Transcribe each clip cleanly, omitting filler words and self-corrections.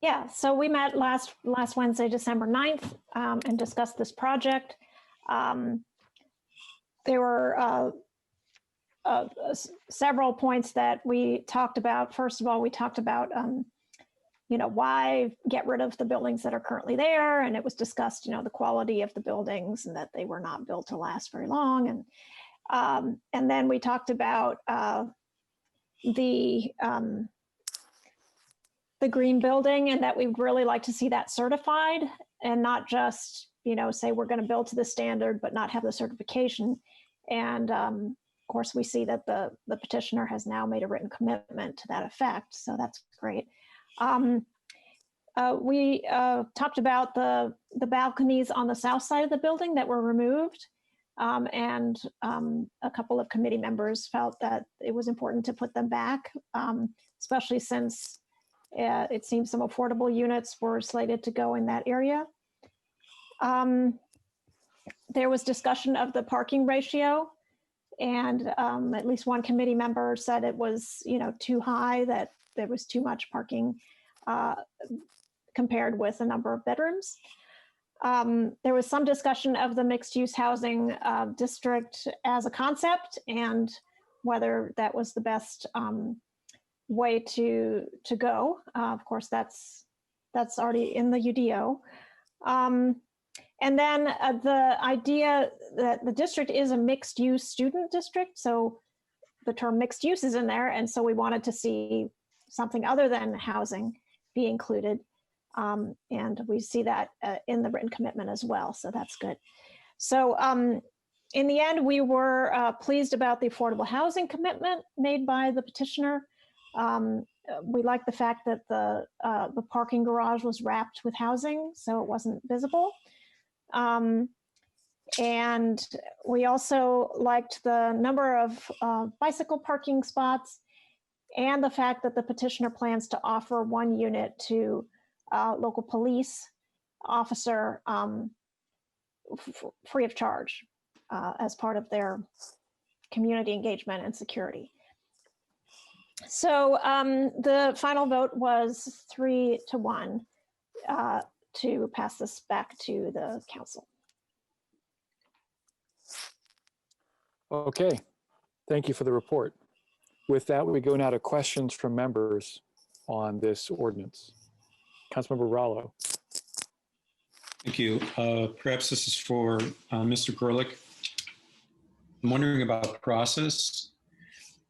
Yeah, so we met last Wednesday, December 9th, and discussed this project. There were several points that we talked about. First of all, we talked about, why get rid of the buildings that are currently there, and it was discussed, the quality of the buildings and that they were not built to last very long, and then we talked about the green building, and that we'd really like to see that certified, and not just, say we're going to build to the standard but not have the certification. And of course, we see that the petitioner has now made a written commitment to that effect, so that's great. We talked about the balconies on the south side of the building that were removed, and a couple of committee members felt that it was important to put them back, especially since it seems some affordable units were slated to go in that area. There was discussion of the parking ratio, and at least one committee member said it was, too high, that there was too much parking compared with the number of bedrooms. There was some discussion of the mixed-use housing district as a concept, and whether that was the best way to go. Of course, that's already in the UDO. And then the idea that the district is a mixed-use student district, so the term mixed use is in there, and so we wanted to see something other than housing be included. And we see that in the written commitment as well, so that's good. So in the end, we were pleased about the affordable housing commitment made by the petitioner. We like the fact that the parking garage was wrapped with housing, so it wasn't visible. And we also liked the number of bicycle parking spots, and the fact that the petitioner plans to offer one unit to local police officer free of charge as part of their community engagement and security. So the final vote was 3-1 to pass this back to the council. Okay, thank you for the report. With that, we go now to questions from members on this ordinance. Councilmember Rallo. Thank you. Perhaps this is for Mr. Gerlich. I'm wondering about the process.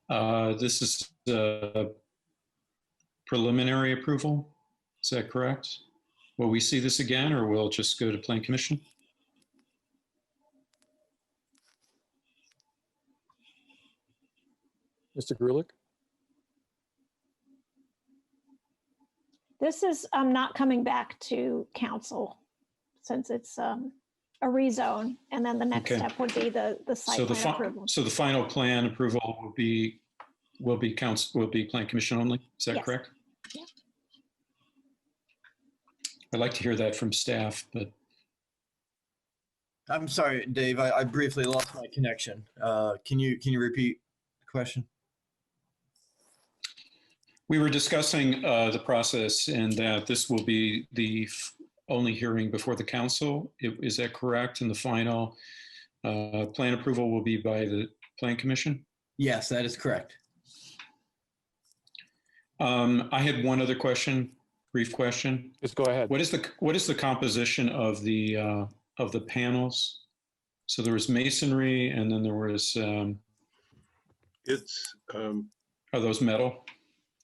This is a preliminary approval. Is that correct? Will we see this again, or will it just go to Plan Commission? Mr. Gerlich? This is not coming back to council, since it's a rezone, and then the next step would be the site plan approval. So the final plan approval will be Plan Commission only. Is that correct? Yeah. I'd like to hear that from staff, but. I'm sorry, Dave, I briefly lost my connection. Can you repeat the question? We were discussing the process, and that this will be the only hearing before the council. Is that correct? And the final plan approval will be by the Plan Commission? Yes, that is correct. I had one other question, brief question. Just go ahead. What is the composition of the panels? So there was masonry, and then there was. Are those metal?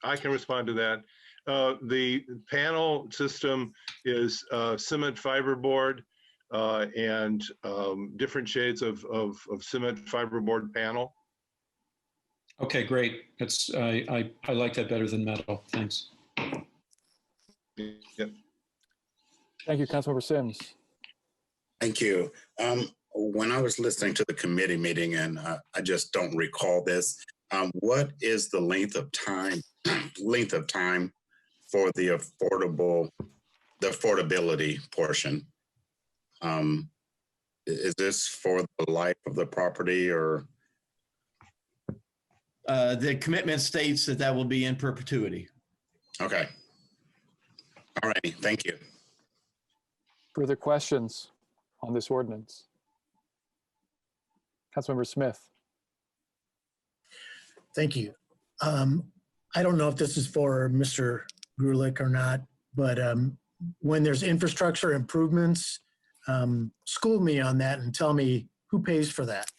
I can respond to that. The panel system is cement fiberboard and different shades of cement fiberboard panel. Okay, great. That's I like that better than metal. Thanks. Yep. Thank you, Councilmember Sims. Thank you. When I was listening to the committee meeting, and I just don't recall this, what is the length of time for the affordability portion? Is this for the life of the property, or? The commitment states that will be in perpetuity. Okay. All righty, thank you. Further questions on this ordinance? Councilmember Smith. Thank you. I don't know if this is for Mr. Grulich or not, but when there's infrastructure improvements, school me on that and tell me who pays for that.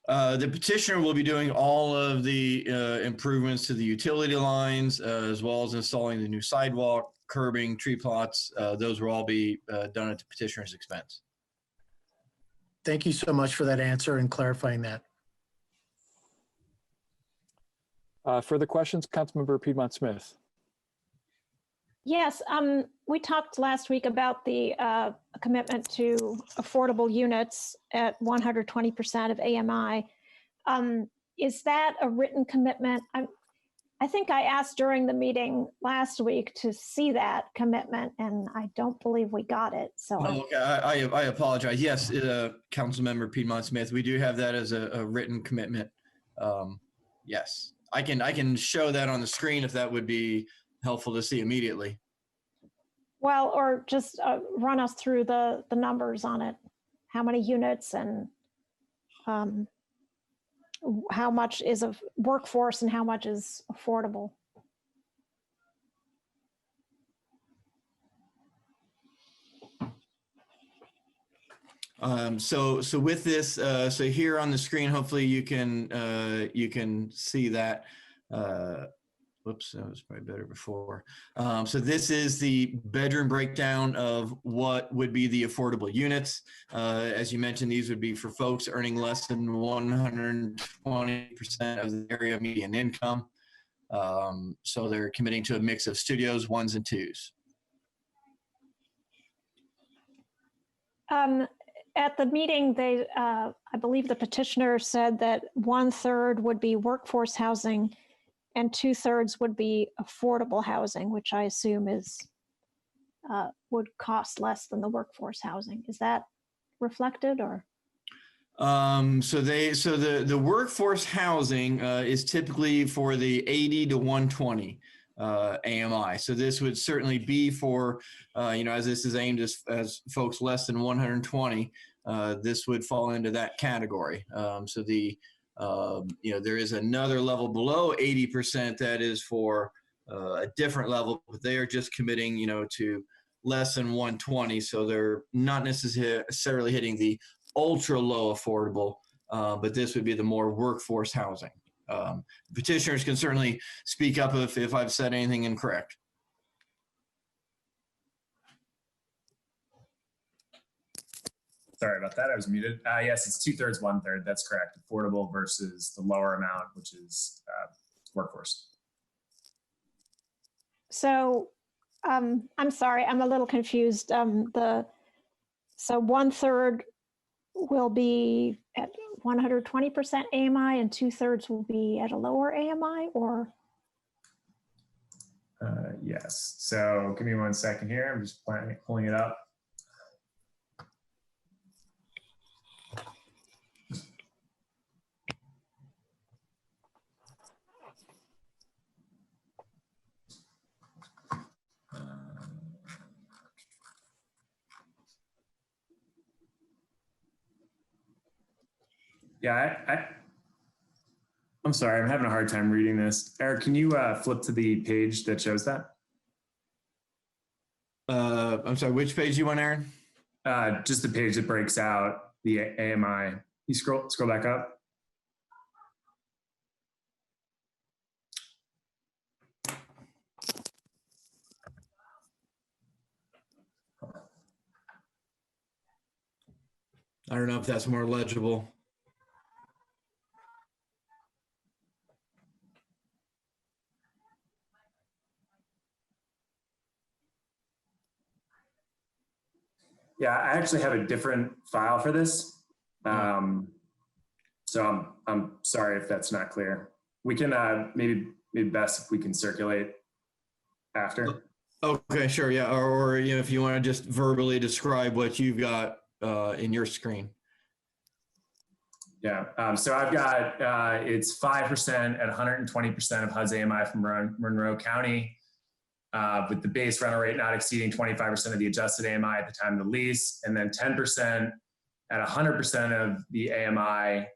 The petitioner will be doing all of the improvements to the utility lines, as well as installing the new sidewalk, curbing, tree plots. Those will all be done at the petitioner's expense. Thank you so much for that answer and clarifying that. Further questions? Councilmember Piedmont Smith. Yes, we talked last week about the commitment to affordable units at 120% of AMI. Is that a written commitment? I think I asked during the meeting last week to see that commitment, and I don't believe we got it. So I apologize. Yes, Councilmember Piedmont Smith, we do have that as a written commitment. Yes, I can show that on the screen if that would be helpful to see immediately. well, or just run us through the numbers on it. How many units and how much is a workforce and how much is affordable? So with this, so here on the screen, hopefully you can see that. Whoops, that was probably better before. So this is the bedroom breakdown of what would be the affordable units. As you mentioned, these would be for folks earning less than 120% of the area median income. So they're committing to a mix of studios, ones and twos. At the meeting, they, I believe the petitioner said that 1/3 would be workforce housing and 2/3 would be affordable housing, which I assume is would cost less than the workforce housing. Is that reflected or? So the workforce housing is typically for the 80 to 120 AMI. So this would certainly be for, as this is aimed as folks less than 120, this would fall into that category. So there is another level below 80% that is for a different level, but they are just committing, to less than 120. So they're not necessarily hitting the ultra low affordable, but this would be the more workforce housing. Petitioners can certainly speak up if I've said anything incorrect. Sorry about that. I was muted. Yes, it's 2/3, 1/3. That's correct. Affordable versus the lower amount, which is workforce. So I'm sorry, I'm a little confused. So 1/3 will be at 120% AMI and 2/3 will be at a lower AMI, or? Yes. So give me 1 second here. I'm just pulling it up. Yeah, I'm sorry. I'm having a hard time reading this. Eric, can you flip to the page that shows that? I'm sorry, which page you want, Aaron? Just the page that breaks out the AMI. You scroll back up. I don't know if that's more legible. Yeah, I actually have a different file for this. So I'm sorry if that's not clear. We can maybe best if we can circulate after. Okay, sure. Yeah. Or if you want to just verbally describe what you've got in your screen. Yeah. So I've got it's 5% at 120% of HUD's AMI from Monroe County. with the base rental rate not exceeding 25% of the adjusted AMI at the time of the lease, and then 10% at 100% of the AMI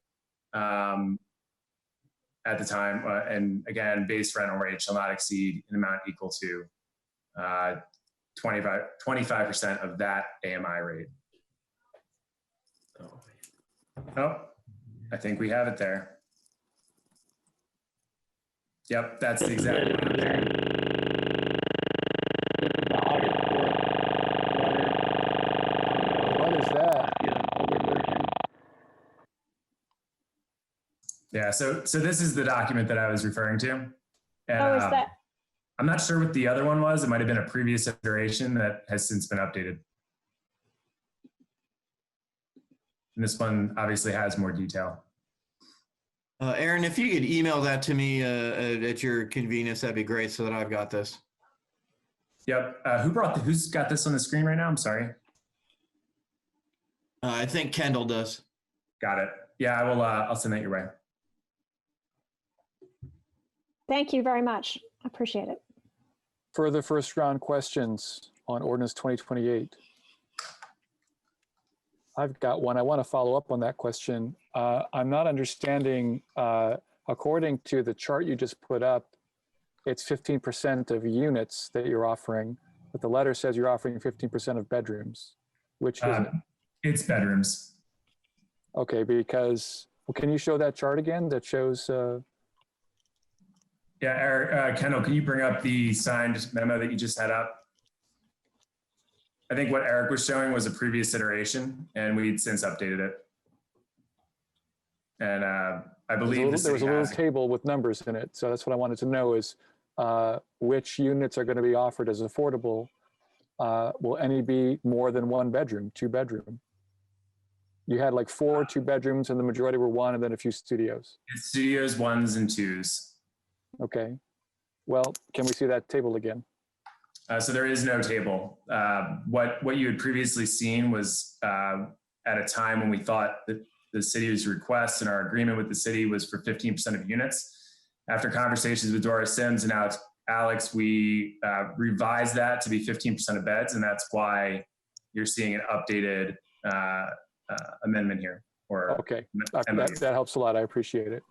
at the time. And again, base rental rate shall not exceed an amount equal to 25% of that AMI rate. Oh, I think we have it there. Yep, that's the exact one there. What is that? Yeah, so this is the document that I was referring to. And, Oh, is that? I'm not sure what the other one was. It might have been a previous iteration that has since been updated. And this one obviously has more detail. Aaron, if you could email that to me at your convenience, that'd be great so that I've got this. Yep. Who's got this on the screen right now? I'm sorry. I think Kendall does. Got it. Yeah, I will. I'll send that your way. Thank you very much. I appreciate it. Further first round questions on ordinance 2028. I've got one. I want to follow up on that question. I'm not understanding, according to the chart you just put up, it's 15% of units that you're offering, but the letter says you're offering 15% of bedrooms, which is it? It's bedrooms. Okay, because, well, can you show that chart again that shows? Yeah, Eric, Kendall, can you bring up the signed memo that you just had up? I think what Eric was showing was a previous iteration, and we'd since updated it. And I believe there was a little table with numbers in it. So that's what I wanted to know is which units are going to be offered as affordable. Will any be more than one bedroom, two bedroom? You had like 4 2-bedrooms and the majority were 1 and then a few studios. It's studios, 1s and 2s. Okay. Well, can we see that table again? So there is no table. What you had previously seen was at a time when we thought that the city's request and our agreement with the city was for 15% of units. After conversations with Doris Sims and Alex, we revised that to be 15% of beds, and that's why you're seeing an updated amendment here. Okay, that helps a lot. I appreciate it.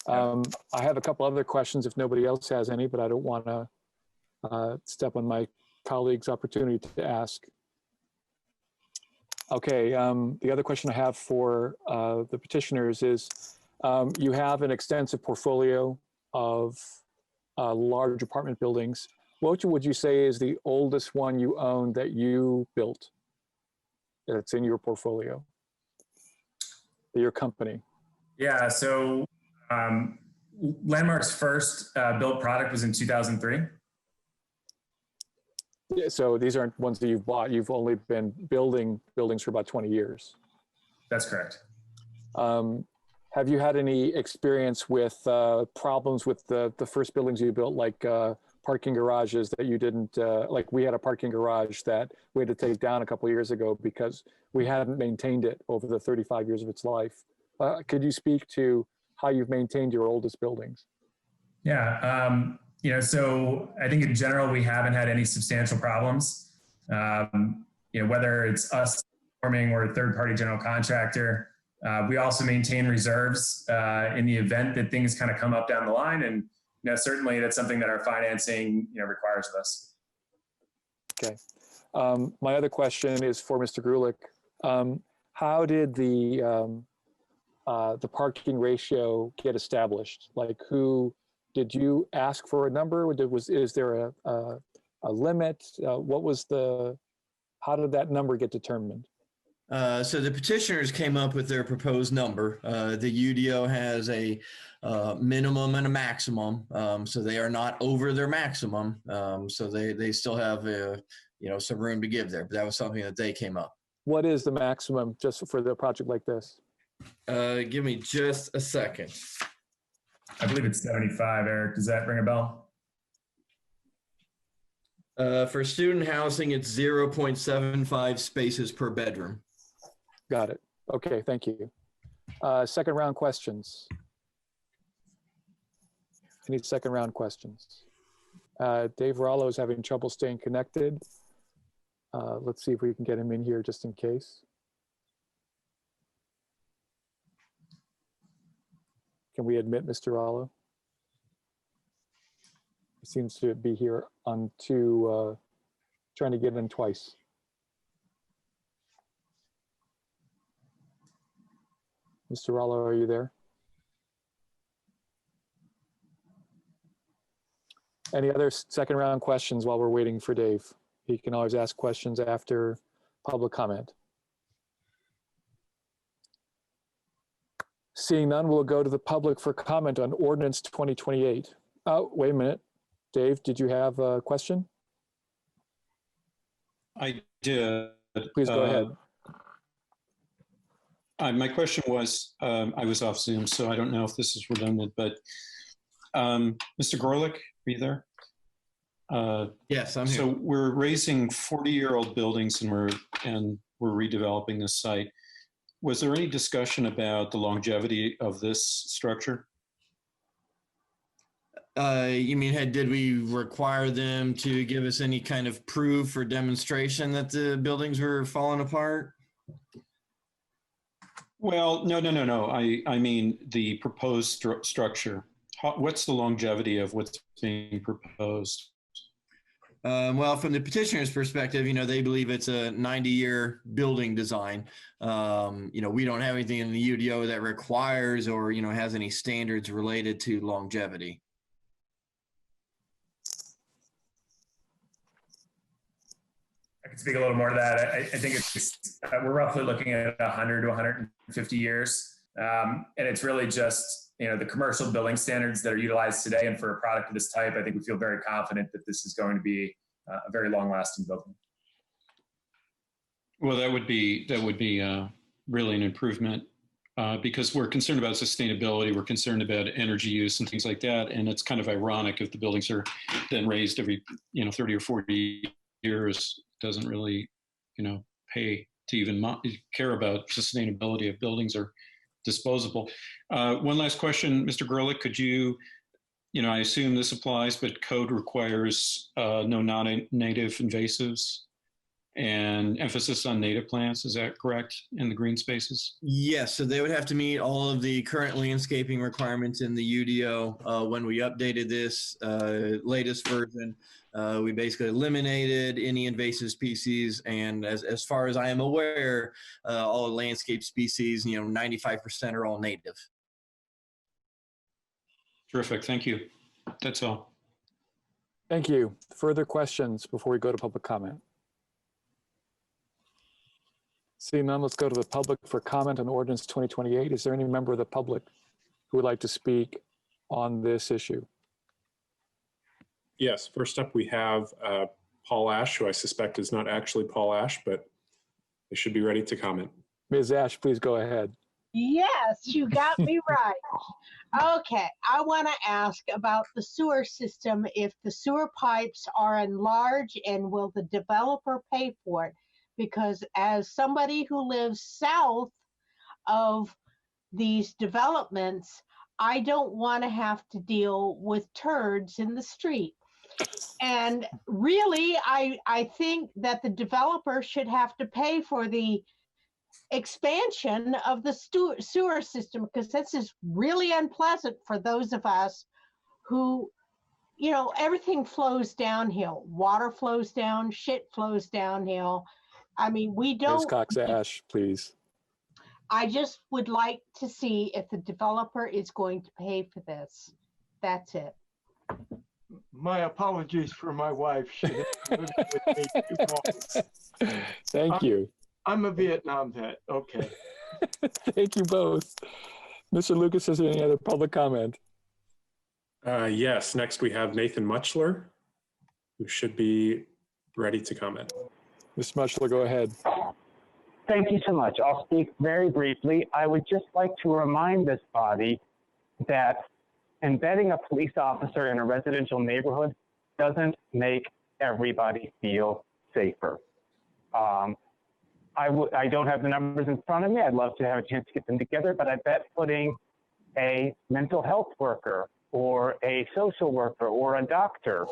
I have a couple other questions if nobody else has any, but I don't want to step on my colleague's opportunity to ask. Okay, the other question I have for the petitioners is, you have an extensive portfolio of large apartment buildings. What would you say is the oldest one you own that you built that's in your portfolio, your company? Yeah, so Landmark's first built product was in 2003. Yeah, so these aren't ones that you've bought. You've only been building buildings for about 20 years. That's correct. Have you had any experience with problems with the first buildings you built, like parking garages that you didn't, like we had a parking garage that we had to take down a couple of years ago because we hadn't maintained it over the 35 years of its life. Could you speak to how you've maintained your oldest buildings? Yeah, so I think in general, we haven't had any substantial problems. Whether it's us forming or a third-party general contractor, we also maintain reserves in the event that things kind of come up down the line. And certainly that's something that our financing requires of us. Okay. My other question is for Mr. Grulich. How did the parking ratio get established? Like, did you ask for a number? Is there a limit? How did that number get determined? So the petitioners came up with their proposed number. The UDO has a minimum and a maximum, so they are not over their maximum. So they still have some room to give there. But that was something that they came up. What is the maximum just for the project like this? Give me just a second. I believe it's 75, Eric. Does that ring a bell? For student housing, it's 0.75 spaces per bedroom. Got it. Okay, thank you. Second round questions. Any second round questions? Dave Rollo is having trouble staying connected. Let's see if we can get him in here just in case. Can we admit Mr. Rollo? He seems to be here on two, trying to get in twice. Mr. Rollo, are you there? Any other second round questions while we're waiting for Dave? He can always ask questions after public comment. Seeing none, we'll go to the public for comment on ordinance 2028. Oh, wait a minute. Dave, did you have a question? I did. Please go ahead. My question was, I was off Zoom, so I don't know if this is redundant, but Mr. Gorlick, are you there? Yes, I'm here. So we're raising 40-year-old buildings and we're redeveloping this site. Was there any discussion about the longevity of this structure? You mean, did we require them to give us any kind of proof or demonstration that the buildings were falling apart? Well, no. I mean the proposed structure. What's the longevity of what's being proposed? Well, from the petitioner's perspective, they believe it's a 90-year building design. We don't have anything in the UDO that requires or, has any standards related to longevity. I can speak a little more to that. I think we're roughly looking at 100 to 150 years. And it's really just, the commercial building standards that are utilized today. And for a product of this type, I think we feel very confident that this is going to be a very long-lasting building. Well, that would be really an improvement because we're concerned about sustainability. We're concerned about energy use and things like that. And it's kind of ironic if the buildings are then raised every 30 or 40 years. Doesn't really pay to even care about sustainability of buildings or disposable. One last question, Mr. Gerlich, could you, I assume this applies, but code requires no non-native invasives and emphasis on native plants. Is that correct in the green spaces? Yes, so they would have to meet all of the current landscaping requirements in the UDO. When we updated this latest version, we basically eliminated any invasive species. And as far as I am aware, all landscape species, 95% are all native. Terrific, thank you. That's all. Thank you. Further questions before we go to public comment? Seeing none, let's go to the public for comment on ordinance 2028. Is there any member of the public who would like to speak on this issue? Yes, first up we have Paul Ash, who I suspect is not actually Paul Ash, but they should be ready to comment. Ms. Ash, please go ahead. Yes, you got me right. Okay, I want to ask about the sewer system. If the sewer pipes are enlarged, and will the developer pay for it? Because as somebody who lives south of these developments, I don't want to have to deal with turds in the street. And really, I think that the developer should have to pay for the expansion of the sewer system, because this is really unpleasant for those of us who, everything flows downhill. Water flows down, shit flows downhill. I mean, we don't. Ms. Cox Ash, please. I just would like to see if the developer is going to pay for this. That's it. My apologies for my wife. She has been living with me too long. Thank you. I'm a Vietnam vet. Okay. Thank you both. Mr. Lucas, is there any other public comment? Yes, next we have Nathan Mutchler, who should be ready to comment. Mr. Mutchler, go ahead. Thank you so much. I'll speak very briefly. I would just like to remind this body that embedding a police officer in a residential neighborhood doesn't make everybody feel safer. I don't have the numbers in front of me. I'd love to have a chance to get them together, but I bet putting a mental health worker or a social worker or a doctor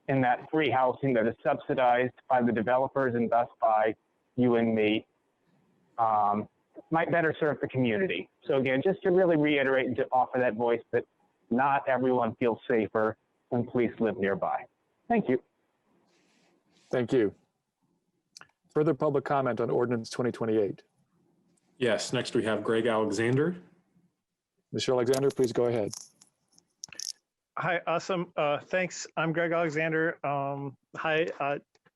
in that free housing that is subsidized by the developers and thus by you and me, might better serve the community. So again, just to really reiterate and to offer that voice that not everyone feels safer when police live nearby. Thank you. Thank you. Further public comment on ordinance 2028. Yes, next we have Greg Alexander. Mr. Alexander, please go ahead. Hi, awesome. Thanks. I'm Greg Alexander. Hi.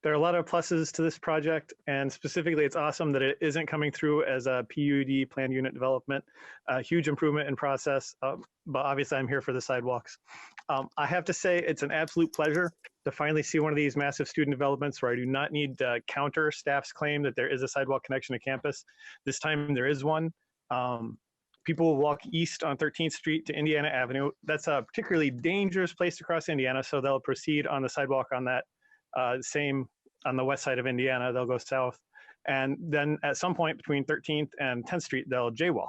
There are a lot of pluses to this project, and specifically, it's awesome that it isn't coming through as a PUD, planned unit development. A huge improvement in process, but obviously I'm here for the sidewalks. I have to say it's an absolute pleasure to finally see one of these massive student developments where I do not need to counter staff's claim that there is a sidewalk connection to campus. This time there is one. People will walk east on 13th Street to Indiana Avenue. That's a particularly dangerous place to cross Indiana, so they'll proceed on the sidewalk on that same, on the west side of Indiana. They'll go south. And then at some point between 13th and 10th Street, they'll jaywalk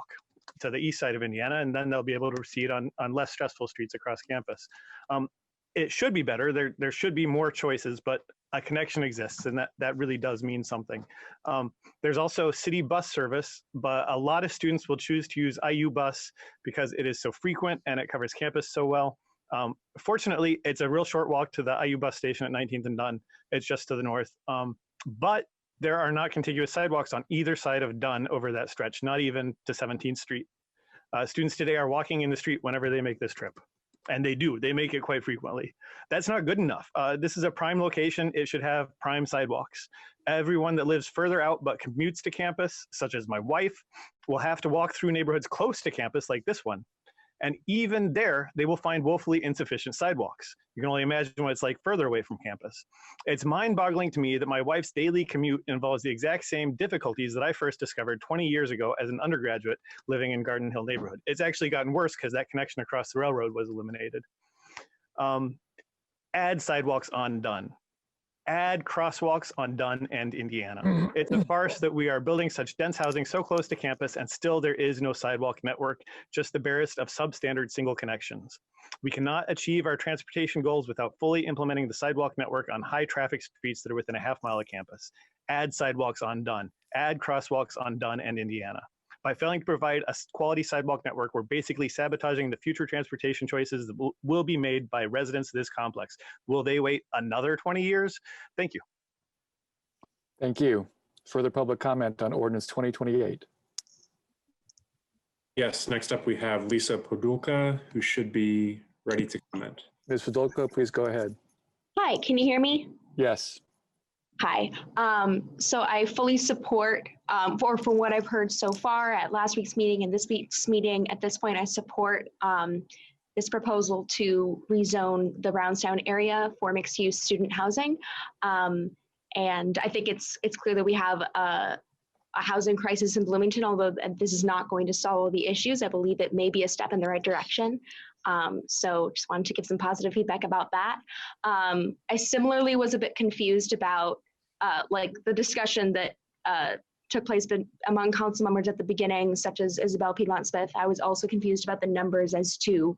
to the east side of Indiana, and then they'll be able to proceed on less stressful streets across campus. It should be better. There should be more choices, but a connection exists, and that really does mean something. There's also city bus service, but a lot of students will choose to use IU bus because it is so frequent and it covers campus so well. Fortunately, it's a real short walk to the IU bus station at 19th and Dunn. It's just to the north. But there are not contiguous sidewalks on either side of Dunn over that stretch, not even to 17th Street. Students today are walking in the street whenever they make this trip. And they do, they make it quite frequently. That's not good enough. This is a prime location. It should have prime sidewalks. Everyone that lives further out but commutes to campus, such as my wife, will have to walk through neighborhoods close to campus like this one. And even there, they will find woefully insufficient sidewalks. You can only imagine what it's like further away from campus. It's mind-boggling to me that my wife's daily commute involves the exact same difficulties that I first discovered 20 years ago as an undergraduate living in Garden Hill neighborhood. It's actually gotten worse because that connection across the railroad was eliminated. Add sidewalks on Dunn. Add crosswalks on Dunn and Indiana. It's a farce that we are building such dense housing so close to campus and still there is no sidewalk network, just the barest of substandard single connections. We cannot achieve our transportation goals without fully implementing the sidewalk network on high traffic streets that are within a half-mile of campus. Add sidewalks on Dunn. Add crosswalks on Dunn and Indiana. By failing to provide a quality sidewalk network, we're basically sabotaging the future transportation choices that will be made by residents of this complex. Will they wait another 20 years? Thank you. Thank you. Further public comment on ordinance 2028. Yes, next up we have Lisa Podulka, who should be ready to comment. Ms. Podulka, please go ahead. Hi, can you hear me? Yes. Hi. So I fully support, or from what I've heard so far at last week's meeting and this week's meeting, at this point, I support this proposal to rezone the Brownstown area for mixed-use student housing. And I think it's clear that we have a housing crisis in Bloomington, although this is not going to solve the issues. I believe it may be a step in the right direction. So just wanted to give some positive feedback about that. I similarly was a bit confused about like the discussion that took place among council members at the beginning, such as Isabel Piedmont Smith. I was also confused about the numbers as to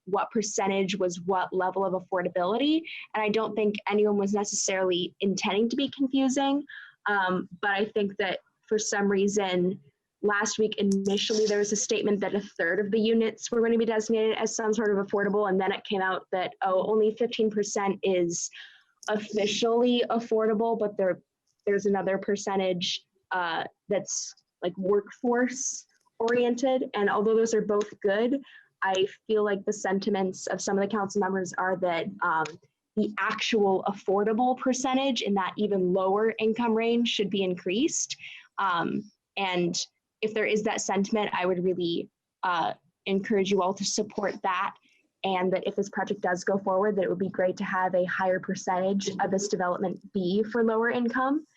what percentage was what level of affordability. And I don't think anyone was necessarily intending to be confusing. But I think that for some reason, last week, initially, there was a statement that a third of the units were going to be designated as some sort of affordable. And then it came out that, oh, only 15% is officially affordable, but there's another percentage that's like workforce oriented. And although those are both good, I feel like the sentiments of some of the council members are that the actual affordable percentage in that even lower income range should be increased. And if there is that sentiment, I would really encourage you all to support that. And that if this project does go forward, that it would be great to have a higher percentage of this development be for lower income.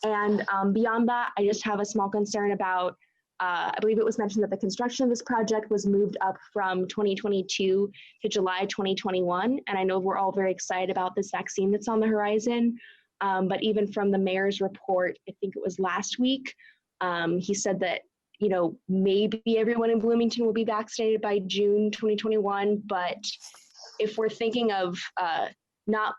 And beyond that, I just have a small concern about, I believe it was mentioned that the construction of this project was moved up from 2022 to July 2021. And I know we're all very excited about this vaccine that's on the horizon. But even from the mayor's report, I think it was last week, he said that, you know, maybe everyone in Bloomington will be vaccinated by June 2021. But if we're thinking of not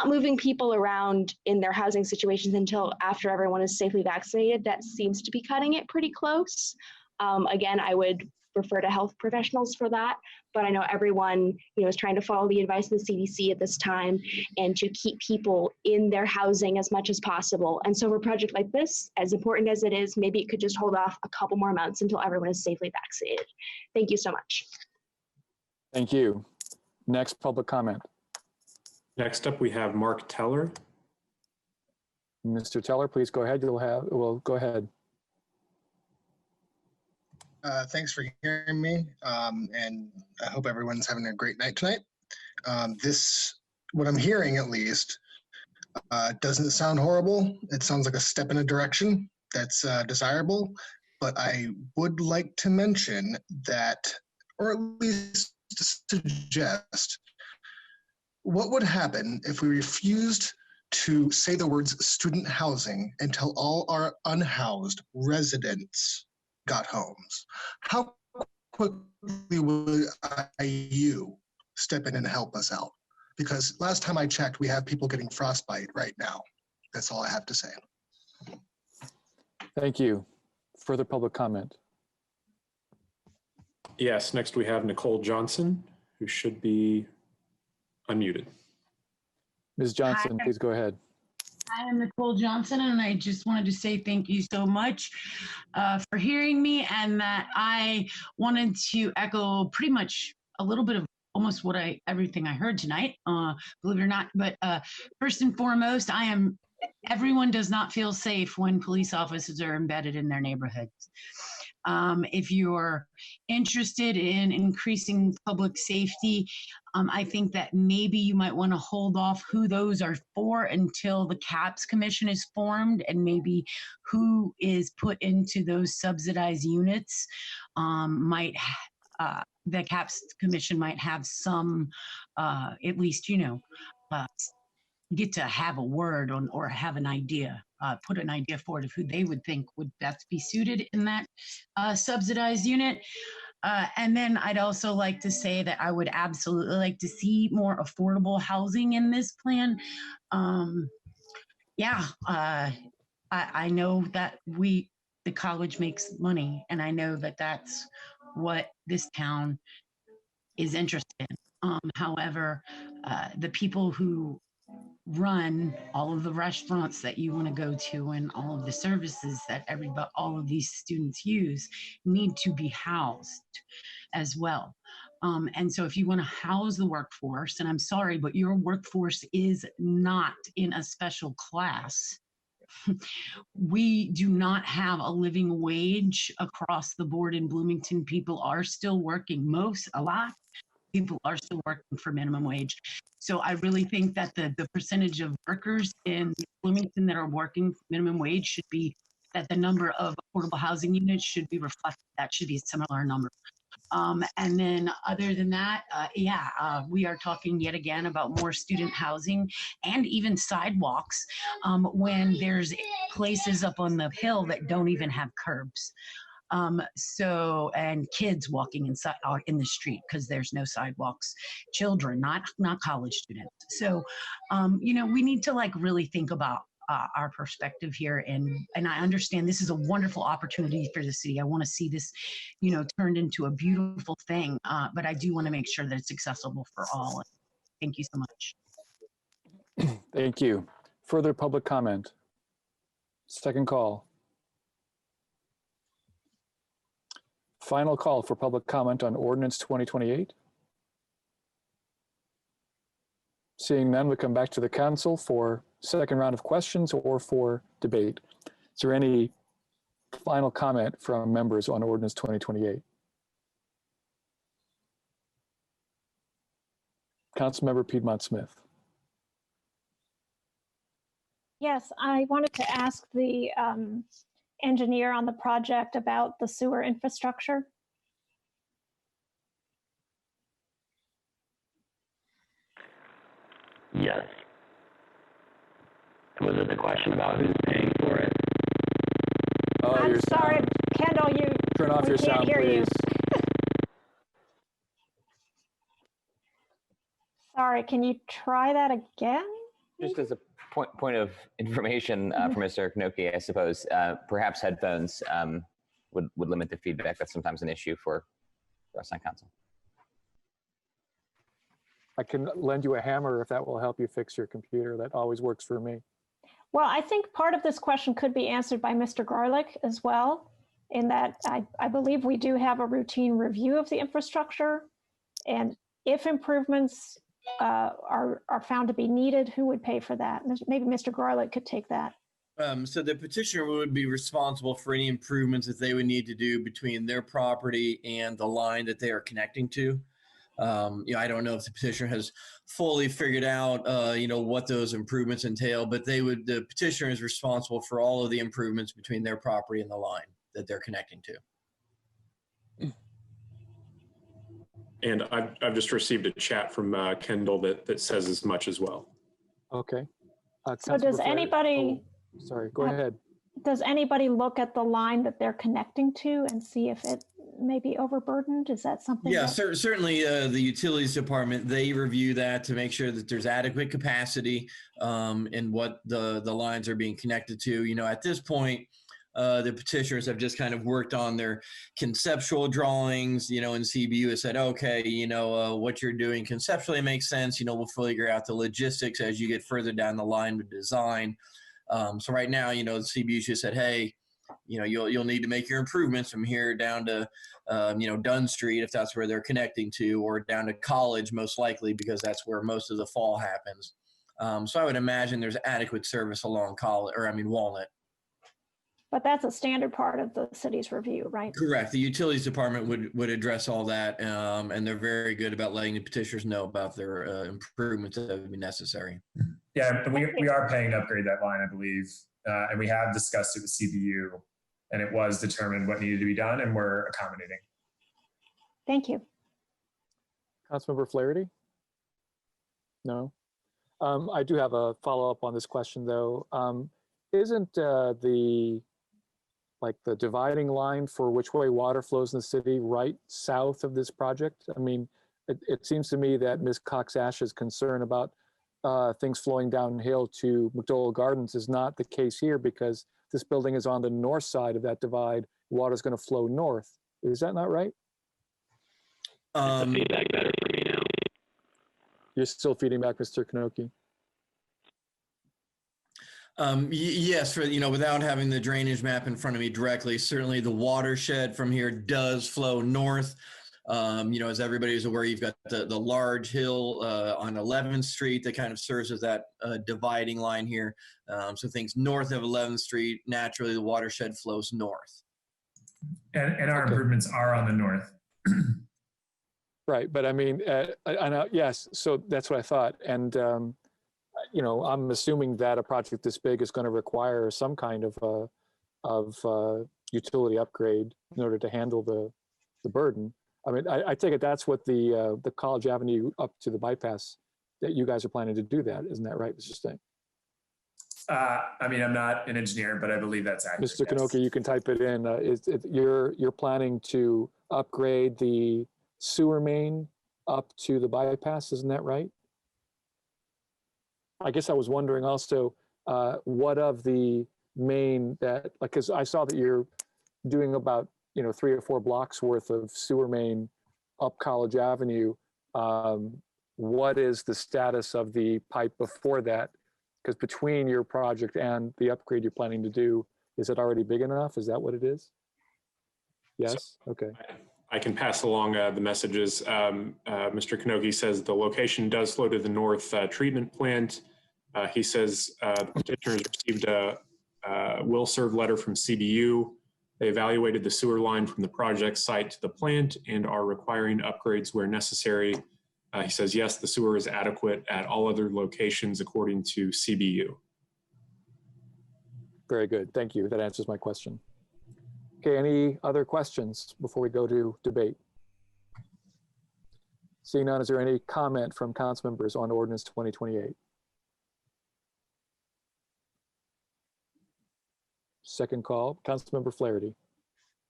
moving people around in their housing situations until after everyone is safely vaccinated, that seems to be cutting it pretty close. Again, I would refer to health professionals for that, but I know everyone, is trying to follow the advice of the CDC at this time and to keep people in their housing as much as possible. And so for a project like this, as important as it is, maybe it could just hold off a couple more months until everyone is safely vaccinated. Thank you so much. Thank you. Next public comment. Next up, we have Mark Teller. Mr. Teller, please go ahead. Well, go ahead. Thanks for hearing me, and I hope everyone's having a great night tonight. What I'm hearing at least, doesn't sound horrible. It sounds like a step in a direction that's desirable, but I would like to mention that, or at least suggest, what would happen if we refused to say the words student housing until all our unhoused residents got homes? How quickly would IU step in and help us out? Because last time I checked, we have people getting frostbite right now. That's all I have to say. Thank you. Further public comment? Yes, next we have Nicole Johnson, who should be unmuted. Ms. Johnson, Hi. please go ahead. I am Nicole Johnson, and I just wanted to say thank you so much for hearing me, and that I wanted to echo pretty much a little bit of almost everything I heard tonight, believe it or not. But first and foremost, everyone does not feel safe when police officers are embedded in their neighborhoods. If you're interested in increasing public safety, I think that maybe you might want to hold off who those are for until the CAPS Commission is formed, and maybe who is put into those subsidized units the CAPS Commission might have some, at least, get to have a word on or have an idea, put an idea forward of who they would think would best be suited in that subsidized unit. And then I'd also like to say that I would absolutely like to see more affordable housing in this plan. I know that the college makes money, and I know that that's what this town is interested in. However, the people who run all of the restaurants that you want to go to and all of the services that all of these students use need to be housed as well. And so if you want to house the workforce, and I'm sorry, but your workforce is not in a special class. We do not have a living wage across the board in Bloomington. People are still working. A lot people are still working for minimum wage. So I really think that the percentage of workers in Bloomington that are working minimum wage should be, that the number of affordable housing units should be reflected. That should be a similar number. And then other than that, we are talking yet again about more student housing and even sidewalks when there's places up on the hill that don't even have curbs. And kids walking out in the street because there's no sidewalks, children, not college students. So, we need to really think about our perspective here. And I understand this is a wonderful opportunity for the city. I want to see this, turned into a beautiful thing. But I do want to make sure that it's accessible for all. Thank you so much. Thank you. Further public comment? Second call. Final call for public comment on ordinance 2028. Seeing none, we come back to the council for second round of questions or for debate. Is there any final comment from members on ordinance 2028? Councilmember Piedmont Smith. Yes, I wanted to ask the engineer on the project about the sewer infrastructure. Yes. Was it the question about who's paying for it? Oh, I'm sorry, Kendall, turn off your sound, hear please. Sorry. Sorry, can you try that again? Just as a point of information for Mr. Knoke, I suppose perhaps headphones would limit the feedback. That's sometimes an issue for us on council. I can lend you a hammer if that will help you fix your computer. That always works for me. Well, I think part of this question could be answered by Mr. Garlick as well, in that I believe we do have a routine review of the infrastructure. And if improvements are found to be needed, who would pay for that? Maybe Mr. Garlick could take that. So the petitioner would be responsible for any improvements that they would need to do between their property and the line that they are connecting to. I don't know if the petitioner has fully figured out, what those improvements entail, but the petitioner is responsible for all of the improvements between their property and the line that they're connecting to. And I've just received a chat from Kendall that says as much as well. Okay. So does anybody? Oh, sorry, go ahead. Does anybody look at the line that they're connecting to and see if it may be overburdened? Is that something? Yeah, certainly the utilities department, they review that to make sure that there's adequate capacity in what the lines are being connected to. At this point, the petitioners have just kind of worked on their conceptual drawings, and CBU has said, okay, what you're doing conceptually makes sense. We'll figure out the logistics as you get further down the line with design. So right now, the CBU just said, hey, you'll need to make your improvements from here down to, Dunn Street, if that's where they're connecting to, or down to College, most likely, because that's where most of the fall happens. So I would imagine there's adequate service along Walnut. But that's a standard part of the city's review, right? Correct. The utilities department would address all that, and they're very good about letting the petitioners know about their improvements that would be necessary. Yeah, we are paying to upgrade that line, I believe, and we have discussed it with CBU, and it was determined what needed to be done, and we're accommodating. Thank you. Councilmember Flaherty? No. I do have a follow-up on this question, though. Isn't the dividing line for which way water flows in the city right south of this project? I mean, it seems to me that Ms. Cox Ash's concern about things flowing downhill to McDowell Gardens is not the case here, because this building is on the north side of that divide. Water is going to flow north. Is that not right? Is the feedback better for me now? You're still feeding back, Mr. Knoke. Yes, without having the drainage map in front of me directly, certainly the watershed from here does flow north. As everybody is aware, you've got the large hill on 11th Street that kind of serves as that dividing line here. So things north of 11th Street, naturally the watershed flows north. And our improvements are on the north. Right, but I mean, yes, so that's what I thought. And I'm assuming that a project this big is going to require some kind of utility upgrade in order to handle the burden. I mean, I take it that's what the College Avenue up to the bypass that you guys are planning to do that. Isn't that right, Mr. Sting? I mean, I'm not an engineer, but I believe that's accurate. Mr. Knoke, you can type it in. You're planning to upgrade the sewer main up to the bypass, isn't that right? I guess I was wondering also, what of the main that, because I saw that you're doing about 3 or 4 blocks worth of sewer main up College Avenue. What is the status of the pipe before that? Because between your project and the upgrade you're planning to do, is it already big enough? Is that what it is? Yes. Okay. I can pass along the messages. Mr. Knoke says the location does flow to the north treatment plant. He says the petitioners received a will serve letter from CBU. They evaluated the sewer line from the project site to the plant and are requiring upgrades where necessary. He says, yes, the sewer is adequate at all other locations according to CBU. Very good. Thank you. That answers my question. Okay, any other questions before we go to debate? Seeing none, is there any comment from council members on ordinance 2028? Second call, Councilmember Flaherty.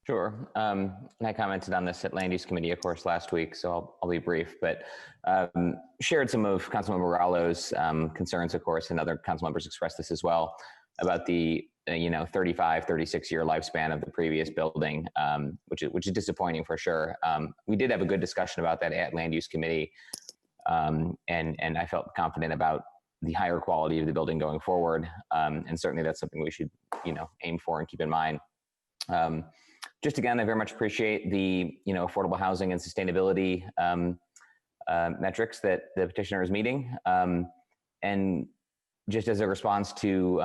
Sure. And I commented on this at Land Use Committee, of course, last week, so I'll be brief, but shared some of Councilmember Rallo's concerns, of course, and other council members expressed this as well, about the 35, 36-year lifespan of the previous building, which is disappointing for sure. We did have a good discussion about that at Land Use Committee, and I felt confident about the higher quality of the building going forward, and certainly that's something we should aim for and keep in mind. Just again, I very much appreciate the affordable housing and sustainability metrics that the petitioner is meeting, and just as a response to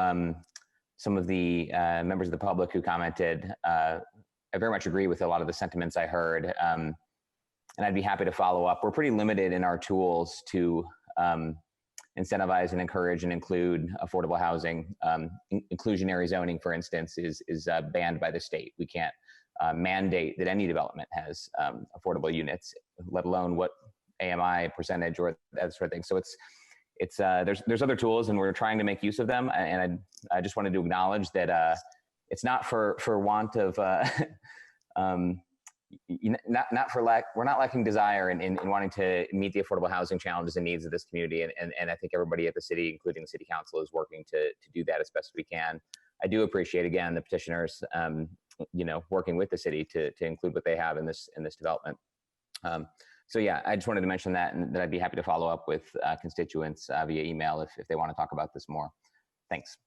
some of the members of the public who commented, I very much agree with a lot of the sentiments I heard, and I'd be happy to follow up. We're pretty limited in our tools to incentivize and encourage and include affordable housing. Inclusionary zoning, for instance, is banned by the state. We can't mandate that any development has affordable units, let alone what AMI percentage or that sort of thing. So there's other tools, and we're trying to make use of them. And I just wanted to acknowledge that it's not for want of not for lack. We're not lacking desire in wanting to meet the affordable housing challenges and needs of this community. And I think everybody at the city, including the city council, is working to do that as best we can. I do appreciate, again, the petitioners working with the city to include what they have in this development. So yeah, I just wanted to mention that, and that I'd be happy to follow up with constituents via email if they want to talk about this more. Thanks.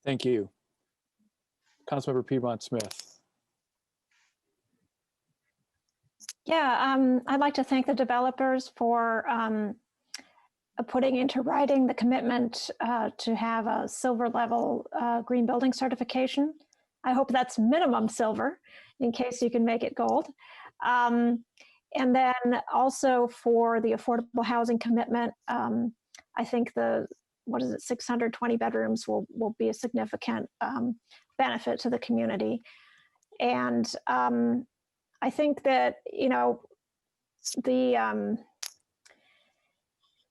Thank you. Councilmember Piedmont Smith. Yeah, I'd like to thank the developers for putting into writing the commitment to have a silver level green building certification. I hope that's minimum silver in case you can make it gold. And then also for the affordable housing commitment, I think 620 bedrooms will be a significant benefit to the community. And I think that,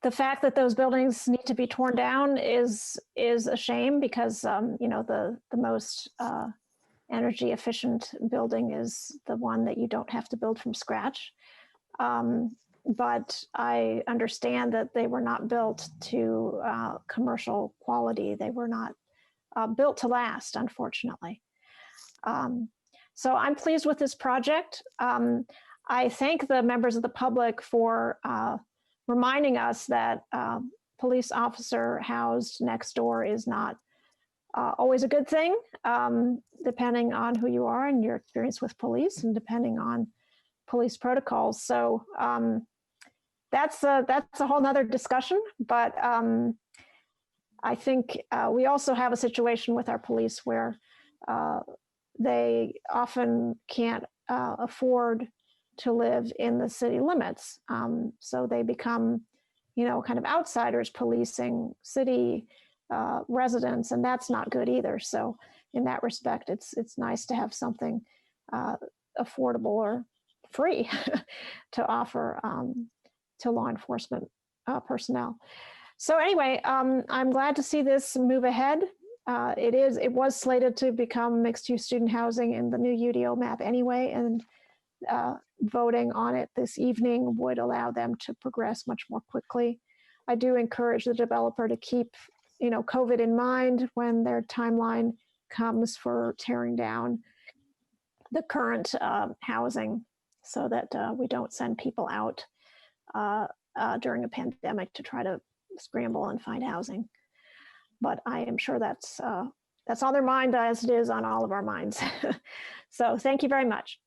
the fact that those buildings need to be torn down is a shame, because, the most energy efficient building is the one that you don't have to build from scratch. But I understand that they were not built to commercial quality. They were not built to last, unfortunately. So I'm pleased with this project. I thank the members of the public for reminding us that police officer housed next door is not always a good thing, depending on who you are and your experience with police, and depending on police protocols. So that's a whole nother discussion. But I think we also have a situation with our police where they often can't afford to live in the city limits. So they become, kind of outsiders policing city residents, and that's not good either. So in that respect, it's nice to have something affordable or free to offer to law enforcement personnel. So anyway, I'm glad to see this move ahead. It was slated to become mixed-use student housing in the new UDO map anyway, and voting on it this evening would allow them to progress much more quickly. I do encourage the developer to keep, COVID in mind when their timeline comes for tearing down the current housing, so that we don't send people out during a pandemic to try to scramble and find housing. But I am sure that's on their mind, as it is on all of our minds. So thank you very much.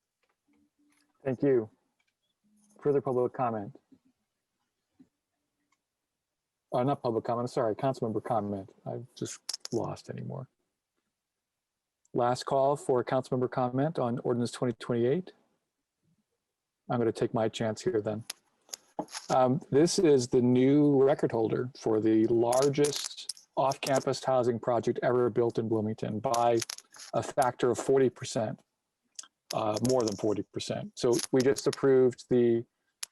Thank you. Further public comment? Not public comment, sorry, council member comment. I've just lost anymore. Last call for council member comment on ordinance 2028. I'm going to take my chance here then. This is the new record holder for the largest off-campus housing project ever built in Bloomington by a factor of 40%. More than 40%. So we just approved the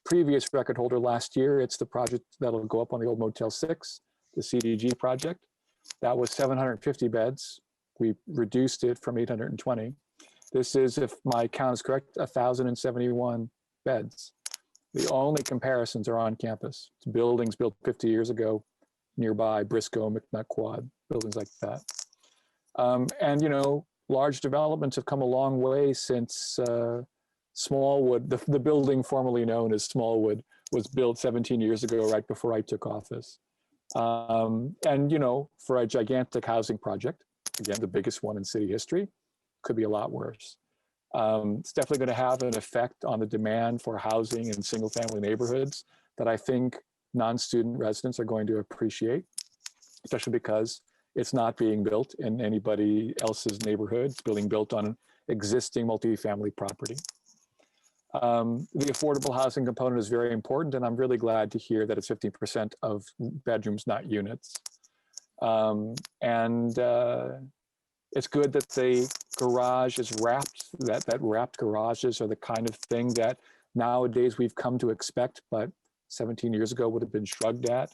previous record holder last year. It's the project that'll go up on the old Motel 6, the CDG project. That was 750 beds. We reduced it from 820. This is, if my count is correct, 1,071 beds. The only comparisons are on campus. It's buildings built 50 years ago nearby, Briscoe, McNutt Quad, buildings like that. And, you know, large developments have come a long way since Smallwood, the building formerly known as Smallwood, was built 17 years ago, right before I took office. And, you know, for a gigantic housing project, again, the biggest one in city history, could be a lot worse. It's definitely going to have an effect on the demand for housing in single family neighborhoods that I think non-student residents are going to appreciate, especially because it's not being built in anybody else's neighborhood. It's being built on existing multifamily property. The affordable housing component is very important, and I'm really glad to hear that it's 50% of bedrooms, not units. It's good that the garage is wrapped, that wrapped garages are the kind of thing that nowadays we've come to expect, but 17 years ago would have been shrugged at.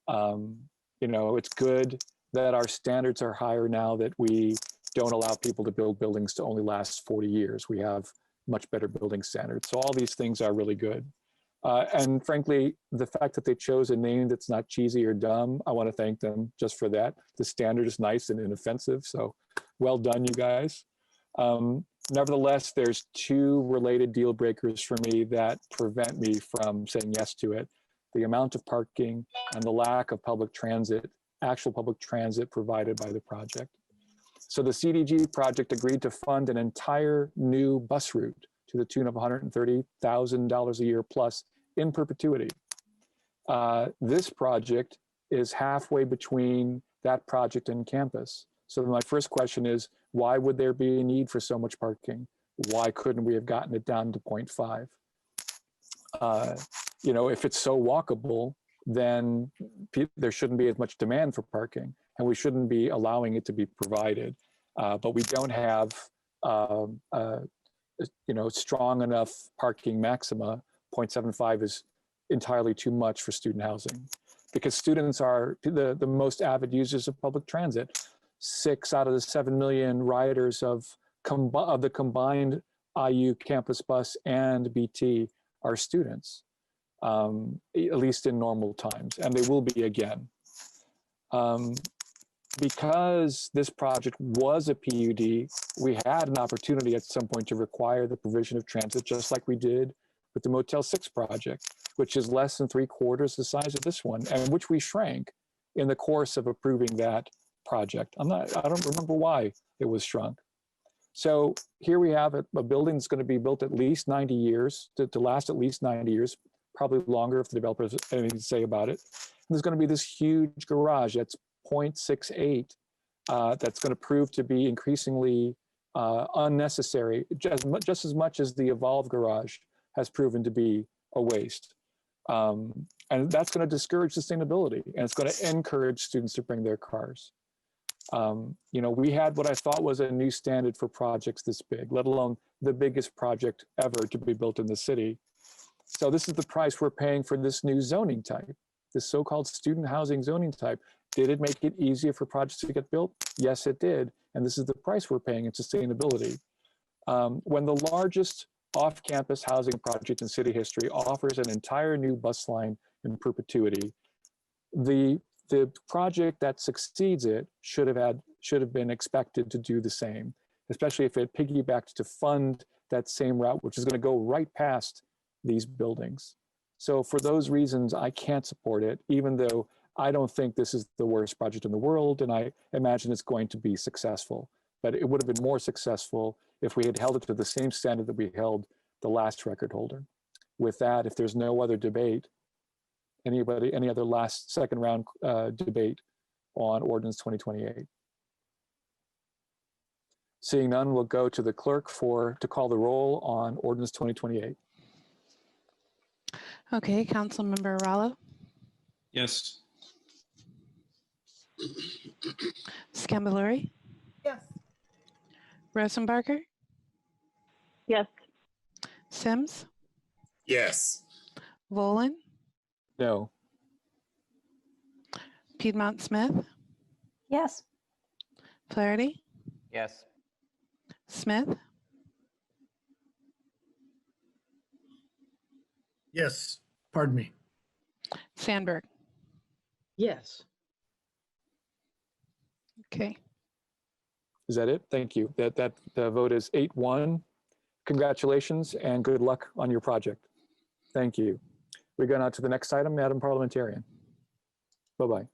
You know, it's good that our standards are higher now, that we don't allow people to build buildings to only last 40 years. We have much better building standards. So all these things are really good. And frankly, the fact that they chose a name that's not cheesy or dumb, I want to thank them just for that. The standard is nice and inoffensive, so well done, you guys. Nevertheless, there's two related deal breakers for me that prevent me from saying yes to it. The amount of parking and the lack of public transit, actual public transit provided by the project. So the CDG project agreed to fund an entire new bus route to the tune of $130,000 a year plus in perpetuity. This project is halfway between that project and campus. So my first question is, why would there be a need for so much parking? Why couldn't we have gotten it down to 0.5? You know, if it's so walkable, then there shouldn't be as much demand for parking, and we shouldn't be allowing it to be provided. But we don't have, you know, strong enough parking maxima. 0.75 is entirely too much for student housing, because students are the most avid users of public transit. 6 out of the 7 million riders of the combined IU campus bus and BT are students, at least in normal times, and they will be again. Because this project was a PUD, we had an opportunity at some point to require the provision of transit, just like we did with the Motel 6 project, which is less than 3/4 the size of this one, and which we shrank in the course of approving that project. I don't remember why it was shrunk. So here we have a building that's going to be built at least 90 years, to last at least 90 years, probably longer if the developers have anything to say about it. And there's going to be this huge garage that's 0.68, that's going to prove to be increasingly unnecessary, just as much as the Evolve garage has proven to be a waste. And that's going to discourage sustainability, and it's going to encourage students to bring their cars. You know, we had what I thought was a new standard for projects this big, let alone the biggest project ever to be built in the city. So this is the price we're paying for this new zoning type, this so-called student housing zoning type. Did it make it easier for projects to get built? Yes, it did. And this is the price we're paying in sustainability. When the largest off-campus housing project in city history offers an entire new bus line in perpetuity, the project that succeeds it should have been expected to do the same, especially if it piggybacked to fund that same route, which is going to go right past these buildings. So for those reasons, I can't support it, even though I don't think this is the worst project in the world, and I imagine it's going to be successful. But it would have been more successful if we had held it to the same standard that we held the last record holder. With that, if there's no other debate, any other second round debate on Ordinance 2028? Seeing none, we'll go to the clerk to call the roll on Ordinance 2028. Okay, Councilmember Arallo? Yes. Scambalori? Yes. Rosenbarger? Yes. Sims? Yes. Volin? No. Piedmont Smith? Yes. Flaherty? Yes. Smith? Yes, pardon me. Sandberg. Yes. Okay. Is that it? Thank you. That the vote is 8-1. Congratulations and good luck on your project. Thank you. We go now to the next item, Madam Parliamentarian. Bye-bye.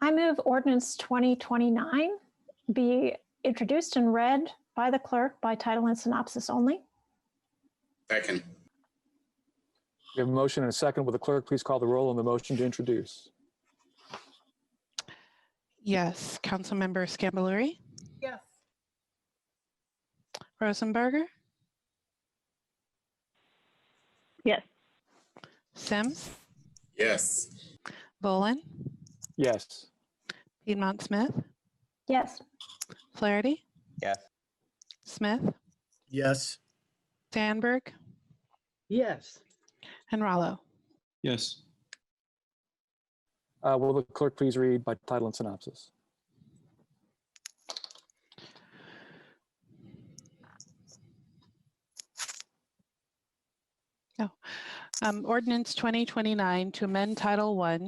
I move ordinance 2029 be introduced and read by the clerk by title and synopsis only. Second. We have a motion and a second. Will the clerk please call the roll on the motion to introduce? Yes. Councilmember Scambaluri, Yes. Rosenberger, Yes. Sims, Yes. Bolin, Yes. Piedmont Smith, Yes. Flaherty, Yes. Smith, Yes. Sandberg, Yes. and Rallo. Yes. Will the clerk please read by title and synopsis? Ordinance 2029 to amend Title I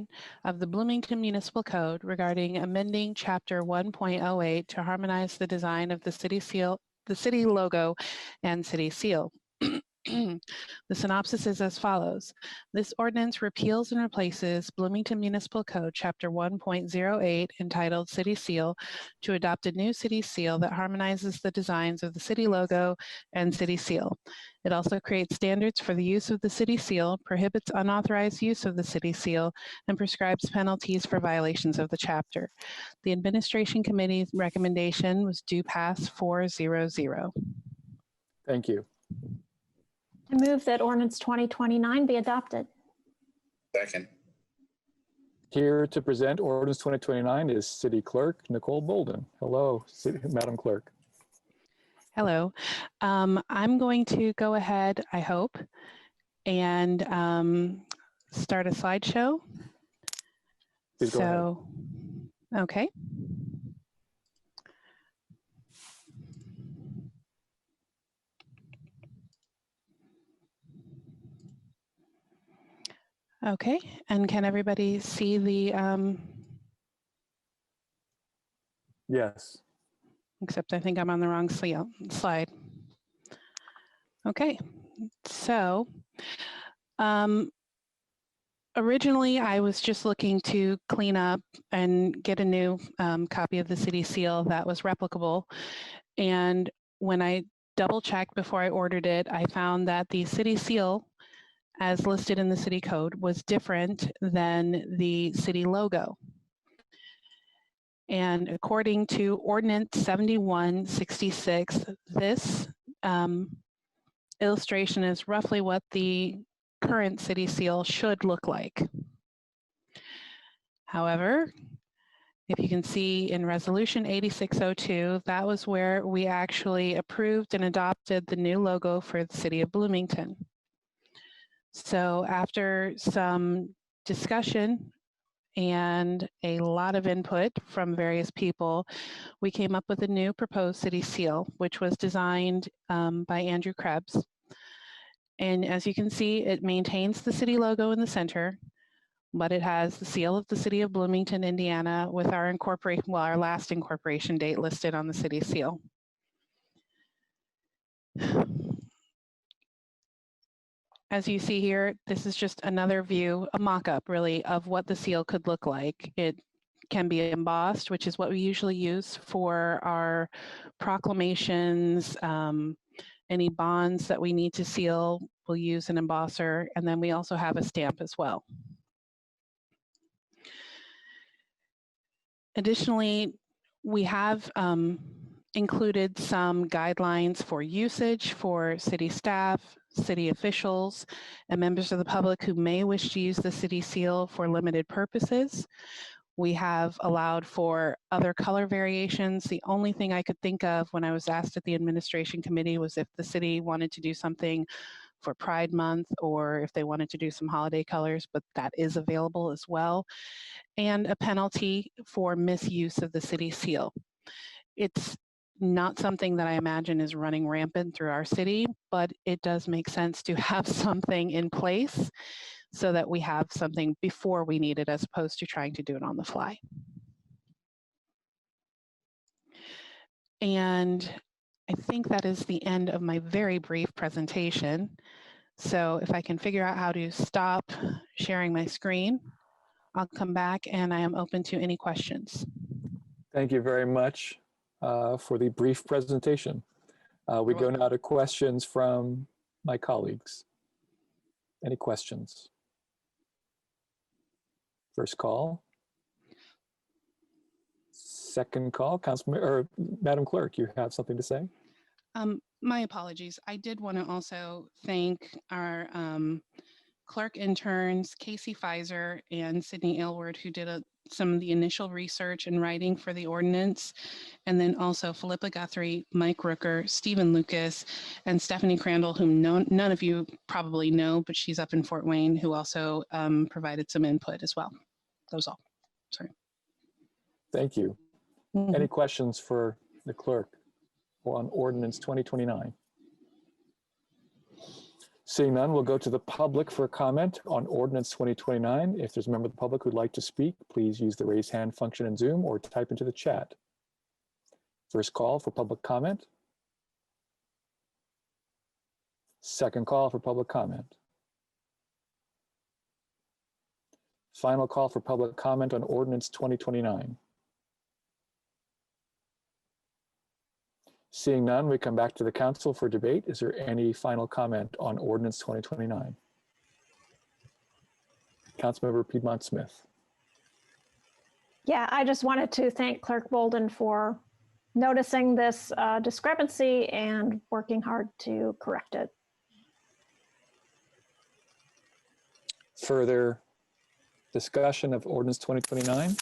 of the Bloomington Municipal Code regarding amending Chapter 1.08 to harmonize the design of the city seal, the city logo, and city seal. The synopsis is as follows. This ordinance repeals and replaces Bloomington Municipal Code Chapter 1.08 entitled City Seal to adopt a new city seal that harmonizes the designs of the city logo and city seal. It also creates standards for the use of the city seal, prohibits unauthorized use of the city seal, and prescribes penalties for violations of the chapter. The Administration Committee's recommendation was do pass 4-0-0. Thank you. I move that ordinance 2029 be adopted. Second. Here to present ordinance 2029 is City Clerk Nicole Bolden. Hello, Madam Clerk. Hello. I'm going to go ahead, I hope, and start a slideshow. Please go ahead. Okay. Okay, and can everybody see the, Yes. except I think I'm on the wrong slide. Okay, so originally I was just looking to clean up and get a new copy of the city seal that was replicable. And when I double checked before I ordered it, I found that the city seal as listed in the city code was different than the city logo. And according to Ordinance 7166, this illustration is roughly what the current city seal should look like. However, if you can see in Resolution 8602, that was where we actually approved and adopted the new logo for the city of Bloomington. So after some discussion and a lot of input from various people, we came up with a new proposed city seal, which was designed by Andrew Krebs. And as you can see, it maintains the city logo in the center, but it has the seal of the city of Bloomington, Indiana, with our incorporation, well, our last incorporation date listed on the city seal. As you see here, this is just another view, a mock-up really, of what the seal could look like. It can be embossed, which is what we usually use for our proclamations, any bonds that we need to seal, we'll use an embosser, and then we also have a stamp as well. Additionally, we have included some guidelines for usage for city staff, city officials, and members of the public who may wish to use the city seal for limited purposes. We have allowed for other color variations. The only thing I could think of when I was asked at the administration committee was if the city wanted to do something for Pride Month or if they wanted to do some holiday colors, but that is available as well. And a penalty for misuse of the city seal. It's not something that I imagine is running rampant through our city, but it does make sense to have something in place so that we have something before we need it, as opposed to trying to do it on the fly. And I think that is the end of my very brief presentation. So if I can figure out how to stop sharing my screen, I'll come back and I am open to any questions. Thank you very much for the brief presentation. We go now to questions from my colleagues. Any questions? First call. Second call, Councilman or Madam Clerk, you have something to say? My apologies. I did want to also thank our clerk interns, Casey Pfizer and Sydney Aylward, who did some of the initial research and writing for the ordinance, and then also Philippa Guthrie, Mike Rooker, Stephen Lucas, and Stephanie Crandall, whom none of you probably know, but she's up in Fort Wayne, who also provided some input as well. That was all. Sorry. Thank you. Any questions for the clerk on Ordinance 2029? Seeing none, we'll go to the public for a comment on Ordinance 2029. If there's a member of the public who'd like to speak, please use the raise hand function in Zoom or type into the chat. First call for public comment. Second call for public comment. Final call for public comment on Ordinance 2029. Seeing none, we come back to the council for debate. Is there any final comment on Ordinance 2029? Councilmember Piedmont Smith. Yeah, I just wanted to thank Clerk Bolden for noticing this discrepancy and working hard to correct it. Further discussion of Ordinance 2029?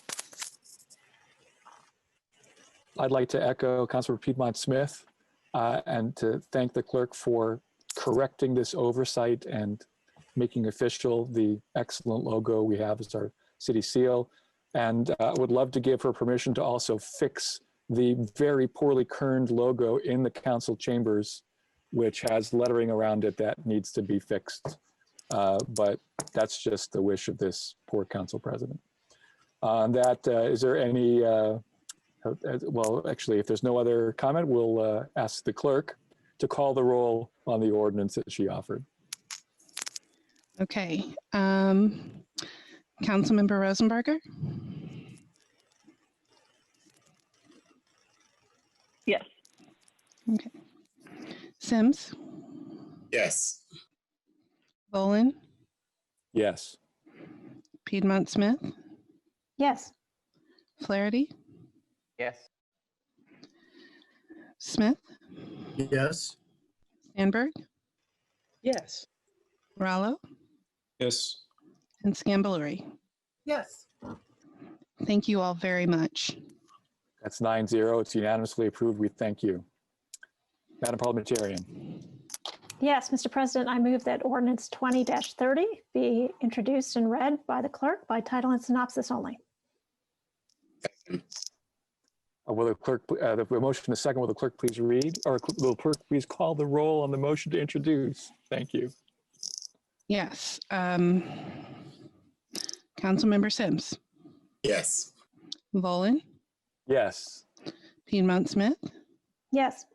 I'd like to echo Councilor Piedmont Smith and to thank the clerk for correcting this oversight and making official the excellent logo we have as our city seal. And I would love to give her permission to also fix the very poorly kerned logo in the council chambers, which has lettering around it that needs to be fixed. But that's just the wish of this poor council president. On that, is there any, well, actually, if there's no other comment, we'll ask the clerk to call the roll on the ordinance that she offered. Okay. Councilmember Rosenberger? Yes. Okay. Sims? Yes. Bolin? Yes. Piedmont Smith? Yes. Flaherty? Yes. Smith? Yes. Sandberg? Yes. Rallo? Yes. And Scambalori? Yes. Thank you all very much. That's 9-0. It's unanimously approved. We thank you. Madam Parliamentarian. Yes, Mr. President, I move that ordinance 20-30 be introduced and read by the clerk by title and synopsis only. Will the clerk, the motion is second, will the clerk please read, or will the clerk please call the roll on the motion to introduce? Thank you. Yes. Councilmember Sims? Yes. Volin? Yes. Piedmont Smith? Yes.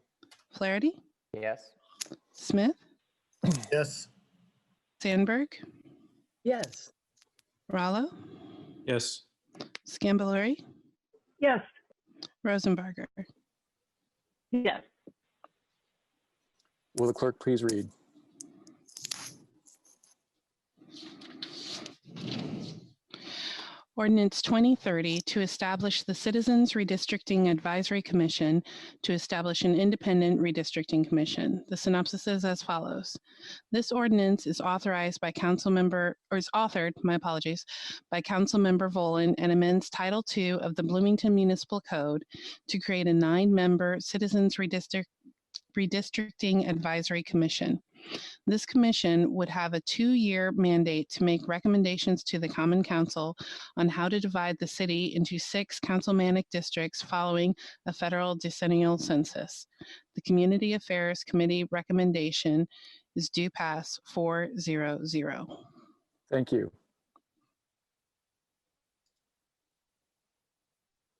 Flaherty? Yes. Smith? Yes. Sandberg? Yes. Rallo? Yes. Scambalori? Yes. Rosenberger? Yes. Will the clerk please read? Ordinance 2030 to establish the Citizens Redistricting Advisory Commission to establish an independent redistricting commission. The synopsis is as follows. This ordinance is authorized by is authored, my apologies, by Councilmember Volin and amends Title II of the Bloomington Municipal Code to create a 9-member Citizens Redistricting Advisory Commission. This commission would have a 2-year mandate to make recommendations to the Common Council on how to divide the city into 6 councilmanic districts following a federal decennial census. The Community Affairs Committee recommendation is do pass 400. Thank you.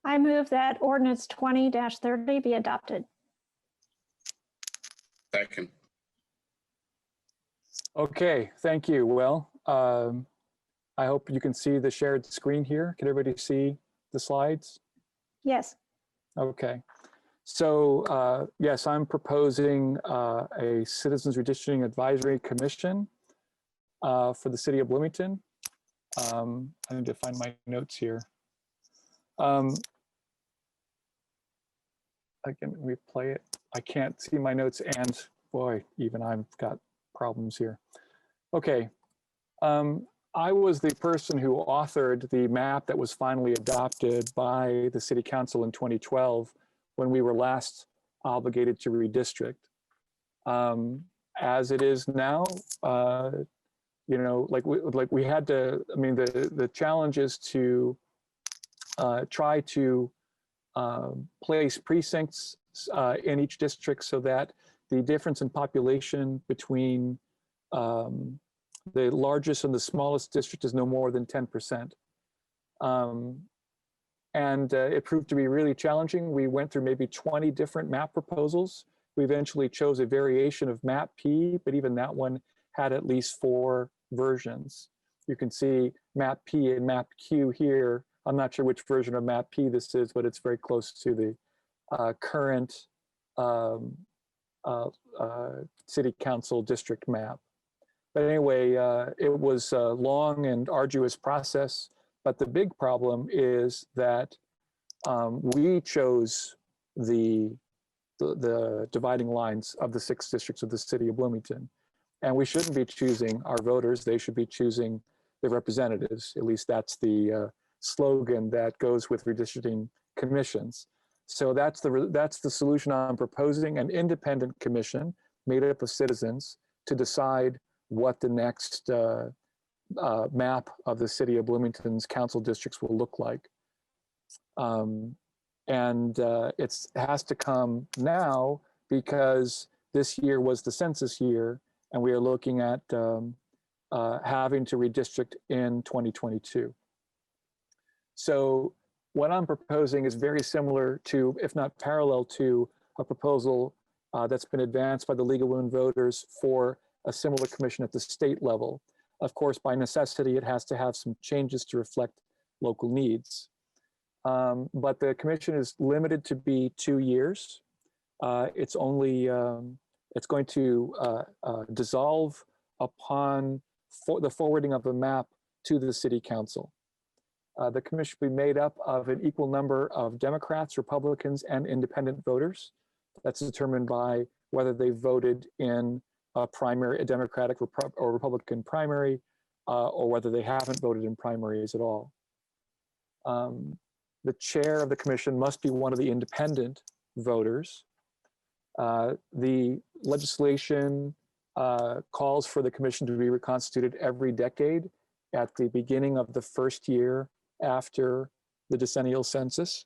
I move that ordinance 20-30 be adopted. Second. Okay, thank you. Well, I hope you can see the shared screen here. Can everybody see the slides? Yes. Okay. So yes, I'm proposing a Citizens Redistricting Advisory Commission for the city of Bloomington. I need to find my notes here. I can replay it. I can't see my notes, and boy, even I've got problems here. Okay. I was the person who authored the map that was finally adopted by the city council in 2012 when we were last obligated to redistrict. As it is now, you know, like we had to, I mean, the challenge is to try to place precincts in each district so that the difference in population between the largest and the smallest district is no more than 10%. And it proved to be really challenging. We went through maybe 20 different map proposals. We eventually chose a variation of map P, but even that one had at least 4 versions. You can see map P and map Q here. I'm not sure which version of map P this is, but it's very close to the current city council district map. But anyway, it was a long and arduous process. But the big problem is that we chose the dividing lines of the 6 districts of the city of Bloomington. And we shouldn't be choosing our voters. They should be choosing the representatives. At least that's the slogan that goes with redistricting commissions. So that's the solution I'm proposing: an independent commission made up of citizens to decide what the next map of the city of Bloomington's council districts will look like. It has to come now because this year was the census year, and we are looking at having to redistrict in 2022. So what I'm proposing is very similar to, if not parallel to, a proposal that's been advanced by the League of Women Voters for a similar commission at the state level. Of course, by necessity, it has to have some changes to reflect local needs. But the commission is limited to be 2 years. It's going to dissolve upon the forwarding of a map to the city council. The commission will be made up of an equal number of Democrats, Republicans, and independent voters. That's determined by whether they voted in a primary, a Democratic or Republican primary, or whether they haven't voted in primaries at all. The chair of the commission must be one of the independent voters. The legislation calls for the commission to be reconstituted every decade at the beginning of the first year after the decennial census,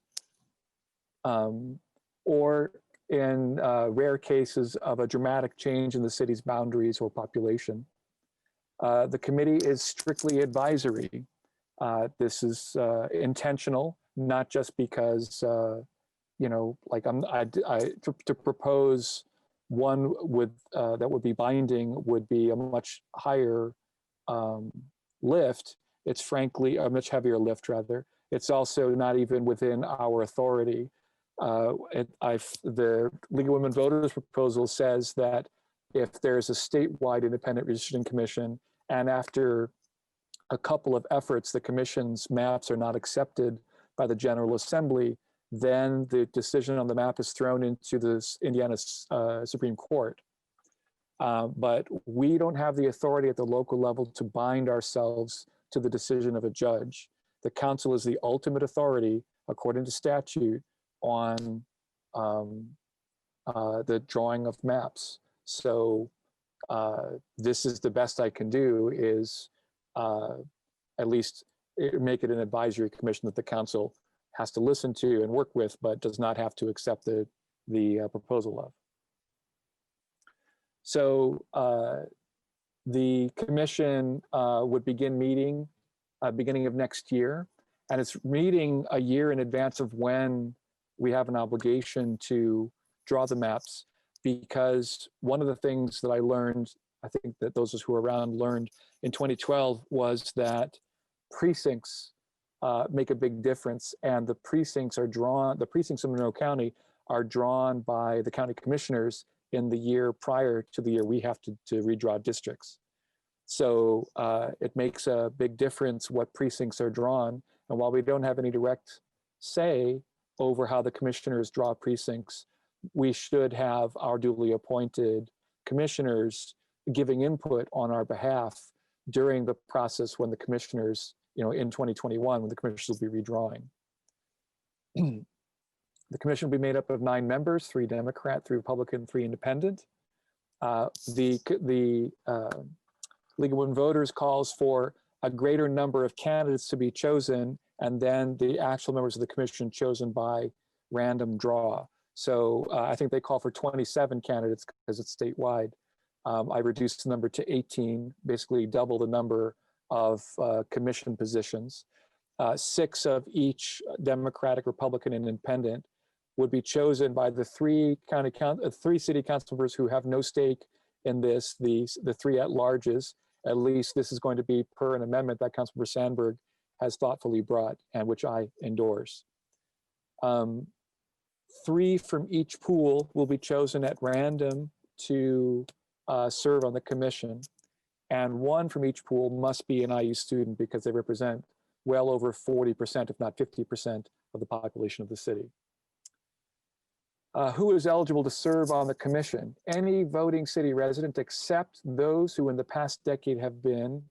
or in rare cases of a dramatic change in the city's boundaries or population. The committee is strictly advisory. This is intentional, not just because, you know, like to propose one with that would be binding would be a much higher lift. It's frankly a much heavier lift, rather. It's also not even within our authority. The League of Women Voters proposal says that if there's a statewide independent redistricting commission, and after a couple of efforts, the commission's maps are not accepted by the General Assembly, then the decision on the map is thrown into the Indiana Supreme Court. But we don't have the authority at the local level to bind ourselves to the decision of a judge. The council is the ultimate authority, according to statute, on the drawing of maps. So this is the best I can do is at least make it an advisory commission that the council has to listen to and work with, but does not have to accept the proposal of. So the commission would begin meeting beginning of next year, and it's meeting a year in advance of when we have an obligation to draw the maps, because one of the things that I learned, I think that those of us who were around learned in 2012, was that precincts make a big difference, and the precincts are drawn, the precincts in Monroe County are drawn by the county commissioners in the year prior to the year we have to redraw districts. So it makes a big difference what precincts are drawn. And while we don't have any direct say over how the commissioners draw precincts, we should have our duly appointed commissioners giving input on our behalf during the process when the commissioners, in 2021, when the commissioners will be redrawing. The commission will be made up of 9 members, 3 Democrat, 3 Republican, 3 independent. The League of Women Voters calls for a greater number of candidates to be chosen, and then the actual members of the commission chosen by random draw. So I think they call for 27 candidates because it's statewide. I reduced the number to 18, basically double the number of commission positions. 6 of each Democratic, Republican, and Independent would be chosen by the 3 city council members who have no stake in this, the 3 at-larges. At least this is going to be per an amendment that Councilmember Sandberg has thoughtfully brought, and which I endorse. 3 from each pool will be chosen at random to serve on the commission, and 1 from each pool must be an IU student because they represent well over 40%, if not 50% of the population of the city. Who is eligible to serve on the commission? Any voting city resident except those who in the past decade have been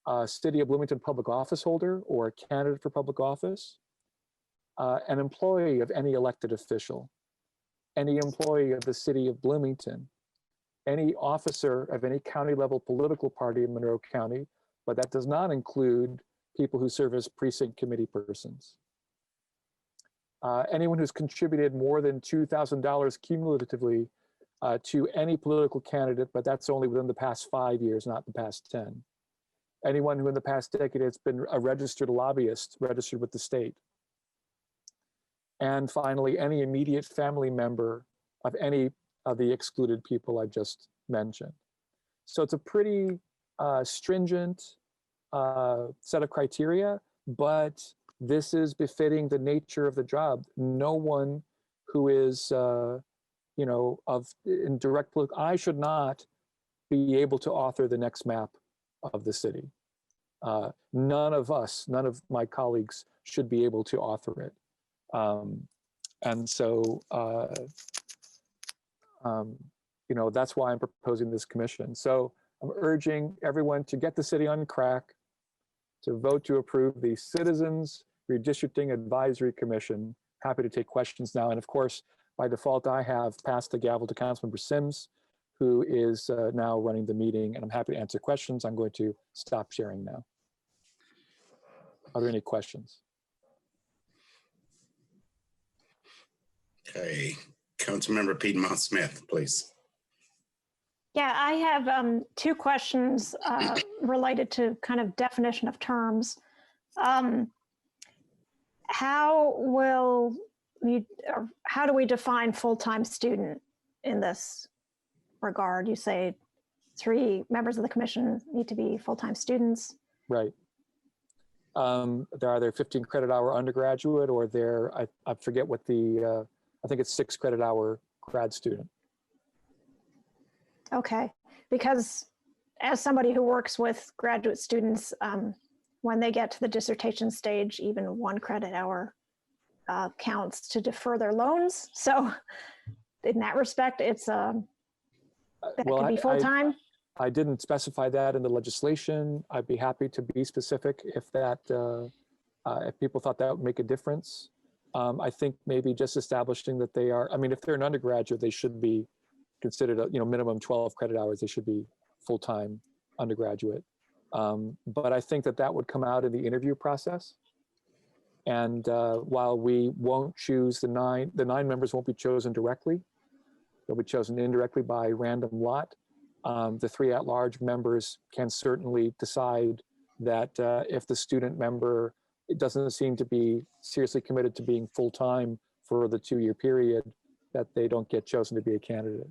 a City of Bloomington public office holder or a candidate for public office, an employee of any elected official, any employee of the City of Bloomington, any officer of any county level political party in Monroe County, but that does not include people who serve as precinct committee persons. Anyone who's contributed more than $2,000 cumulatively to any political candidate, but that's only within the past 5 years, not the past 10. Anyone who in the past decade has been a registered lobbyist, registered with the state. And finally, any immediate family member of any of the excluded people I just mentioned. So it's a pretty stringent set of criteria, but this is befitting the nature of the job. No one who is, in direct political, I should not be able to author the next map of the city. None of us, none of my colleagues should be able to author it. And so, that's why I'm proposing this commission. So I'm urging everyone to get the city on track, to vote to approve the Citizens Redistricting Advisory Commission. Happy to take questions now. And of course, by default, I have passed the gavel to Councilmember Sims, who is now running the meeting, and I'm happy to answer questions. I'm going to stop sharing now. Are there any questions? Okay, Councilmember Piedmont Smith, please. Yeah, I have 2 questions related to kind of definition of terms. How do we define full-time student in this regard? You say 3 members of the commission need to be full-time students. Right. They're either 15 credit hour undergraduate or they're, I forget what the, I think it's 6 credit hour grad student. Okay, because as somebody who works with graduate students, when they get to the dissertation stage, even 1 credit hour counts to defer their loans. So in that respect, it's that could be full-time. I didn't specify that in the legislation. I'd be happy to be specific if that, if people thought that would make a difference. I think maybe just establishing that they are, I mean, if they're an undergraduate, they should be considered, minimum 12 credit hours. They should be full-time undergraduate. But I think that would come out in the interview process. And while we won't choose the nine members won't be chosen directly. They'll be chosen indirectly by random lot. The 3 at-large members can certainly decide that if the student member doesn't seem to be seriously committed to being full-time for the 2-year period, that they don't get chosen to be a candidate.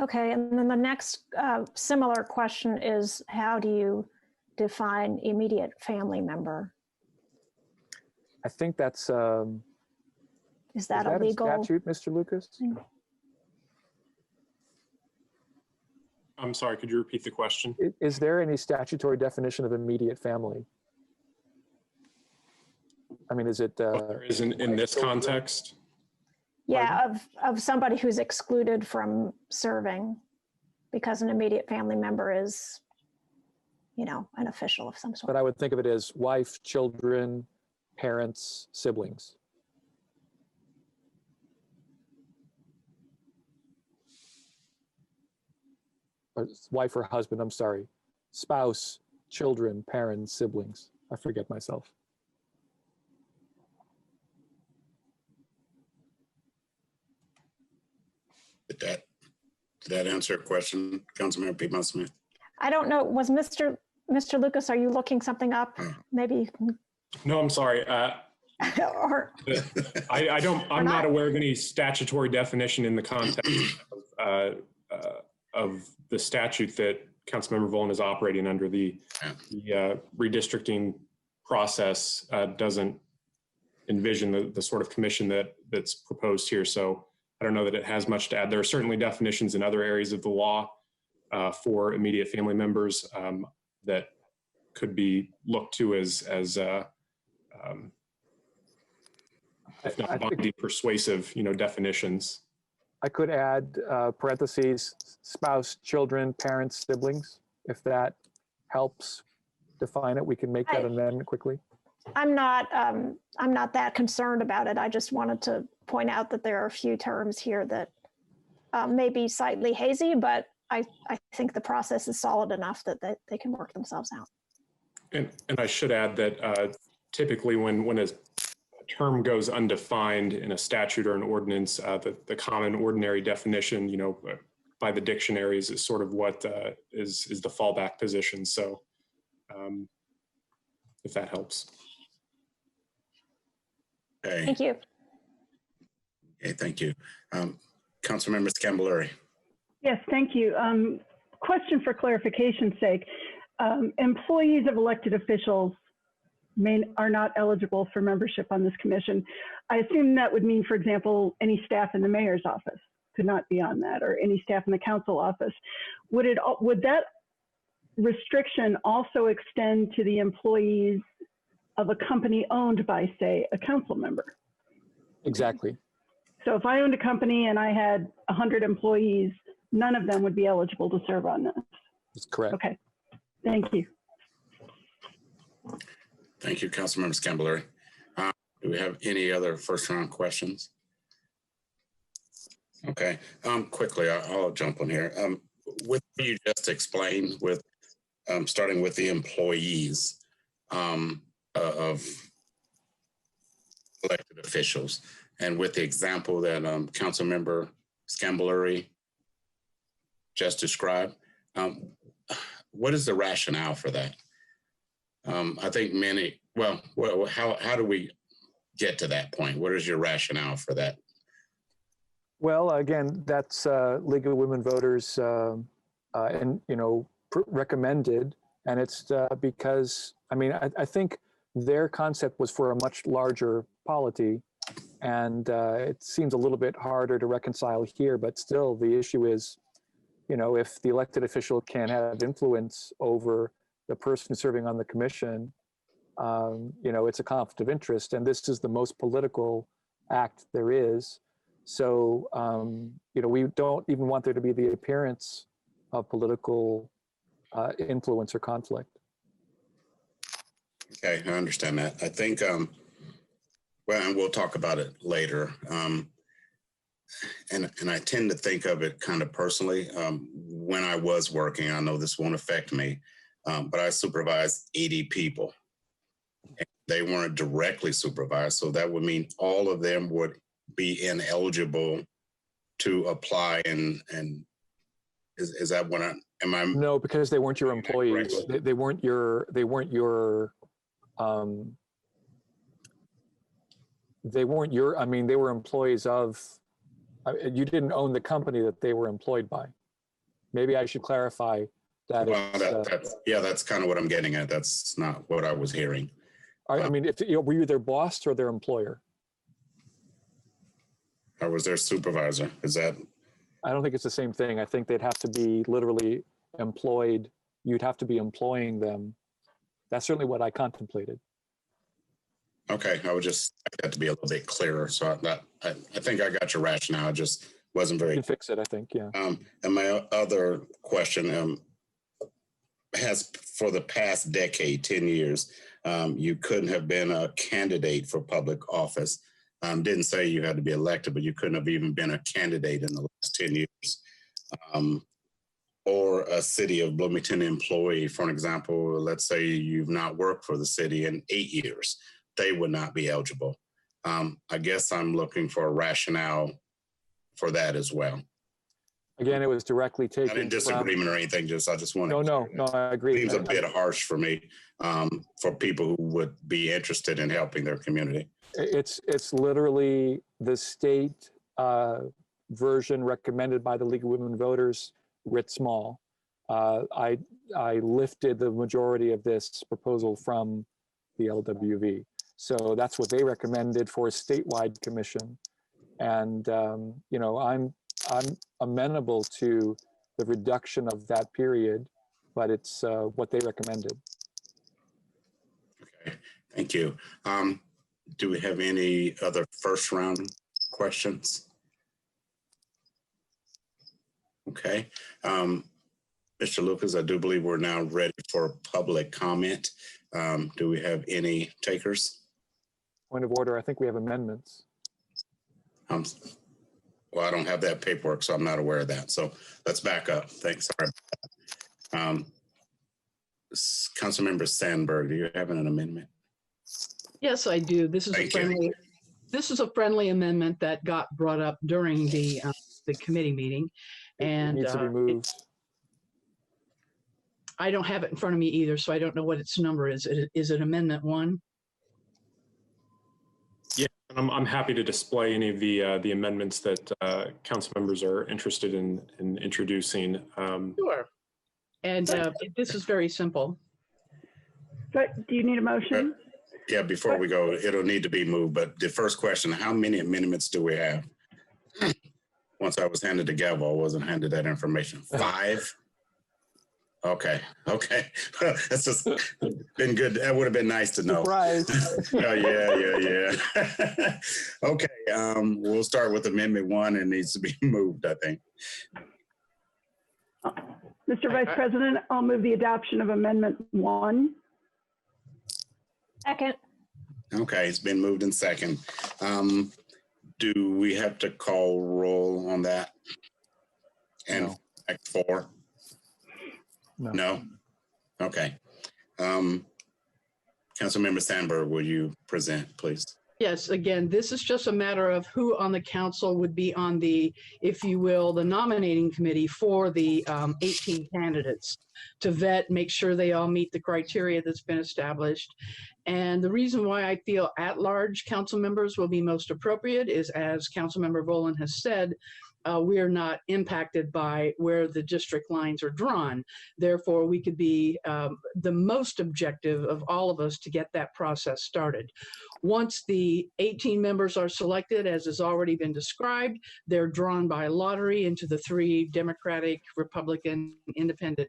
Okay, and then the next similar question is, how do you define immediate family member? I think that's is that a legal statute, Mr. Lucas? I'm sorry, could you repeat the question? Is there any statutory definition of immediate family? I mean, is it? There isn't in this context. Yeah, of somebody who's excluded from serving because an immediate family member is, an official of some sort. But I would think of it as wife, children, parents, siblings. Or wife or husband, I'm sorry. Spouse, children, parents, siblings. I forget myself. Did that answer your question, Councilmember Piedmont Smith? I don't know. Was Mr. Lucas, are you looking something up? Maybe. No, I'm sorry. Or, I'm not aware of any statutory definition in the context of the statute that Councilmember Volin is operating under. The redistricting process doesn't envision the sort of commission that's proposed here. So I don't know that it has much to add. There are certainly definitions in other areas of the law for immediate family members that could be looked to as if not binding, persuasive, definitions. I could add parentheses, spouse, children, parents, siblings. If that helps define it, we can make that amendment quickly. I'm not that concerned about it. I just wanted to point out that there are a few terms here that may be slightly hazy, but I think the process is solid enough that they can work themselves out. And I should add that typically when a term goes undefined in a statute or an ordinance, the common ordinary definition, by the dictionaries is sort of what is the fallback position. So if that helps. Okay. Thank you. Okay, thank you. Councilmember Scambolari. Yes, thank you. Question for clarification's sake. Employees of elected officials are not eligible for membership on this commission. I assume that would mean, for example, any staff in the mayor's office could not be on that, or any staff in the council office. Would that restriction also extend to the employees of a company owned by, say, a council member? Exactly. So if I owned a company and I had 100 employees, none of them would be eligible to serve on this. That's correct. Okay, thank you. Thank you, Councilmember Scambolari. Do we have any other first round questions? Okay, quickly, I'll jump on here. With what you just explained with starting with the employees of elected officials, and with the example that Councilmember Scambolari just described, what is the rationale for that? I think how do we get to that point? What is your rationale for that? Well, again, that's League of Women Voters recommended, and it's because, I think their concept was for a much larger polity, and it seems a little bit harder to reconcile here, but still the issue is, if the elected official can have influence over the person serving on the commission, it's a conflict of interest, and this is the most political act there is. So, we don't even want there to be the appearance of political influence or conflict. Okay, I understand that. I think, and we'll talk about it later. and I tend to think of it kind of personally. When I was working, I know this won't affect me, but I supervised 80 people. They weren't directly supervised, so that would mean all of them would be ineligible to apply. And is that what am I? No, because they weren't your employees. They weren't your. They weren't your. I mean, they were employees of. You didn't own the company that they were employed by. Maybe I should clarify that. Well, that's kind of what I'm getting at. That's not what I was hearing. I mean, were you their boss or their employer? I was their supervisor. Is that? I don't think it's the same thing. I think they'd have to be literally employed. You'd have to be employing them. That's certainly what I contemplated. Okay, I would just like that to be a little bit clearer. So I think I got your rationale. I just wasn't very. You can fix it, I think, yeah. And my other question has, for the past decade, 10 years, you couldn't have been a candidate for public office. Didn't say you had to be elected, but you couldn't have even been a candidate in the last 10 years. Or a city of Bloomington employee, for an example, let's say you've not worked for the city in 8 years. They would not be eligible. I guess I'm looking for a rationale for that as well. Again, it was directly taken. Not in disagreement or anything. I just want to. No, I agree. Seems a bit harsh for me, for people who would be interested in helping their community. It's literally the state version recommended by the League of Women Voters, writ small. I lifted the majority of this proposal from the LWV. So that's what they recommended for a statewide commission. And, I'm amenable to the reduction of that period, but it's what they recommended. Okay, thank you. Do we have any other first round questions? Okay. Mr. Lucas, I do believe we're now ready for public comment. Do we have any takers? Point of order, I think we have amendments. Well, I don't have that paperwork, so I'm not aware of that. So let's back up. Thanks. Sorry. Councilmember Sandberg, do you have an amendment? Yes, I do. This is a friendly amendment that got brought up during the committee meeting, and it needs to be moved. I don't have it in front of me either, so I don't know what its number is. Is it Amendment 1? Yeah, I'm happy to display any of the amendments that council members are interested in introducing. Sure. And this is very simple. But do you need a motion? Yeah, before we go, it'll need to be moved. But the first question, how many amendments do we have? Once I was handed the gavel, I wasn't handed that information. 5? Okay. That's just been good. That would have been nice to know. Surprise. Yeah. Okay, we'll start with Amendment 1. It needs to be moved, I think. Mr. Vice President, I'll move the adoption of Amendment 1. Second. Okay, it's been moved in second. Do we have to call roll on that? And Act 4? No? Okay. Councilmember Sandberg, will you present, please? Yes, again, this is just a matter of who on the council would be on the, if you will, the nominating committee for the 18 candidates to vet, make sure they all meet the criteria that's been established. And the reason why I feel at-large council members will be most appropriate is, as Councilmember Volan has said, we are not impacted by where the district lines are drawn. Therefore, we could be the most objective of all of us to get that process started. Once the 18 members are selected, as has already been described, they're drawn by lottery into the 3 Democratic, Republican, Independent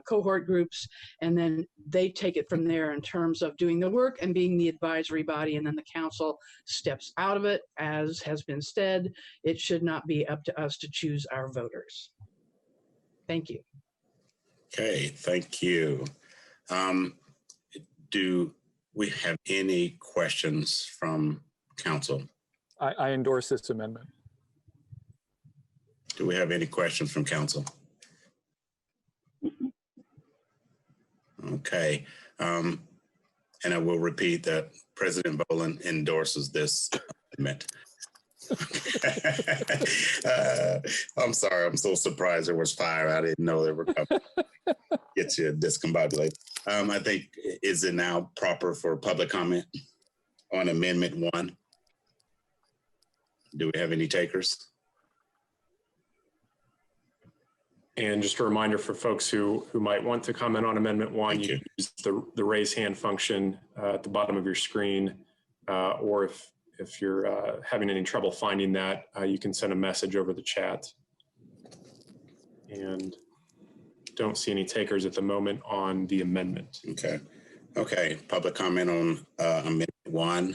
cohort groups, and then they take it from there in terms of doing the work and being the advisory body, and then the council steps out of it. As has been said, it should not be up to us to choose our voters. Thank you. Okay, thank you. Do we have any questions from council? I endorse this amendment. Do we have any questions from council? Okay. And I will repeat that President Boland endorses this amendment. I'm sorry, I'm so surprised there was fire. I didn't know they were coming. Get you discombobulated. I think, is it now proper for public comment on Amendment 1? Do we have any takers? And just a reminder for folks who might want to comment on Amendment 1, you can use the raise hand function at the bottom of your screen, or if you're having any trouble finding that, you can send a message over the chat. And don't see any takers at the moment on the amendment. Okay. Okay. Public comment on Amendment 1.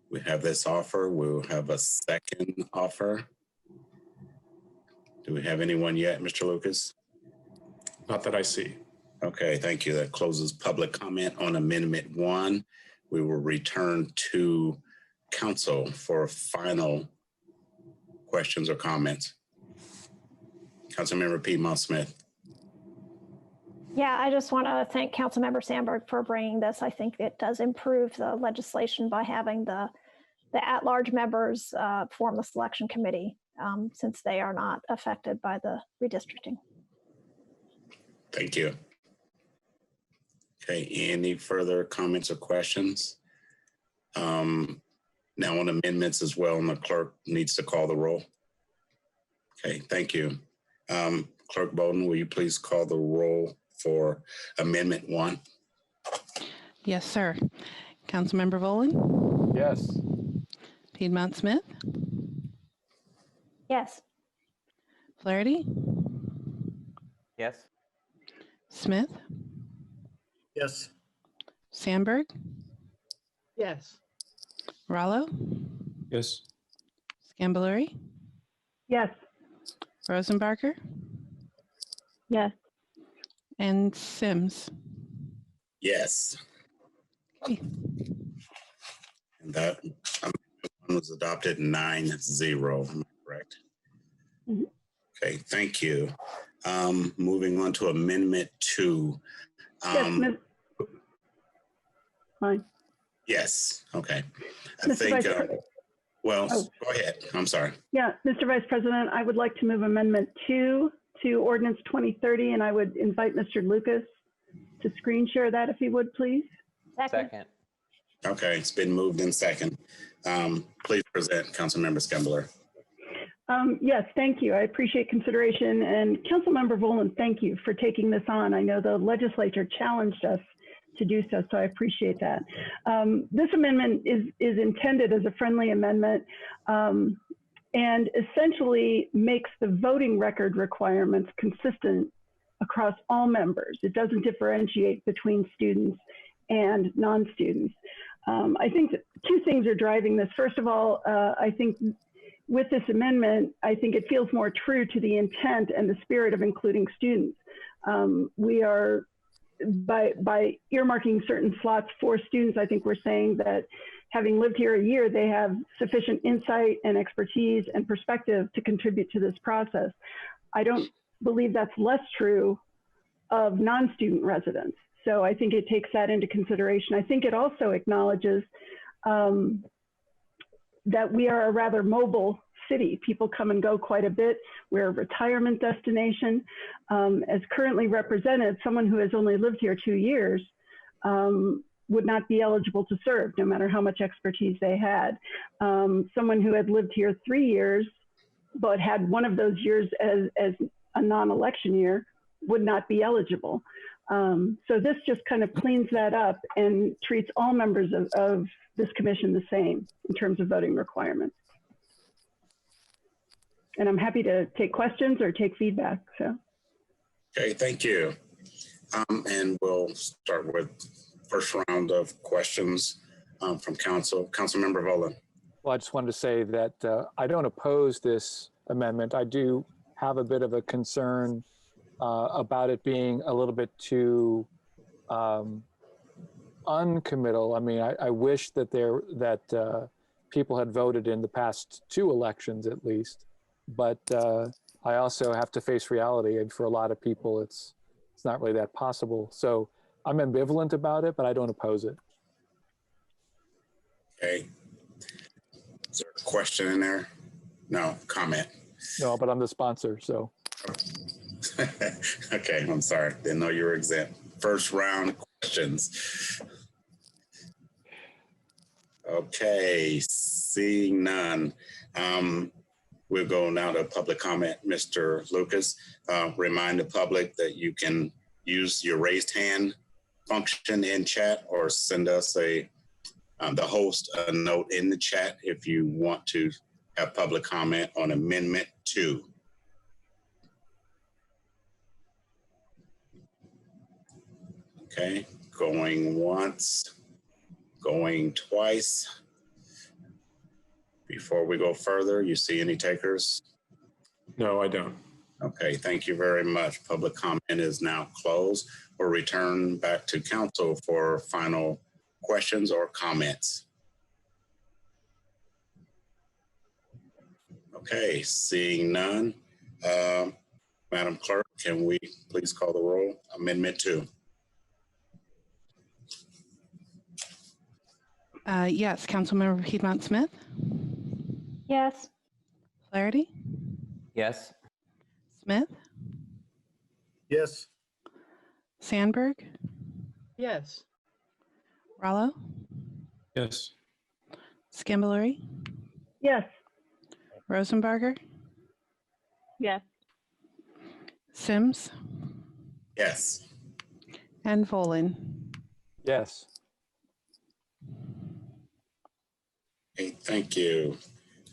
We have this offer. We'll have a second offer. Do we have anyone yet, Mr. Lucas? Not that I see. Okay, thank you. That closes public comment on Amendment 1. We will return to council for final questions or comments. Councilmember Piedmont Smith. Yeah, I just want to thank Councilmember Sandberg for bringing this. I think it does improve the legislation by having the at-large members form the selection committee, since they are not affected by the redistricting. Thank you. Okay, any further comments or questions? Now on amendments as well, and the clerk needs to call the roll. Okay, thank you. Clerk Bowden, will you please call the roll for Amendment 1? Yes, sir. Councilmember Volan? Yes. Piedmont Smith? Yes. Flaherty? Yes. Smith? Yes. Sandberg? Yes. Rallo? Yes. Scambaluri? Yes. Rosenbarger? Yes. And Sims? Yes. Okay. And that was adopted 9-0, am I correct? Mm-hmm. Okay, thank you. Moving on to Amendment 2. Yes, fine. Yes, okay. I Mr. think, Vice well, go ahead. I'm sorry. Yeah, Mr. Vice President, I would like to move Amendment 2 to Ordinance 2030, and I would invite Mr. Lucas to screen share that if he would, please. Second. Okay, it's been moved in second. Please present, Councilmember Scamballer. Yes, thank you. I appreciate consideration. And Councilmember Volan, thank you for taking this on. I know the legislature challenged us to do so, so I appreciate that. This amendment is intended as a friendly amendment and essentially makes the voting record requirements consistent across all members. It doesn't differentiate between students and non-students. I think that two things are driving this. First of all, I think with this amendment, I think it feels more true to the intent and the spirit of including students. We are, by earmarking certain slots for students, I think we're saying that having lived here a year, they have sufficient insight and expertise and perspective to contribute to this process. I don't believe that's less true of non-student residents. So I think it takes that into consideration. I think it also acknowledges that we are a rather mobile city. People come and go quite a bit. We're a retirement destination. As currently represented, someone who has only lived here 2 years would not be eligible to serve, no matter how much expertise they had. Someone who had lived here 3 years, but had one of those years as a non-election year would not be eligible. So this just kind of cleans that up and treats all members of this commission the same in terms of voting requirements. And I'm happy to take questions or take feedback. So. Okay, thank you. And we'll start with first round of questions from council. Councilmember Volan. Well, I just wanted to say that I don't oppose this amendment. I do have a bit of a concern about it being a little bit too uncommittal. I mean, I wish that people had voted in the past 2 elections at least. But I also have to face reality, and for a lot of people, it's not really that possible. So I'm ambivalent about it, but I don't oppose it. Okay. Is there a question in there? No, comment. No, but I'm the sponsor, so. Okay, I'm sorry. Didn't know you were exempt. First round questions. Okay, seeing none. We'll go now to public comment. Mr. Lucas, remind the public that you can use your raised hand function in chat, or send us the host a note in the chat if you want to have public comment on Amendment 2. Okay, going once, going twice. Before we go further, you see any takers? No, I don't. Okay, thank you very much. Public comment is now closed. We'll return back to council for final questions or comments. Okay, seeing none. Madam Clerk, can we please call the roll? Amendment 2. Yes, Councilmember Piedmont Smith, Yes. Flaherty, Yes. Smith, Yes. Sandberg, Yes. Rallo, Yes. Scambolery, Yes. Rosenbarger, Yes. Sims, Yes. and Volin. Yes. Okay, thank you.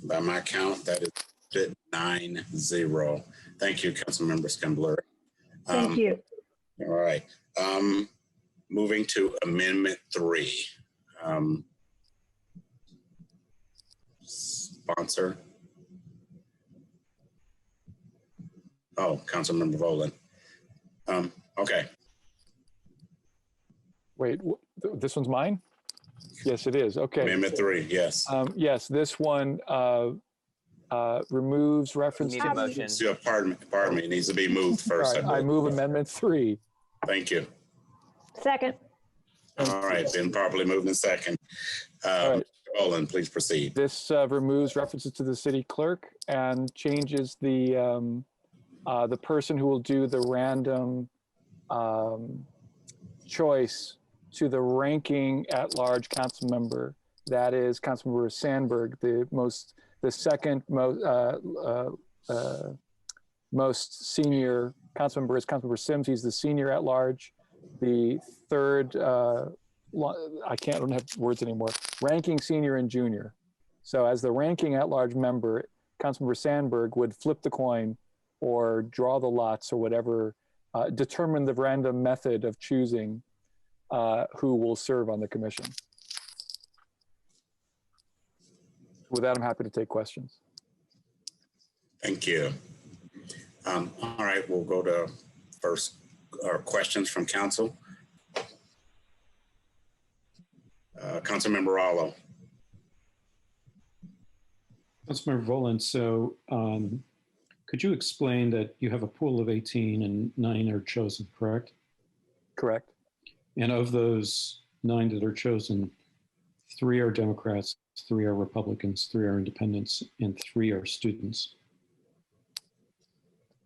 By my count, that is 9-0. Thank you, Councilmember Scambolery. Thank you. All right. Moving to Amendment 3. Sponsor. Oh, Councilmember Volin. Okay. Wait, this one's mine? Yes, it is. Okay. Amendment 3, yes. Yes, this one removes reference. You need a motion. So, pardon me, it needs to be moved first. All right, I move Amendment 3. Thank you. Second. All right, been properly moved in second. Mr. Olin, please proceed. This removes references to the city clerk and changes the person who will do the random choice to the ranking at-large council member. That is Councilmember Sandberg, the second most senior council member is Councilmember Sims. He's the senior at-large. The third, I don't have words anymore, ranking senior and junior. So as the ranking at-large member, Councilmember Sandberg would flip the coin or draw the lots or whatever, determine the random method of choosing who will serve on the commission. With that, I'm happy to take questions. Thank you. All right, we'll go to first questions from council. Councilmember Rallo. Councilmember Volin, so could you explain that you have a pool of 18 and 9 are chosen, correct? Correct. And of those 9 that are chosen, 3 are Democrats, 3 are Republicans, 3 are independents, and 3 are students.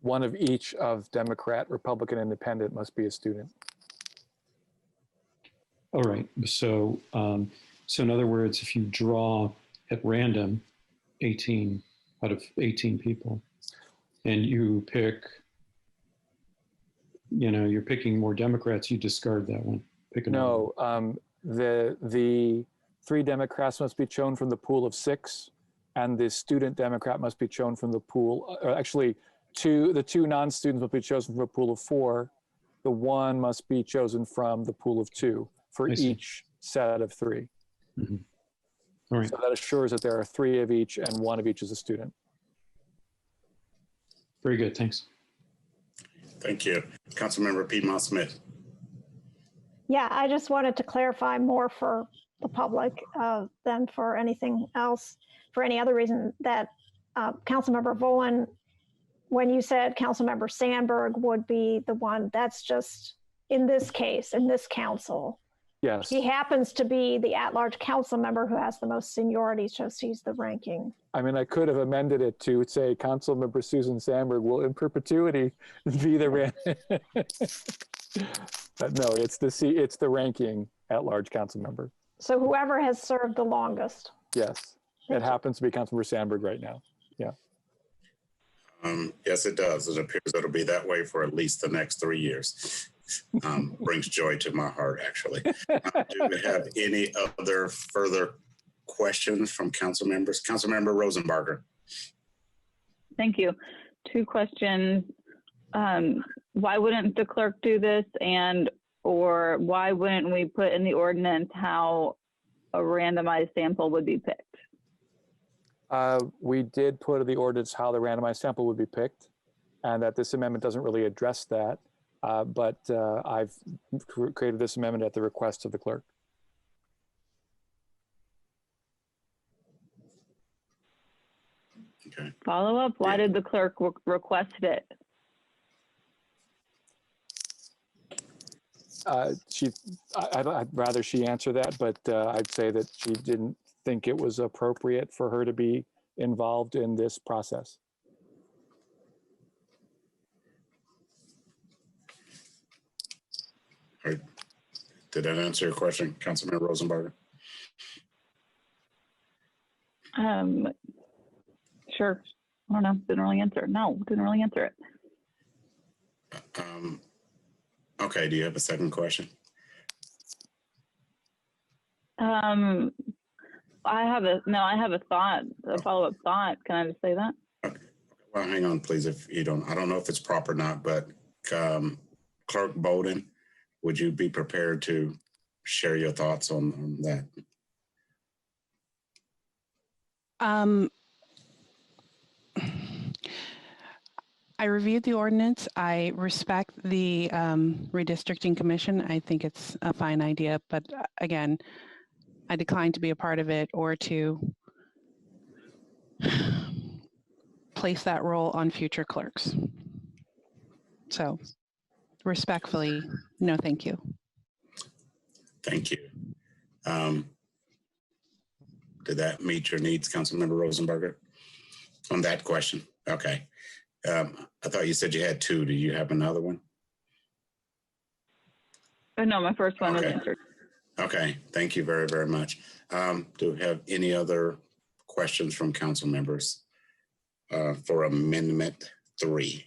One of each of Democrat, Republican, Independent must be a student. All right. So, so in other words, if you draw at random 18 out of 18 people, and you pick, you're picking more Democrats, you discard that one. Pick another. No, the 3 Democrats must be chosen from the pool of 6, and the student Democrat must be chosen from the pool. Actually, the 2 non-students must be chosen from a pool of 4. The 1 must be chosen from the pool of 2 for each set of 3. Mm-hmm. All right. So that assures that there are 3 of each, and 1 of each is a student. Very good. Thanks. Thank you. Councilmember Piedmont Smith. Yeah, I just wanted to clarify more for the public than for anything else, for any other reason. That Councilmember Volin, when you said Councilmember Sandberg would be the one, that's just in this case, in this council. Yes. He happens to be the at-large council member who has the most seniority, so he's the ranking. I mean, I could have amended it to say Councilmember Susan Sandberg will in perpetuity be the but no, it's the ranking at-large council member. So whoever has served the longest. Yes, it happens to be Councilmember Sandberg right now. Yeah. Yes, it does. It appears it'll be that way for at least the next 3 years. Brings joy to my heart, actually. Do we have any other further questions from council members? Councilmember Rosenbarger. Thank you. 2 questions. Why wouldn't the clerk do this, or why wouldn't we put in the ordinance how a randomized sample would be picked? We did put in the ordinance how the randomized sample would be picked, and that this amendment doesn't really address that. But I've created this amendment at the request of the clerk. Okay. Follow up, why did the clerk request it? I'd rather she answer that, but I'd say that she didn't think it was appropriate for her to be involved in this process. All right. Did that answer your question, Councilmember Rosenbarger? Sure. I don't know. Didn't really answer. No, didn't really answer it. Okay. Do you have a second question? I have a thought, a follow-up thought. Can I just say that? Okay. Well, hang on, please. If you don't, I don't know if it's proper or not, but Clerk Bowden, would you be prepared to share your thoughts on that? I reviewed the ordinance. I respect the redistricting commission. I think it's a fine idea, but again, I decline to be a part of it or to place that role on future clerks. So respectfully, no, thank you. Thank you. Did that meet your needs, Councilmember Rosenbarger, on that question? Okay. I thought you said you had 2. Do you have another one? No, my first one was answered. Okay. Thank you very, very much. Do we have any other questions from council members for Amendment 3?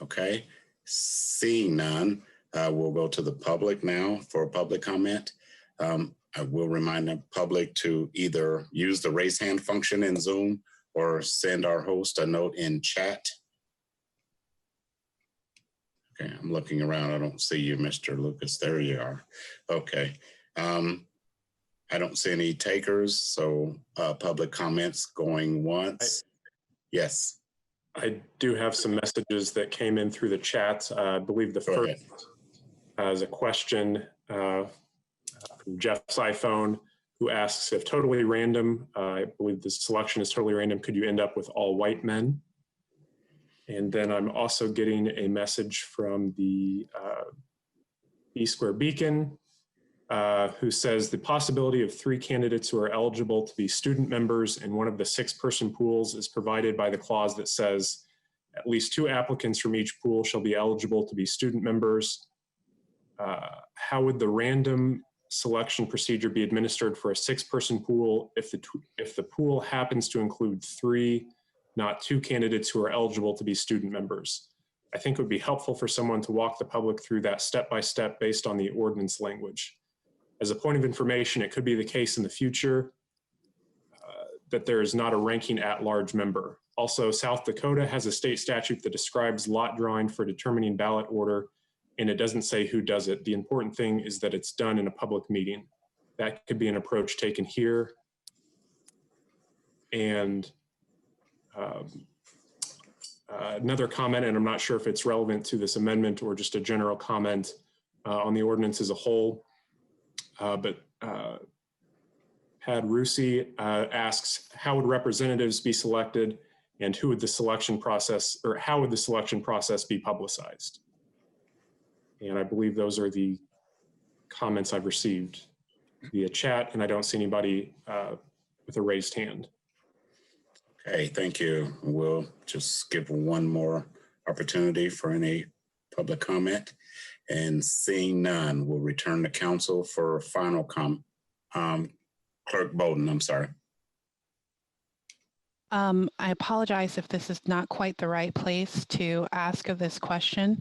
Okay. Seeing none, we'll go to the public now for public comment. I will remind the public to either use the raise hand function in Zoom or send our host a note in chat. Okay, I'm looking around. I don't see you, Mr. Lucas. There you are. Okay. I don't see any takers, so public comments going once. Yes. I do have some messages that came in through the chat. I believe the first is a question from Jeff's iPhone, who asks, if totally random, I believe the selection is totally random, could you end up with all white men? And then I'm also getting a message from the B Square Beacon, who says the possibility of 3 candidates who are eligible to be student members in one of the 6-person pools is provided by the clause that says at least 2 applicants from each pool shall be eligible to be student members. How would the random selection procedure be administered for a 6-person pool if the pool happens to include 3, not 2 candidates who are eligible to be student members? I think it would be helpful for someone to walk the public through that step by step based on the ordinance language. As a point of information, it could be the case in the future that there is not a ranking at-large member. Also, South Dakota has a state statute that describes lot drawing for determining ballot order, and it doesn't say who does it. The important thing is that it's done in a public meeting. That could be an approach taken here. And another comment, and I'm not sure if it's relevant to this amendment or just a general comment on the ordinance as a whole. but Had Rusi asks, how would representatives be selected, and who would the selection process, or how would the selection process be publicized? And I believe those are the comments I've received via chat, and I don't see anybody with a raised hand. Okay, thank you. We'll just give one more opportunity for any public comment, and seeing none, we'll return to council for final Clerk Bowden, I'm sorry. I apologize if this is not quite the right place to ask of this question.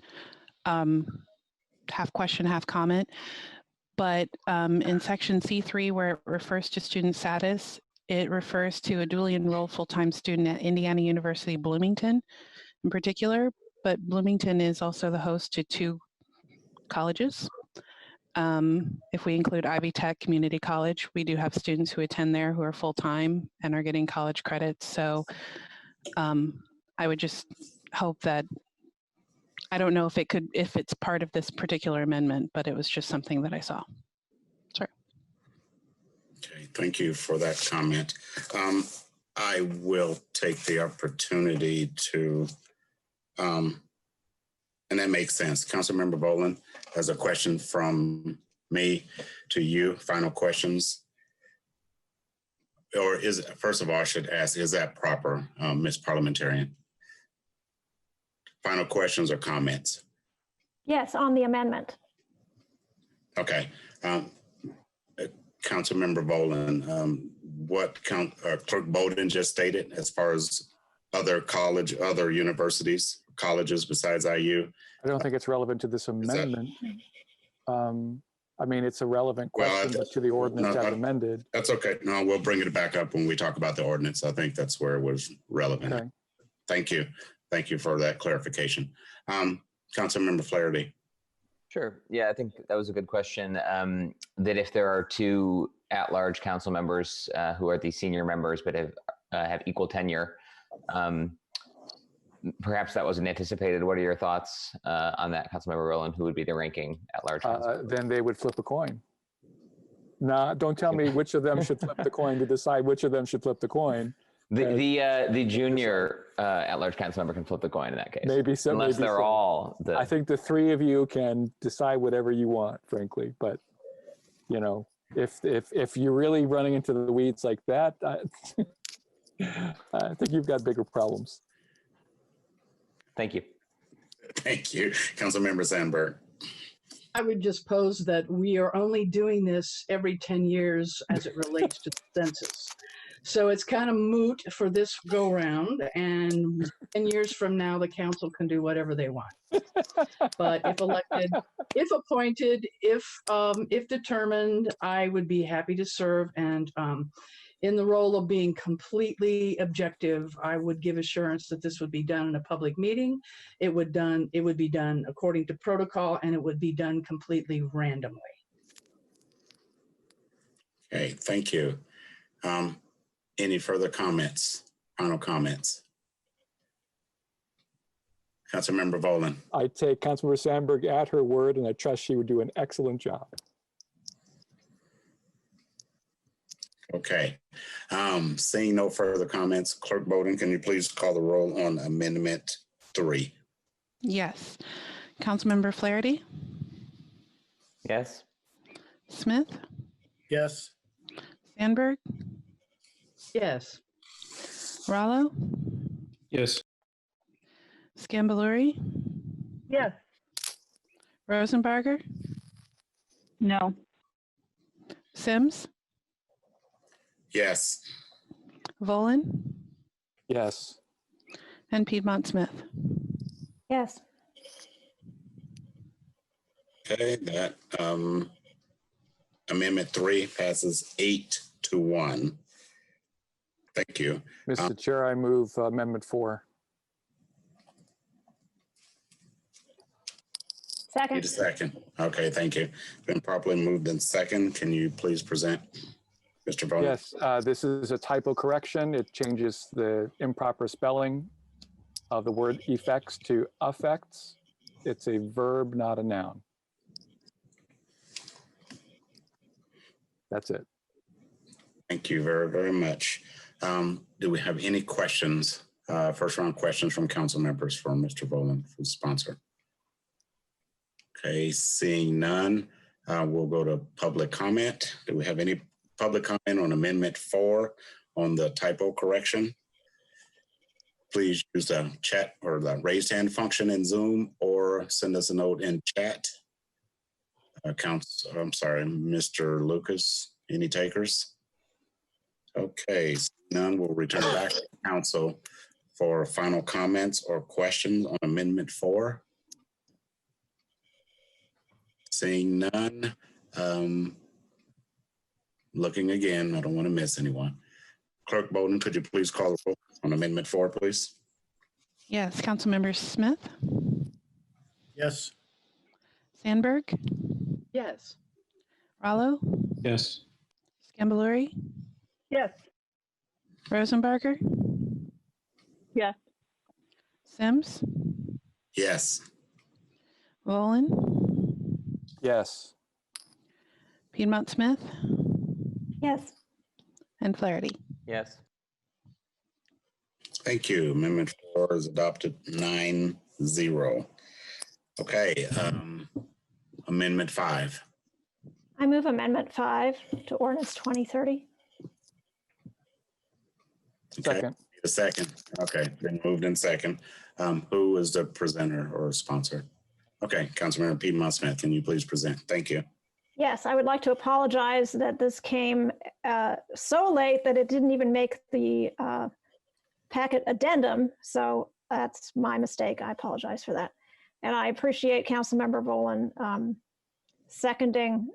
Half question, half comment. But in section C3, where it refers to student status, it refers to a duly enrolled full-time student at Indiana University, Bloomington in particular, but Bloomington is also the host to 2 colleges. If we include Ivy Tech Community College, we do have students who attend there who are full-time and are getting college credits. So I would just hope that, I don't know if it's part of this particular amendment, but it was just something that I saw. Sorry. Okay, thank you for that comment. I will take the opportunity to, and that makes sense. Councilmember Boland has a question from me to you. Final questions. Or is, first of all, I should ask, is that proper, Ms. Parliamentarian? Final questions or comments? Yes, on the amendment. Okay. Councilmember Boland, what Clerk Bowden just stated as far as other universities, colleges besides IU? I don't think it's relevant to this amendment. I mean, it's a relevant question to the ordinance as amended. That's okay. No, we'll bring it back up when we talk about the ordinance. I think that's where it was relevant. Okay. Thank you. Thank you for that clarification. Councilmember Flaherty. Sure. Yeah, I think that was a good question. That if there are 2 at-large council members who are the senior members but have equal tenure, perhaps that wasn't anticipated. What are your thoughts on that, Councilmember Rowland? Who would be the ranking at-large? Then they would flip a coin. Nah, don't tell me which of them should flip the coin to decide which of them should flip the coin. The junior at-large council member can flip the coin in that case. Maybe so. Unless maybe they're so. all. I think the 3 of you can decide whatever you want, frankly. But you know, if you're really running into the weeds like that, I think you've got bigger problems. Thank you. Thank you, Councilmember Sandberg. I would just pose that we are only doing this every 10 years as it relates to the census. So it's kind of moot for this go round, and 10 years from now, the council can do whatever they want. But if elected, if appointed, if determined, I would be happy to serve. And in the role of being completely objective, I would give assurance that this would be done in a public meeting. It would be done according to protocol, and it would be done completely randomly. Okay, thank you. Any further comments? Final comments? Councilmember Boland. I take Councilmember Sandberg at her word, and I trust she would do an excellent job. Okay. Seeing no further comments, Clerk Bowden, can you please call the roll on Amendment 3? Yes. Councilmember Flaherty? Yes. Smith? Yes. Sandberg? Yes. Rallo? Yes. Scambaluri? Yes. Rosenbarger? No. Sims? Yes. Volin? Yes. And Piedmont Smith? Yes. Okay, that Amendment 3 passes 8-1. Thank you. Mr. Chair, I move Amendment 4. Second. Need a second. Okay, thank you. Been properly moved in second. Can you please present, Mr. Bowden? Yes, this is a typo correction. It changes the improper spelling of the word effects to affects. It's a verb, not a noun. That's it. Thank you very, very much. Do we have any questions? First round questions from council members for Mr. Boland, for the sponsor. Okay, seeing none, we'll go to public comment. Do we have any public comment on Amendment 4 on the typo correction? Please use the chat or the raised hand function in Zoom or send us a note in chat. Mr. Lucas, any takers? Okay, none, we'll return back to council for final comments or questions on Amendment 4. Seeing none, looking again, I don't want to miss anyone. Clerk Bowden, could you please call the roll on Amendment 4, please? Yes, Councilmember Smith, Yes. Sandberg, Yes. Rallo, Yes. Scambaluri, Yes. Rosenbarger, Yes. Sims, Yes. Volin, Yes. Piedmont Smith, Yes. and Flaherty. Yes. Thank you. Amendment 4 is adopted 9-0. Okay, Amendment 5. I move Amendment 5 to Ordinance 2030. Okay. Second. A second. Okay, been moved in second. Who is the presenter or sponsor? Okay, Councilmember Piedmont Smith, can you please present? Thank you. Yes, I would like to apologize that this came so late that it didn't even make the packet addendum. So that's my mistake. I apologize for that. And I appreciate Councilmember Volin seconding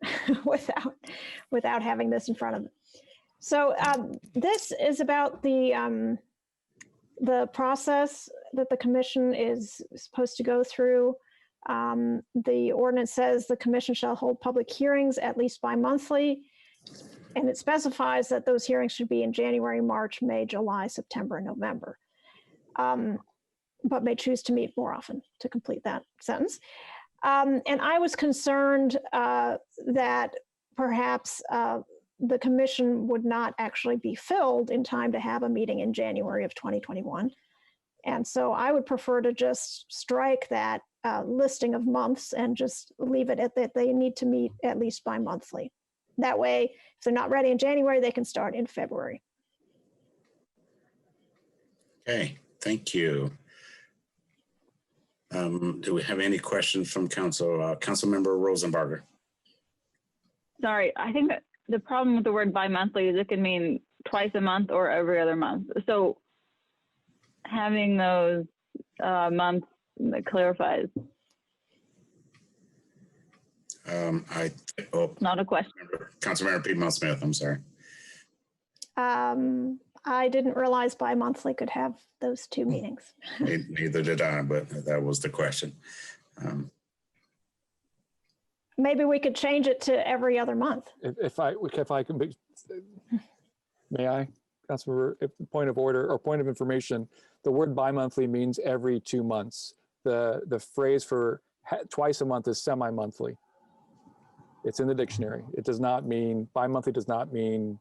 without having this in front of me. So this is about the process that the commission is supposed to go through. The ordinance says the commission shall hold public hearings at least bi-monthly, and it specifies that those hearings should be in January, March, May, July, September, and November, but may choose to meet more often to complete that sentence. And I was concerned that perhaps the commission would not actually be filled in time to have a meeting in January of 2021. And so I would prefer to just strike that listing of months and just leave it at that they need to meet at least bi-monthly. That way, if they're not ready in January, they can start in February. Okay, thank you. Do we have any questions from council? Councilmember Rosenbarger. Sorry, I think that the problem with the word bi-monthly is it can mean twice a month or every other month. So having those months clarifies. Not a question. Councilmember Piedmont Smith, I'm sorry. I didn't realize bi-monthly could have those two meetings. Neither did I, but that was the question. Maybe we could change it to every other month. If I can be, may I? Councilmember, point of order or point of information, the word bi-monthly means every 2 months. The phrase for twice a month is semi-monthly. It's in the dictionary. It does not mean, bi-monthly does not mean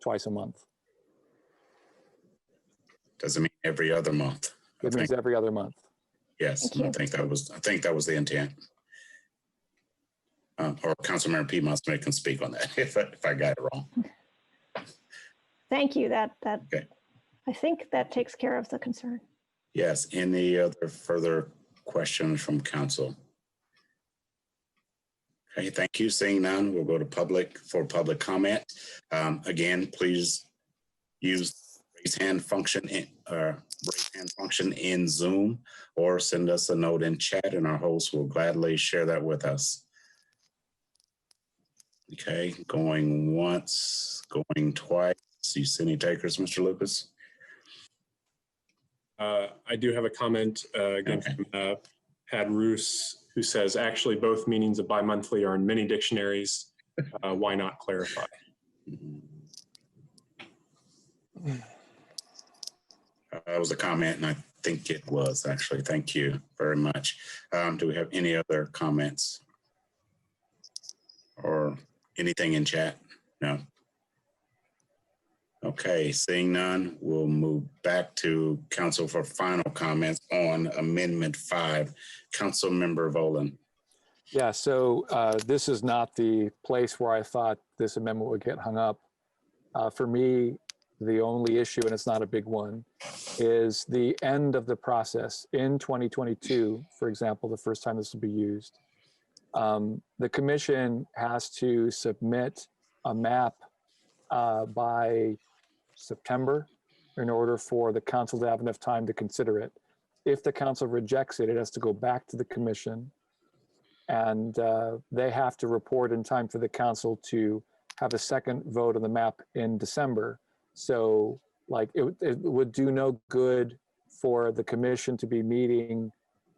twice a month. Doesn't mean every other month. It means every other month. Yes, I think that was the intent. Or Councilmember Piedmont Smith can speak on that if I got it wrong. Thank you. Okay. I think that takes care of the concern. Yes. Any other further questions from council? Okay, thank you. Seeing none, we'll go to public for public comment. Again, please use raise hand function in Zoom or send us a note in chat, and our host will gladly share that with us. Okay, going once, going twice. You see any takers, Mr. Lucas? I do have a comment again from Pat Roos, who says, actually, both meanings of bi-monthly are in many dictionaries. Why not clarify? That was a comment, and I think it was actually. Thank you very much. Do we have any other comments or anything in chat? No. Okay, seeing none, we'll move back to council for final comments on Amendment 5. Councilmember Volan. Yeah, so this is not the place where I thought this amendment would get hung up. For me, the only issue, and it's not a big one, is the end of the process. In 2022, for example, the first time this will be used, the commission has to submit a map by September in order for the council to have enough time to consider it. If the council rejects it, it has to go back to the commission, and they have to report in time for the council to have a second vote on the map in December. So like it would do no good for the commission to be meeting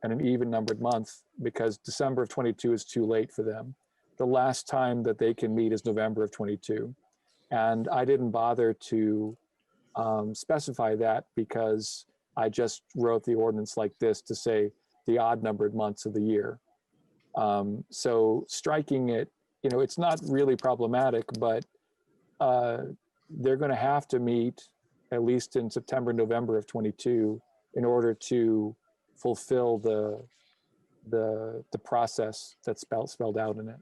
in an even numbered month, because December of 22 is too late for them. The last time that they can meet is November of 22. And I didn't bother to specify that because I just wrote the ordinance like this to say the odd numbered months of the year. So striking it, you know, it's not really problematic, but they're going to have to meet at least in September, November of 22 in order to fulfill the process that's spelled out in it.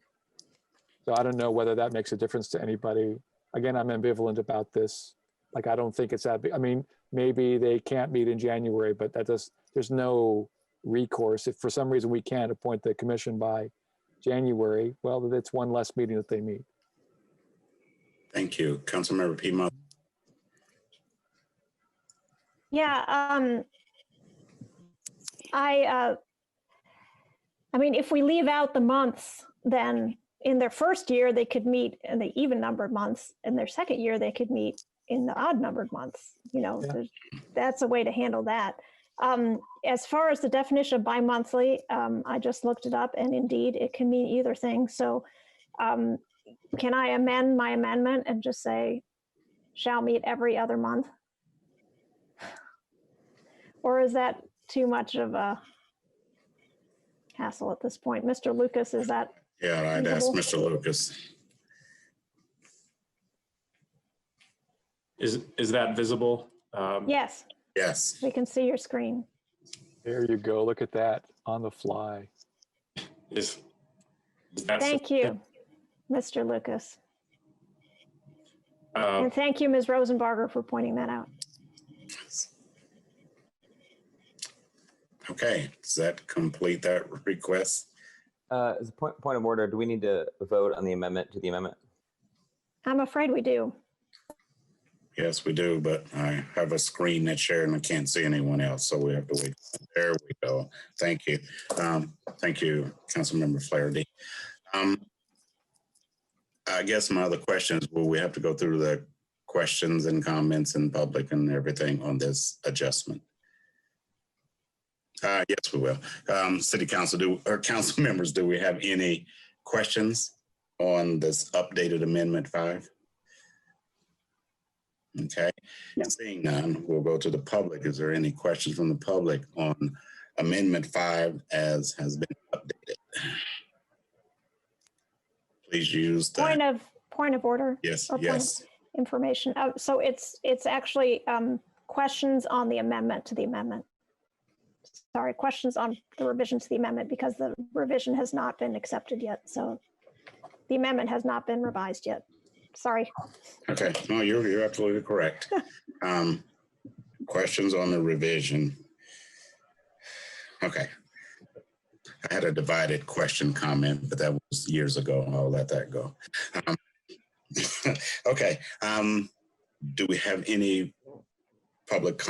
So I don't know whether that makes a difference to anybody. Again, I'm ambivalent about this. Like, I don't think it's that big. I mean, maybe they can't meet in January, but there's no recourse. If for some reason we can't appoint the commission by January, well, that's one less meeting that they meet. Thank you. Councilmember Piedmont. Yeah, I mean, if we leave out the months, then in their first year, they could meet in the even numbered months. In their second year, they could meet in the odd numbered months. You know, that's a way to handle that. As far as the definition of bi-monthly, I just looked it up, and indeed it can mean either thing. So can I amend my amendment and just say, shall meet every other month? Or is that too much of a hassle at this point? Mr. Lucas, is that? Yeah, I'd ask Mr. Lucas. Is that visible? Yes. Yes. We can see your screen. There you go. Look at that on the fly. Is that Thank you, Mr. Lucas. And thank you, Ms. Rosenbarger, for pointing that out. Okay, does that complete that request? As a point of order, do we need to vote on the amendment to the amendment? I'm afraid we do. Yes, we do, but I have a screen that's shared and I can't see anyone else, so we have to wait. There we go. Thank you. Thank you, Councilmember Flaherty. I guess my other question is, will we have to go through the questions and comments in public and everything on this adjustment? Yes, we will. City Council, council members, do we have any questions on this updated Amendment 5? Okay, seeing none, we'll go to the public. Is there any questions from the public on Amendment 5 as has been updated? Please use the point of order. Yes, or yes. Information. So it's actually questions on the amendment to the amendment. Sorry, questions on the revision to the amendment, because the revision has not been accepted yet. So the amendment has not been revised yet. Sorry. Okay, no, you're absolutely correct. Questions on the revision. Okay. I had a divided question comment, but that was years ago. I'll let that go. Okay. Do we have any public?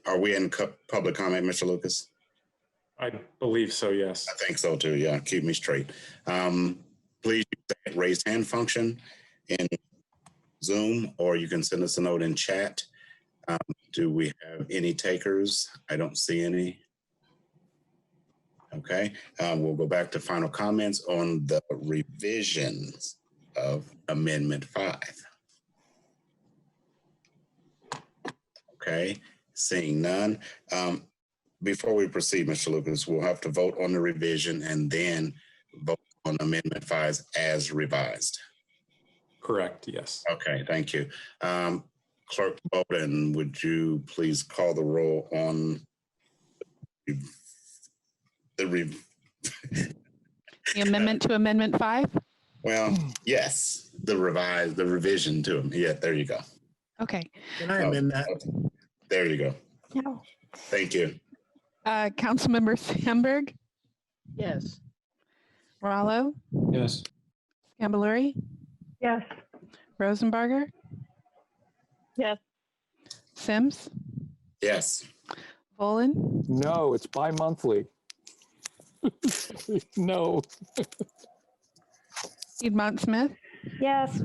Are we in public comment, Mr. Lucas? I believe so, yes. I think so too. Yeah, keep me straight. Please use that raised hand function in Zoom, or you can send us a note in chat. Do we have any takers? I don't see any. Okay, we'll go back to final comments on the revisions of Amendment 5. Okay, seeing none. Before we proceed, Mr. Lucas, we'll have to vote on the revision and then vote on Amendment 5 as revised. Correct, yes. Okay, thank you. Clerk Bowden, would you please call the roll on the amendment to Amendment 5? well, yes, the revision to them. Yeah, there you go. Okay. Can I amend that? There you go. No. Thank you. Councilmember Sandberg, Yes. Rallo, Yes. Scambaluri, Yes. Rosenbarger, Yes. Sims, Yes. Bolin, No, it's bi-monthly. No. Piedmont Smith, Yes.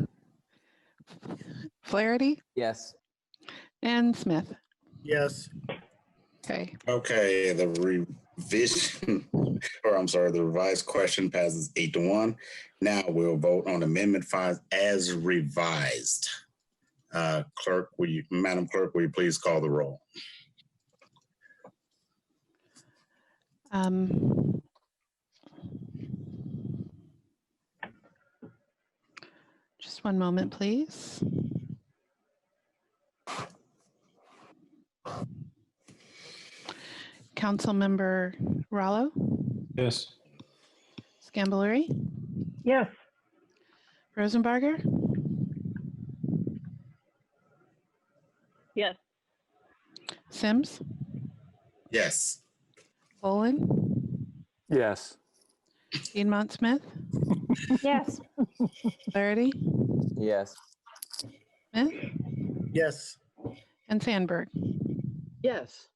Flaherty, Yes. and Smith. Yes. Okay. Okay, the revision, or I'm sorry, the revised question passes 8-1. Now we'll vote on Amendment 5 as revised. Madam Clerk, will you please call the roll? Just one moment, please. Councilmember Rallo, Yes. Scambaluri, Yes. Rosenbarger, Yes. Sims, Yes. Bolin, Yes. Piedmont Smith, Yes. Flaherty, Yes. Smith, Yes. and Sandberg. Yes.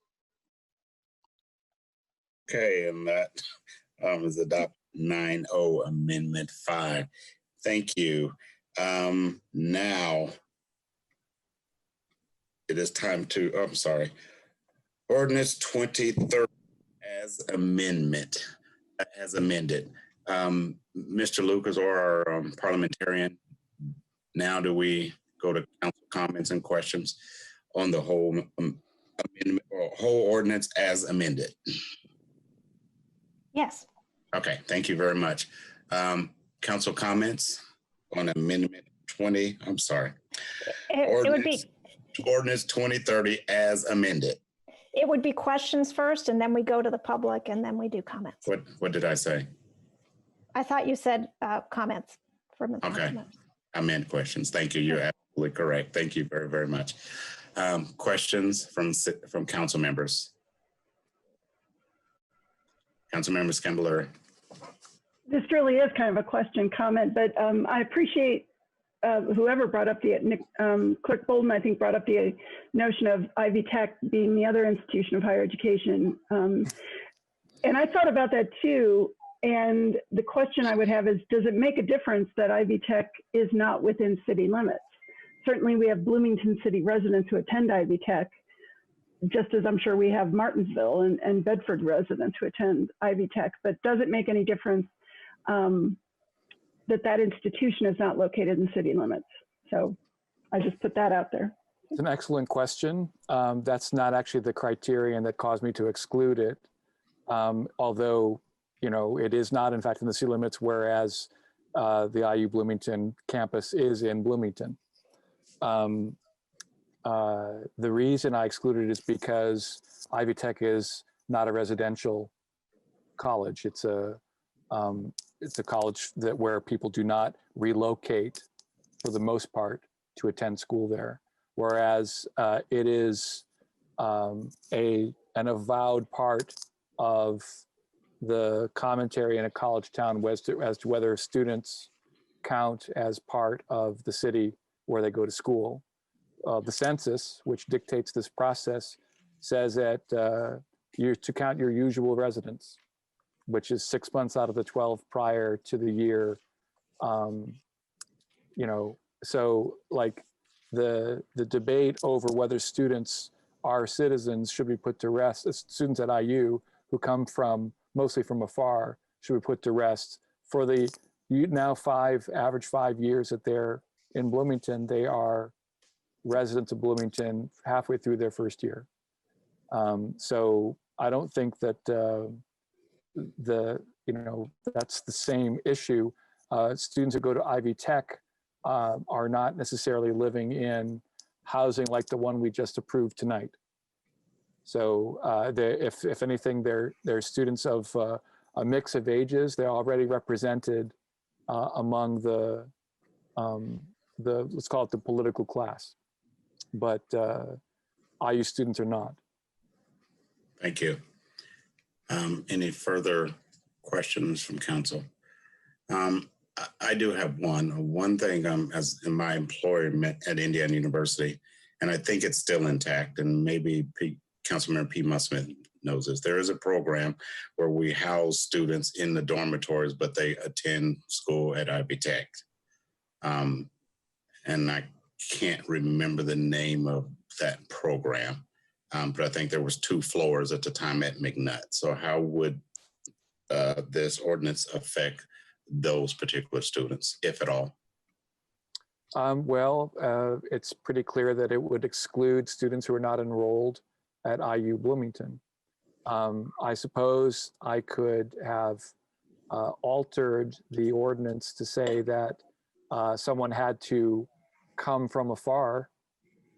Okay, and that is adopted 9-0 Amendment 5. Thank you. Now it is time to, I'm sorry, Ordinance 2030 as amended. Mr. Lucas or our parliamentarian, now do we go to council comments and questions on the whole amendment or whole ordinance as amended? Yes. Okay, thank you very much. Council comments on Amendment 20, I'm sorry. It would be Ordinance 2030 as amended. it would be questions first, and then we go to the public, and then we do comments. What did I say? I thought you said comments from the Okay, councilman. I meant questions. Thank you. You're absolutely correct. Thank you very, very much. Questions from council members? Councilmember Scambaluri. This really is kind of a question comment, but I appreciate whoever brought up Clerk Bolden, I think, brought up the notion of Ivy Tech being the other institution of higher education. And I thought about that too. And the question I would have is, does it make a difference that Ivy Tech is not within city limits? Certainly we have Bloomington city residents who attend Ivy Tech, just as I'm sure we have Martinsville and Bedford residents who attend Ivy Tech, but does it make any difference that institution is not located in city limits? So I just put that out there. It's an excellent question. That's not actually the criterion that caused me to exclude it. Although, you know, it is not in fact in the city limits, whereas the IU Bloomington campus is in Bloomington. The reason I excluded it is because Ivy Tech is not a residential college. It's a college where people do not relocate for the most part to attend school there. Whereas it is an avowed part of the commentary in a college town as to whether students count as part of the city where they go to school. The census, which dictates this process, says that you're to count your usual residents, which is 6 months out of the 12 prior to the year. You know, so like the debate over whether students are citizens should be put to rest. Students at IU who come mostly from afar should be put to rest. For the now average 5 years that they're in Bloomington, they are residents of Bloomington halfway through their first year. So I don't think that that's the same issue. Students who go to Ivy Tech are not necessarily living in housing like the one we just approved tonight. So if anything, they're students of a mix of ages. They're already represented among the let's call it the political class, but IU students are not. Thank you. Any further questions from council? I do have one thing as in my employer at Indiana University, and I think it's still intact, and maybe Councilmember P. Musmith knows this. There is a program where we house students in the dormitories, but they attend school at Ivy Tech. And I can't remember the name of that program, but I think there was 2 floors at the time at McNutt. So how would this ordinance affect those particular students, if at all? It's pretty clear that it would exclude students who are not enrolled at IU Bloomington. I suppose I could have altered the ordinance to say that someone had to come from afar,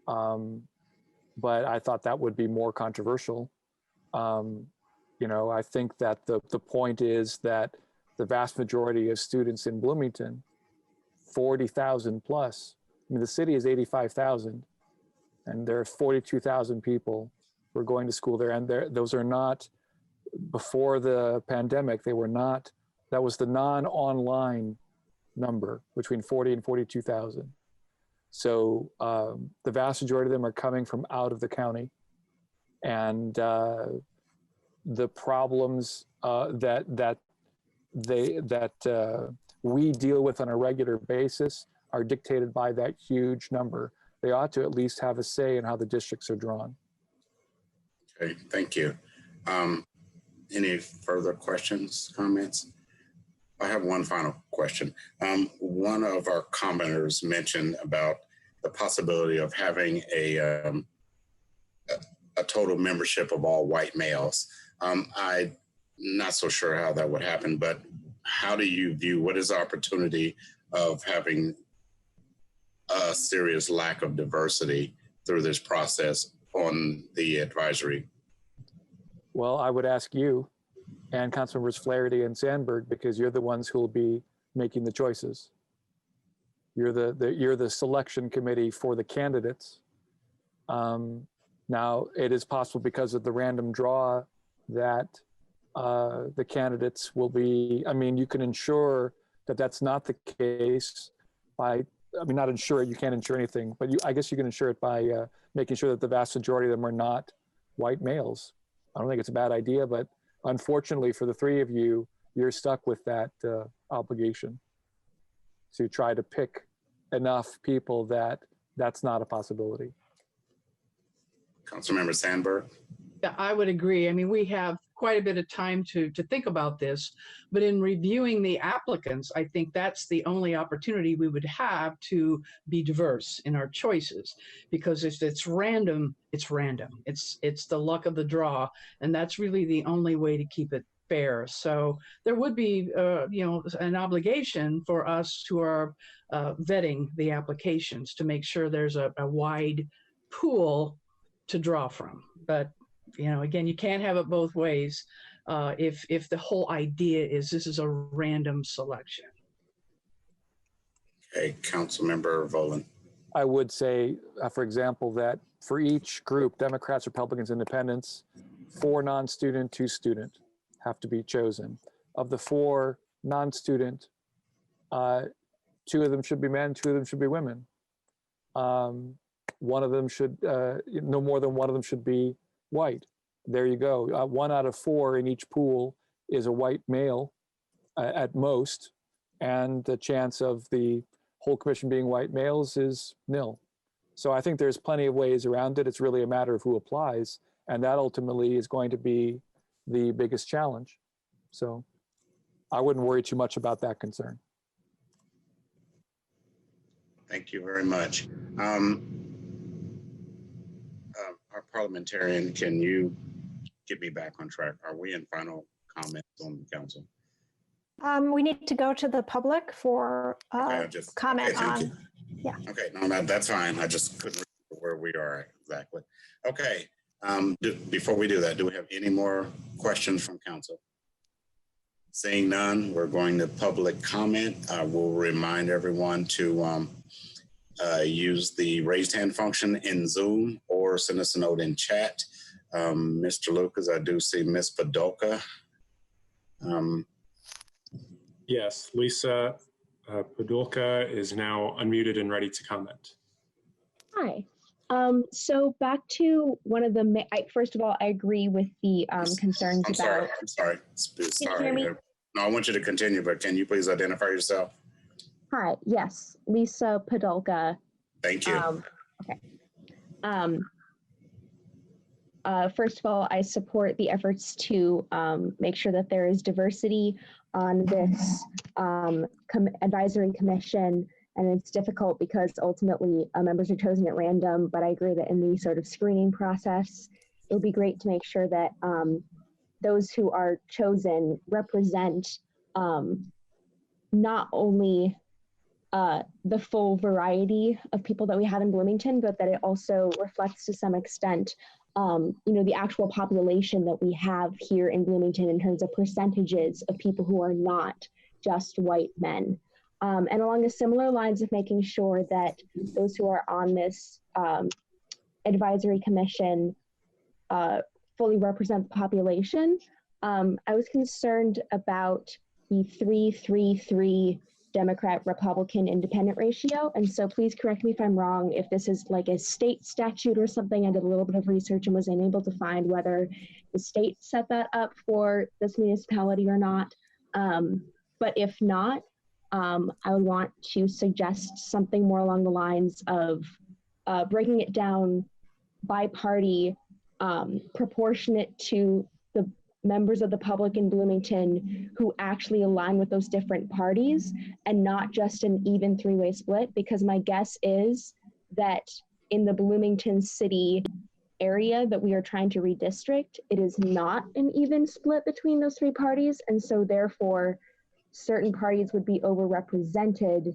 but I thought that would be more controversial. I think that the point is that the vast majority of students in Bloomington, 40,000 plus, I mean, the city is 85,000, and there are 42,000 people who are going to school there. And those are not, before the pandemic, they were not, that was the non-online number, between 40 and 42,000. So the vast majority of them are coming from out of the county. And the problems that we deal with on a regular basis are dictated by that huge number. They ought to at least have a say in how the districts are drawn. Okay, thank you. Any further questions, comments? I have one final question. One of our commenters mentioned about the possibility of having a total membership of all white males. I'm not so sure how that would happen, but how do you view, what is the opportunity of having a serious lack of diversity through this process on the advisory? Well, I would ask you and Councilmembers Flaherty and Sandberg, because you're the ones who will be making the choices. You're the selection committee for the candidates. Now, it is possible because of the random draw that the candidates will be, I mean, you can ensure that that's not the case by, I mean, not ensure it, you can't ensure anything, but I guess you can ensure it by making sure that the vast majority of them are not white males. I don't think it's a bad idea, but unfortunately for the 3 of you, you're stuck with that obligation to try to pick enough people that that's not a possibility. Councilmember Sandberg? Yeah, I would agree. I mean, we have quite a bit of time to think about this, but in reviewing the applicants, I think that's the only opportunity we would have to be diverse in our choices, because if it's random, it's random. It's the luck of the draw, and that's really the only way to keep it fair. So there would be, an obligation for us who are vetting the applications to make sure there's a wide pool to draw from. But again, you can't have it both ways if the whole idea is this is a random selection. Okay, Councilmember Volan. I would say, for example, that for each group, Democrats, Republicans, Independents, 4 non-student, 2 student have to be chosen. Of the 4 non-student, 2 of them should be men, 2 of them should be women. One of them should, no more than one of them should be white. There you go. 1 out of 4 in each pool is a white male at most, and the chance of the whole commission being white males is nil. So I think there's plenty of ways around it. It's really a matter of who applies, and that ultimately is going to be the biggest challenge. So I wouldn't worry too much about that concern. Thank you very much. Our parliamentarian, can you get me back on track? Are we in final comments on the council? We need to go to the public for comment thank on. you. Yeah. Okay, no, that's fine. I just couldn't remember where we are exactly. Okay, before we do that, do we have any more questions from council? Seeing none, we're going to public comment. I will remind everyone to use the raised hand function in Zoom or send us a note in chat. Mr. Lucas, I do see Miss Podulka. Yes, Lisa Podulka is now unmuted and ready to comment. Hi. So back to one of the, first of all, I agree with the concerns I'm about. sorry. Can you hear me? No, I want you to continue, but can you please identify yourself? Hi, yes, Lisa Podulka. Thank you. Okay. First of all, I support the efforts to make sure that there is diversity on this advisory commission. And it's difficult because ultimately members are chosen at random, but I agree that in the sort of screening process, it would be great to make sure that those who are chosen represent not only the full variety of people that we have in Bloomington, but that it also reflects to some extent the actual population that we have here in Bloomington in terms of percentages of people who are not just white men. And along the similar lines of making sure that those who are on this advisory commission fully represent the population, I was concerned about the 3-3-3 Democrat, Republican, Independent ratio. And so please correct me if I'm wrong, if this is like a state statute or something. I did a little bit of research and was unable to find whether the state set that up for this municipality or not. But if not, I would want to suggest something more along the lines of breaking it down by party, proportionate to the members of the public in Bloomington who actually align with those different parties, and not just an even three-way split, because my guess is that in the Bloomington city area that we are trying to redistrict, it is not an even split between those three parties. And so therefore, certain parties would be overrepresented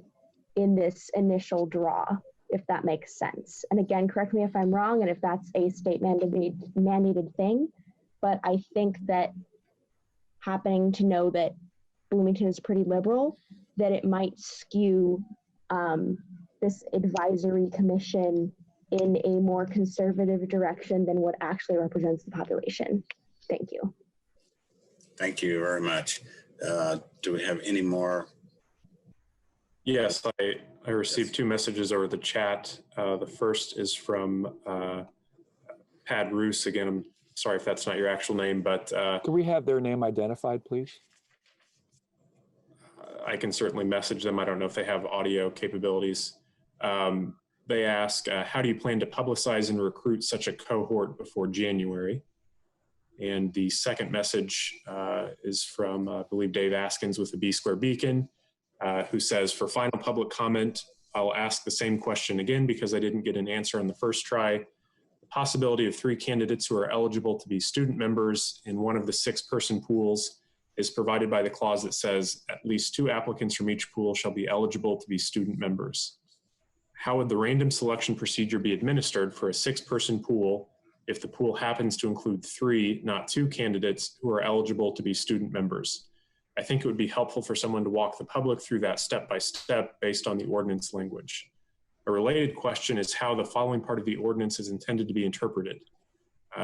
in this initial draw, if that makes sense. And again, correct me if I'm wrong, and if that's a state mandated thing, but I think that happening to know that Bloomington is pretty liberal, that it might skew this advisory commission in a more conservative direction than what actually represents the population. Thank you. Thank you very much. Do we have any more? Yes, I received two messages over the chat. The first is from Pad Roos. Again, I'm sorry if that's not your actual name, but can we have their name identified, please? I can certainly message them. I don't know if they have audio capabilities. They ask, how do you plan to publicize and recruit such a cohort before January? And the second message is from, I believe, Dave Askins with the B Square Beacon, who says, for final public comment, I'll ask the same question again because I didn't get an answer on the first try. The possibility of 3 candidates who are eligible to be student members in one of the 6-person pools is provided by the clause that says at least 2 applicants from each pool shall be eligible to be student members. How would the random selection procedure be administered for a 6-person pool if the pool happens to include 3, not 2 candidates who are eligible to be student members? I think it would be helpful for someone to walk the public through that step by step based on the ordinance language. A related question is how the following part of the ordinance is intended to be interpreted.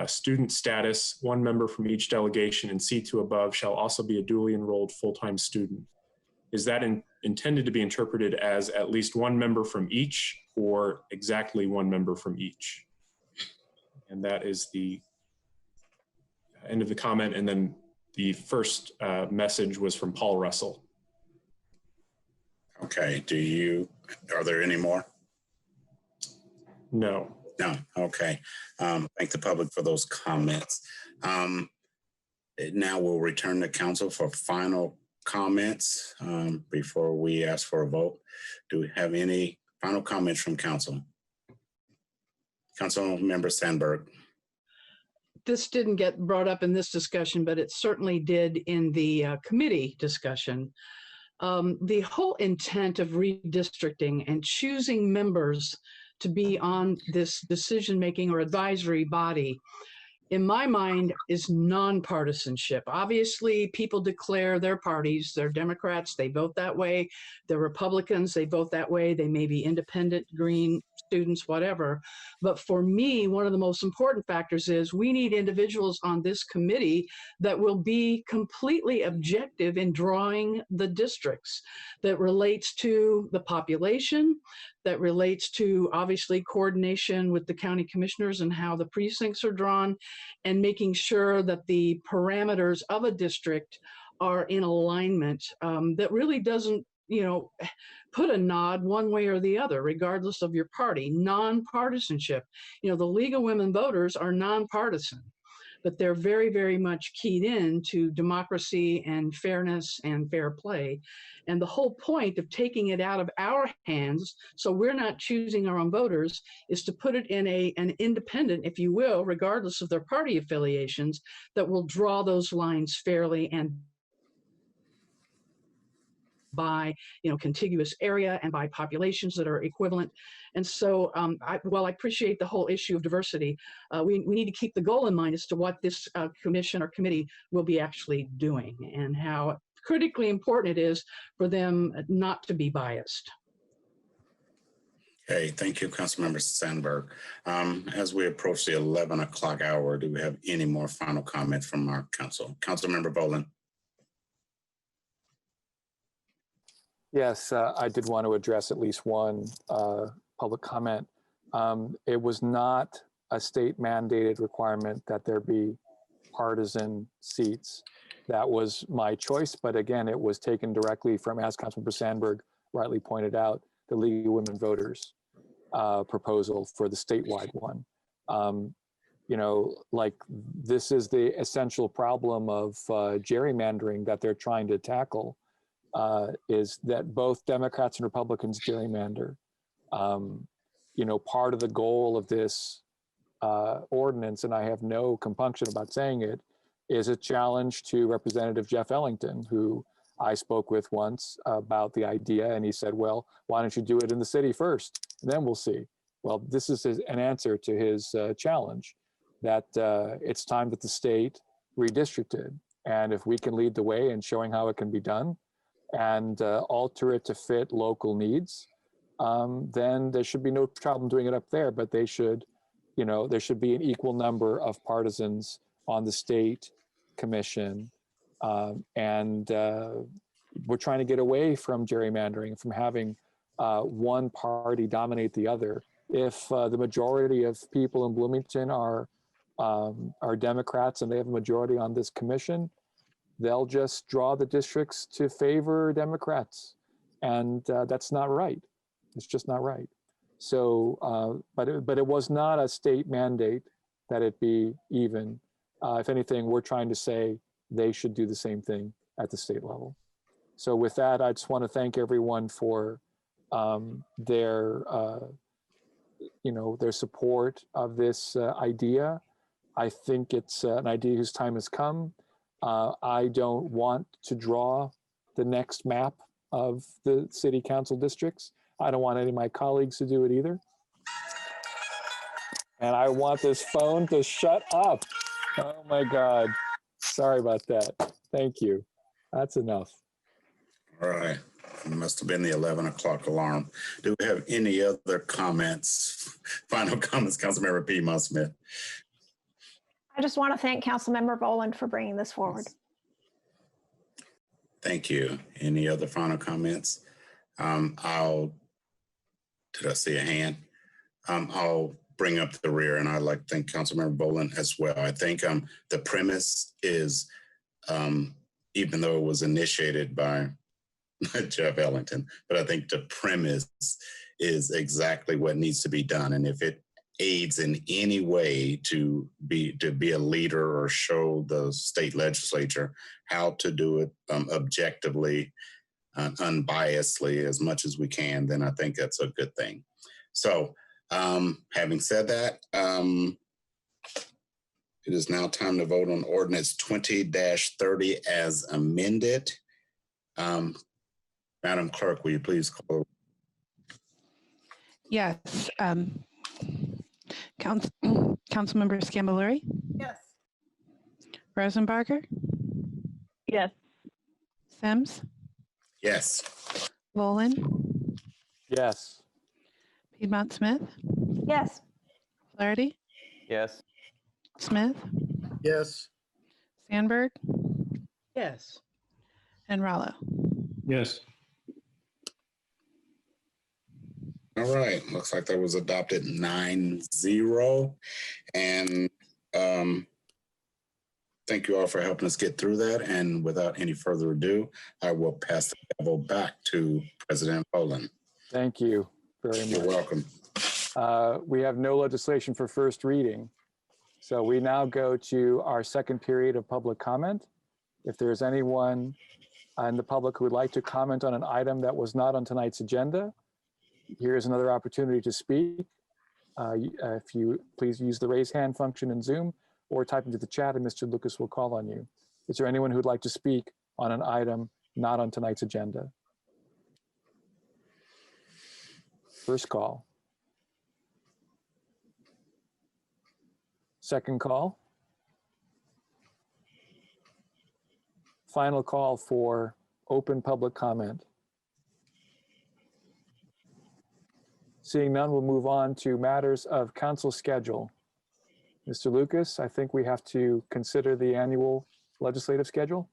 Student status, 1 member from each delegation and C2 above shall also be a duly enrolled full-time student. Is that intended to be interpreted as at least 1 member from each or exactly 1 member from each? And that is the end of the comment. And then the first message was from Paul Russell. Okay, are there any more? No. No, okay. Thank the public for those comments. Now we'll return to council for final comments before we ask for a vote. Do we have any final comments from council? Council Member Sandberg. this didn't get brought up in this discussion, but it certainly did in the committee discussion. The whole intent of redistricting and choosing members to be on this decision-making or advisory body, in my mind, is nonpartisanship. Obviously, people declare their parties. They're Democrats, they vote that way. They're Republicans, they vote that way. They may be independent, green, students, whatever. But for me, one of the most important factors is we need individuals on this committee that will be completely objective in drawing the districts that relates to the population, that relates to obviously coordination with the county commissioners and how the precincts are drawn, and making sure that the parameters of a district are in alignment, that really doesn't, put a nod one way or the other, regardless of your party. Nonpartisanship. The League of Women Voters are nonpartisan, but they're very, very much keyed in to democracy and fairness and fair play. And the whole point of taking it out of our hands, so we're not choosing our own voters, is to put it in an independent, if you will, regardless of their party affiliations, that will draw those lines fairly and by contiguous area and by populations that are equivalent. And so while I appreciate the whole issue of diversity, we need to keep the goal in mind as to what this commission or committee will be actually doing and how critically important it is for them not to be biased. Okay, thank you, Councilmember Sandberg. As we approach the 11 o'clock hour, do we have any more final comments from our council? Councilmember Boland. Yes, I did want to address at least one public comment. It was not a state mandated requirement that there be partisan seats. That was my choice, but again, it was taken directly from, as Councilmember Sandberg rightly pointed out, the League of Women Voters proposal for the statewide one. This is the essential problem of gerrymandering that they're trying to tackle. Is that both Democrats and Republicans gerrymander. Part of the goal of this ordinance, and I have no compunction about saying it, is a challenge to Representative Jeff Ellington, who I spoke with once about the idea, and he said, well, why don't you do it in the city first, and then we'll see. Well, this is an answer to his challenge, that it's time that the state redistricted. And if we can lead the way in showing how it can be done, and alter it to fit local needs, then there should be no problem doing it up there, but they should, there should be an equal number of partisans on the state commission. We're trying to get away from gerrymandering, from having one party dominate the other. If the majority of people in Bloomington are Democrats and they have a majority on this commission, they'll just draw the districts to favor Democrats. And that's not right. It's just not right. So, but it was not a state mandate that it be even. If anything, we're trying to say they should do the same thing at the state level. So with that, I just want to thank everyone for their support of this idea. I think it's an idea whose time has come. I don't want to draw the next map of the city council districts. I don't want any of my colleagues to do it either. And I want this phone to shut up. Oh my God. Sorry about that. Thank you. That's enough. All right. It must have been the 11 o'clock alarm. Do we have any other comments? Final comments, Councilmember P. Smith. I just want to thank Councilmember Boland for bringing this forward. Thank you. Any other final comments? Did I see a hand? I'll bring up the rear, and I'd like to thank Councilmember Boland as well. I think the premise is, even though it was initiated by Jeff Ellington, but I think the premise is exactly what needs to be done. And if it aids in any way to be a leader or show the state legislature how to do it objectively, unbiasedly as much as we can, then I think that's a good thing. So having said that, It is now time to vote on ordinance 20-30 as amended. Madam Clerk, will you please call? Yes. Councilmember Scambaluri? Yes. Rosenbarger? Yes. Sims? Yes. Volin? Yes. Piedmont Smith? Yes. Flaherty? Yes. Smith? Yes. Sandberg? Yes. And Rallo? Yes. All right, looks like that was adopted 9-0. And thank you all for helping us get through that. And without any further ado, I will pass the gavel back to President Poland. Thank you very much. You're welcome. We have no legislation for first reading. So we now go to our second period of public comment. If there's anyone in the public who would like to comment on an item that was not on tonight's agenda, here's another opportunity to speak. If you please use the raise hand function in Zoom or type into the chat and Mr. Lucas will call on you. Is there anyone who'd like to speak on an item not on tonight's agenda? First call. Second call. Final call for open public comment. Seeing none, we'll move on to matters of council schedule. Mr. Lucas, I think we have to consider the annual legislative schedule.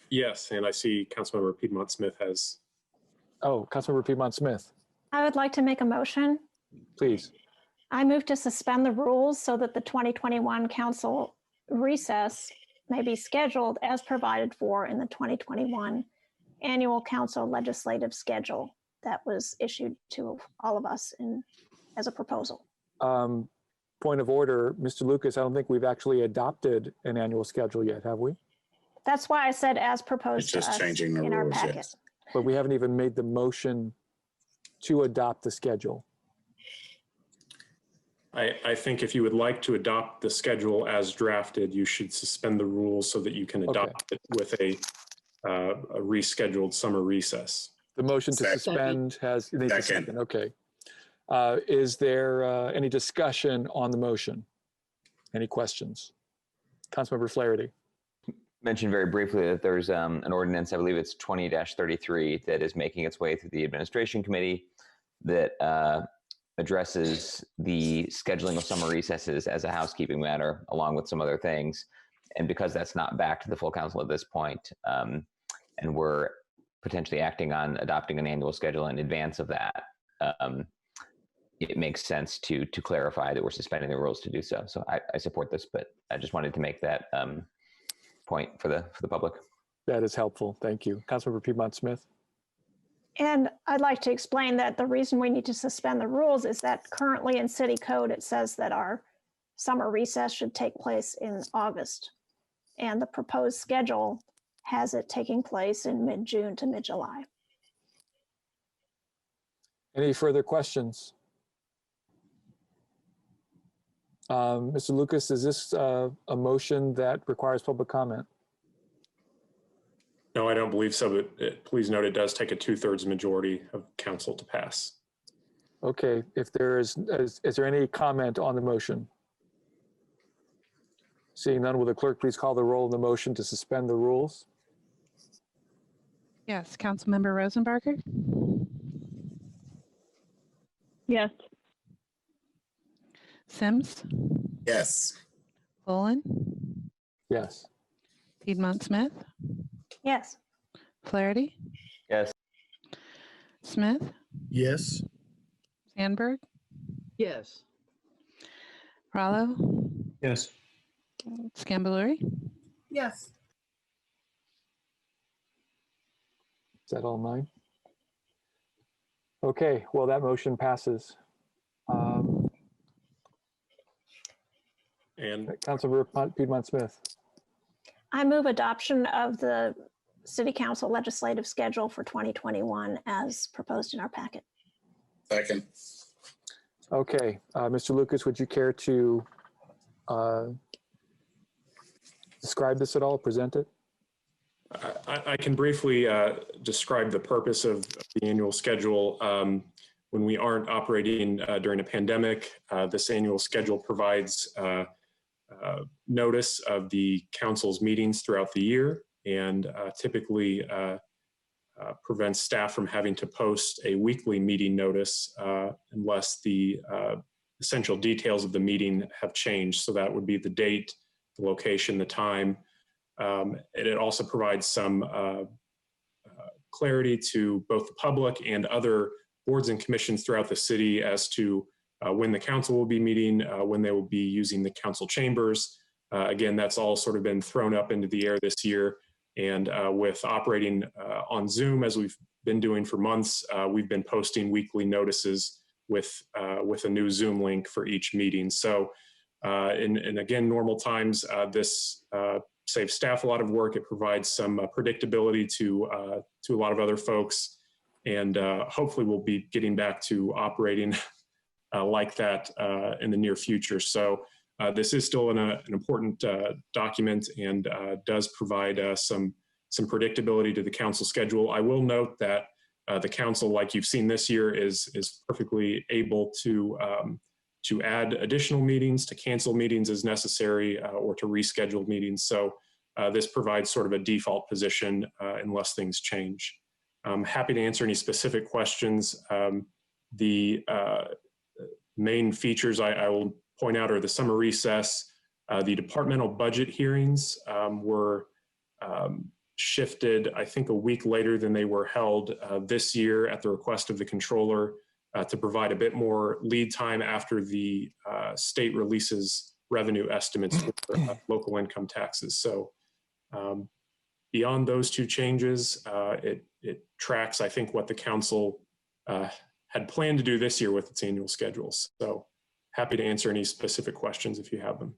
Yes, and I see Councilmember Piedmont Smith has. Oh, Councilmember Piedmont Smith, I would like to make a motion. please. I move to suspend the rules so that the 2021 council recess may be scheduled as provided for in the 2021 annual council legislative schedule that was issued to all of us as a proposal. Point of order, Mr. Lucas, I don't think we've actually adopted an annual schedule yet, have we? That's why I said as proposed It's to just us changing the in our rules, packet. yes. But we haven't even made the motion to adopt the schedule. I think if you would like to adopt the schedule as drafted, you should suspend the rules so that you can adopt it with a rescheduled summer recess. The motion to suspend has, needs a second, okay. Is there any discussion on the motion? Any questions? Councilmember Flaherty. Mentioned very briefly that there's an ordinance, I believe it's 20-33, that is making its way through the administration committee that addresses the scheduling of summer recesses as a housekeeping matter, along with some other things. And because that's not back to the full council at this point, and we're potentially acting on adopting an annual schedule in advance of that, it makes sense to clarify that we're suspending the rules to do so. So I support this, but I just wanted to make that point for the public. That is helpful, thank you. Councilmember Piedmont Smith. And I'd like to explain that the reason we need to suspend the rules is that currently in city code, it says that our summer recess should take place in August. And the proposed schedule has it taking place in mid-June to mid-July. Any further questions? Mr. Lucas, is this a motion that requires public comment? No, I don't believe so, but please note it does take a 2/3 majority of council to pass. Okay, if there is there any comment on the motion? Seeing none, will the clerk please call the roll on the motion to suspend the rules? Yes. Councilmember Rosenbarger? Yes. Sims? Yes. Bolin? Yes. Piedmont Smith? Yes. Flaherty? Yes. Smith? Yes. Sandberg? Yes. Rallo? Yes. Scambaluri? Yes. Is that all 9? Okay, well, that motion passes. And Councilmember Piedmont Smith. I move adoption of the City Council legislative schedule for 2021 as proposed in our packet. Second. Okay, Mr. Lucas, would you care to describe this at all, present it? I can briefly describe the purpose of the annual schedule. When we aren't operating during a pandemic, this annual schedule provides notice of the council's meetings throughout the year, and typically prevents staff from having to post a weekly meeting notice unless the essential details of the meeting have changed. So that would be the date, the location, the time. It also provides some clarity to both the public and other boards and commissions throughout the city as to when the council will be meeting, when they will be using the council chambers. Again, that's all sort of been thrown up into the air this year. And with operating on Zoom, as we've been doing for months, we've been posting weekly notices with a new Zoom link for each meeting. So in again, normal times, this saves staff a lot of work. It provides some predictability to a lot of other folks. And hopefully we'll be getting back to operating like that in the near future. So this is still an important document and does provide some predictability to the council schedule. I will note that the council, like you've seen this year, is perfectly able to add additional meetings, to cancel meetings as necessary, or to reschedule meetings. So this provides sort of a default position unless things change. I'm happy to answer any specific questions. The main features I will point out are the summer recess. The departmental budget hearings were shifted, I think, a week later than they were held this year at the request of the controller to provide a bit more lead time after the state releases revenue estimates for local income taxes. So beyond those two changes, it tracks, I think, what the council had planned to do this year with its annual schedules. So happy to answer any specific questions if you have them.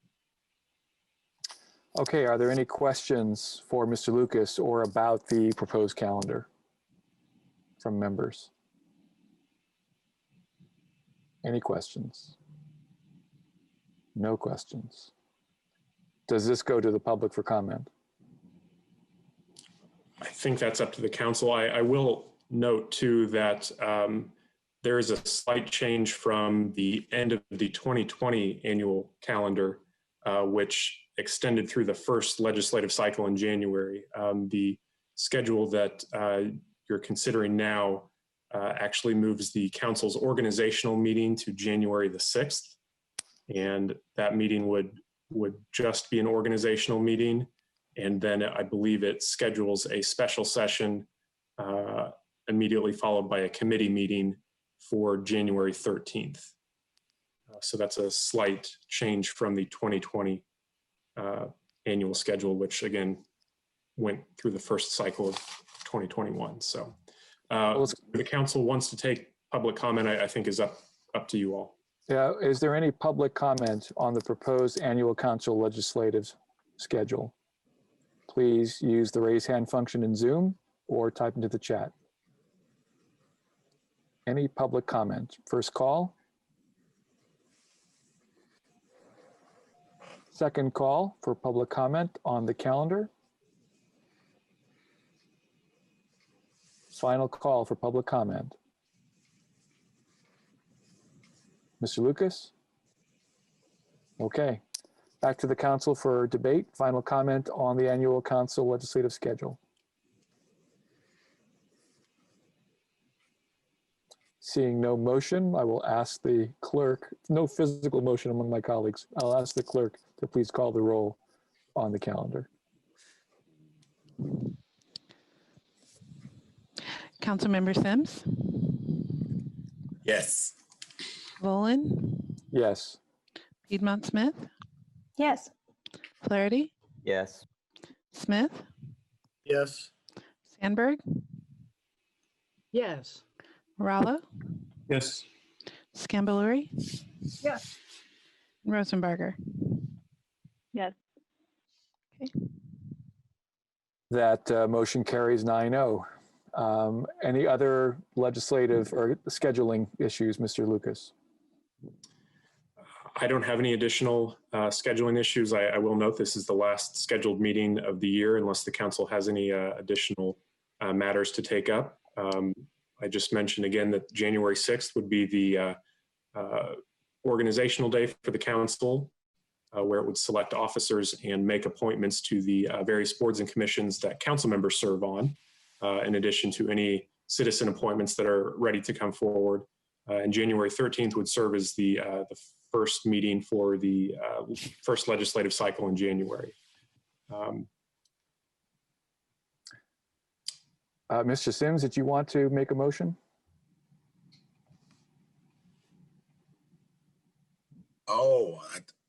Okay, are there any questions for Mr. Lucas or about the proposed calendar from members? Any questions? No questions. Does this go to the public for comment? I think that's up to the council. I will note too that there is a slight change from the end of the 2020 annual calendar, which extended through the first legislative cycle in January. The schedule that you're considering now actually moves the council's organizational meeting to January the 6th. And that meeting would just be an organizational meeting. And then I believe it schedules a special session immediately followed by a committee meeting for January 13th. So that's a slight change from the 2020 annual schedule, which again went through the first cycle of 2021. So the council wants to take public comment, I think is up to you all. Yeah, is there any public comment on the proposed annual council legislative schedule? Please use the raise hand function in Zoom or type into the chat. Any public comment? First call. Second call for public comment on the calendar. Final call for public comment. Mr. Lucas? Okay, back to the council for debate. Final comment on the annual council legislative schedule. Seeing no motion, I will ask the clerk, no physical motion among my colleagues. I'll ask the clerk to please call the roll on the calendar. Councilmember Sims? Yes. Volin? Yes. Piedmont Smith? Yes. Flaherty? Yes. Smith? Yes. Sandberg? Yes. Yes. Morallo? Scambaluri? Yes. And Rosenbarger? Yes. Okay. That motion carries 9-0. Any other legislative or scheduling issues, Mr. Lucas? I don't have any additional scheduling issues. I will note this is the last scheduled meeting of the year unless the council has any additional matters to take up. I just mentioned again that January 6th would be the organizational day for the council, where it would select officers and make appointments to the various boards and commissions that council members serve on, in addition to any citizen appointments that are ready to come forward. And January 13th would serve as the first meeting for the first legislative cycle in January. Mr. Sims, did you want to make a motion? Oh,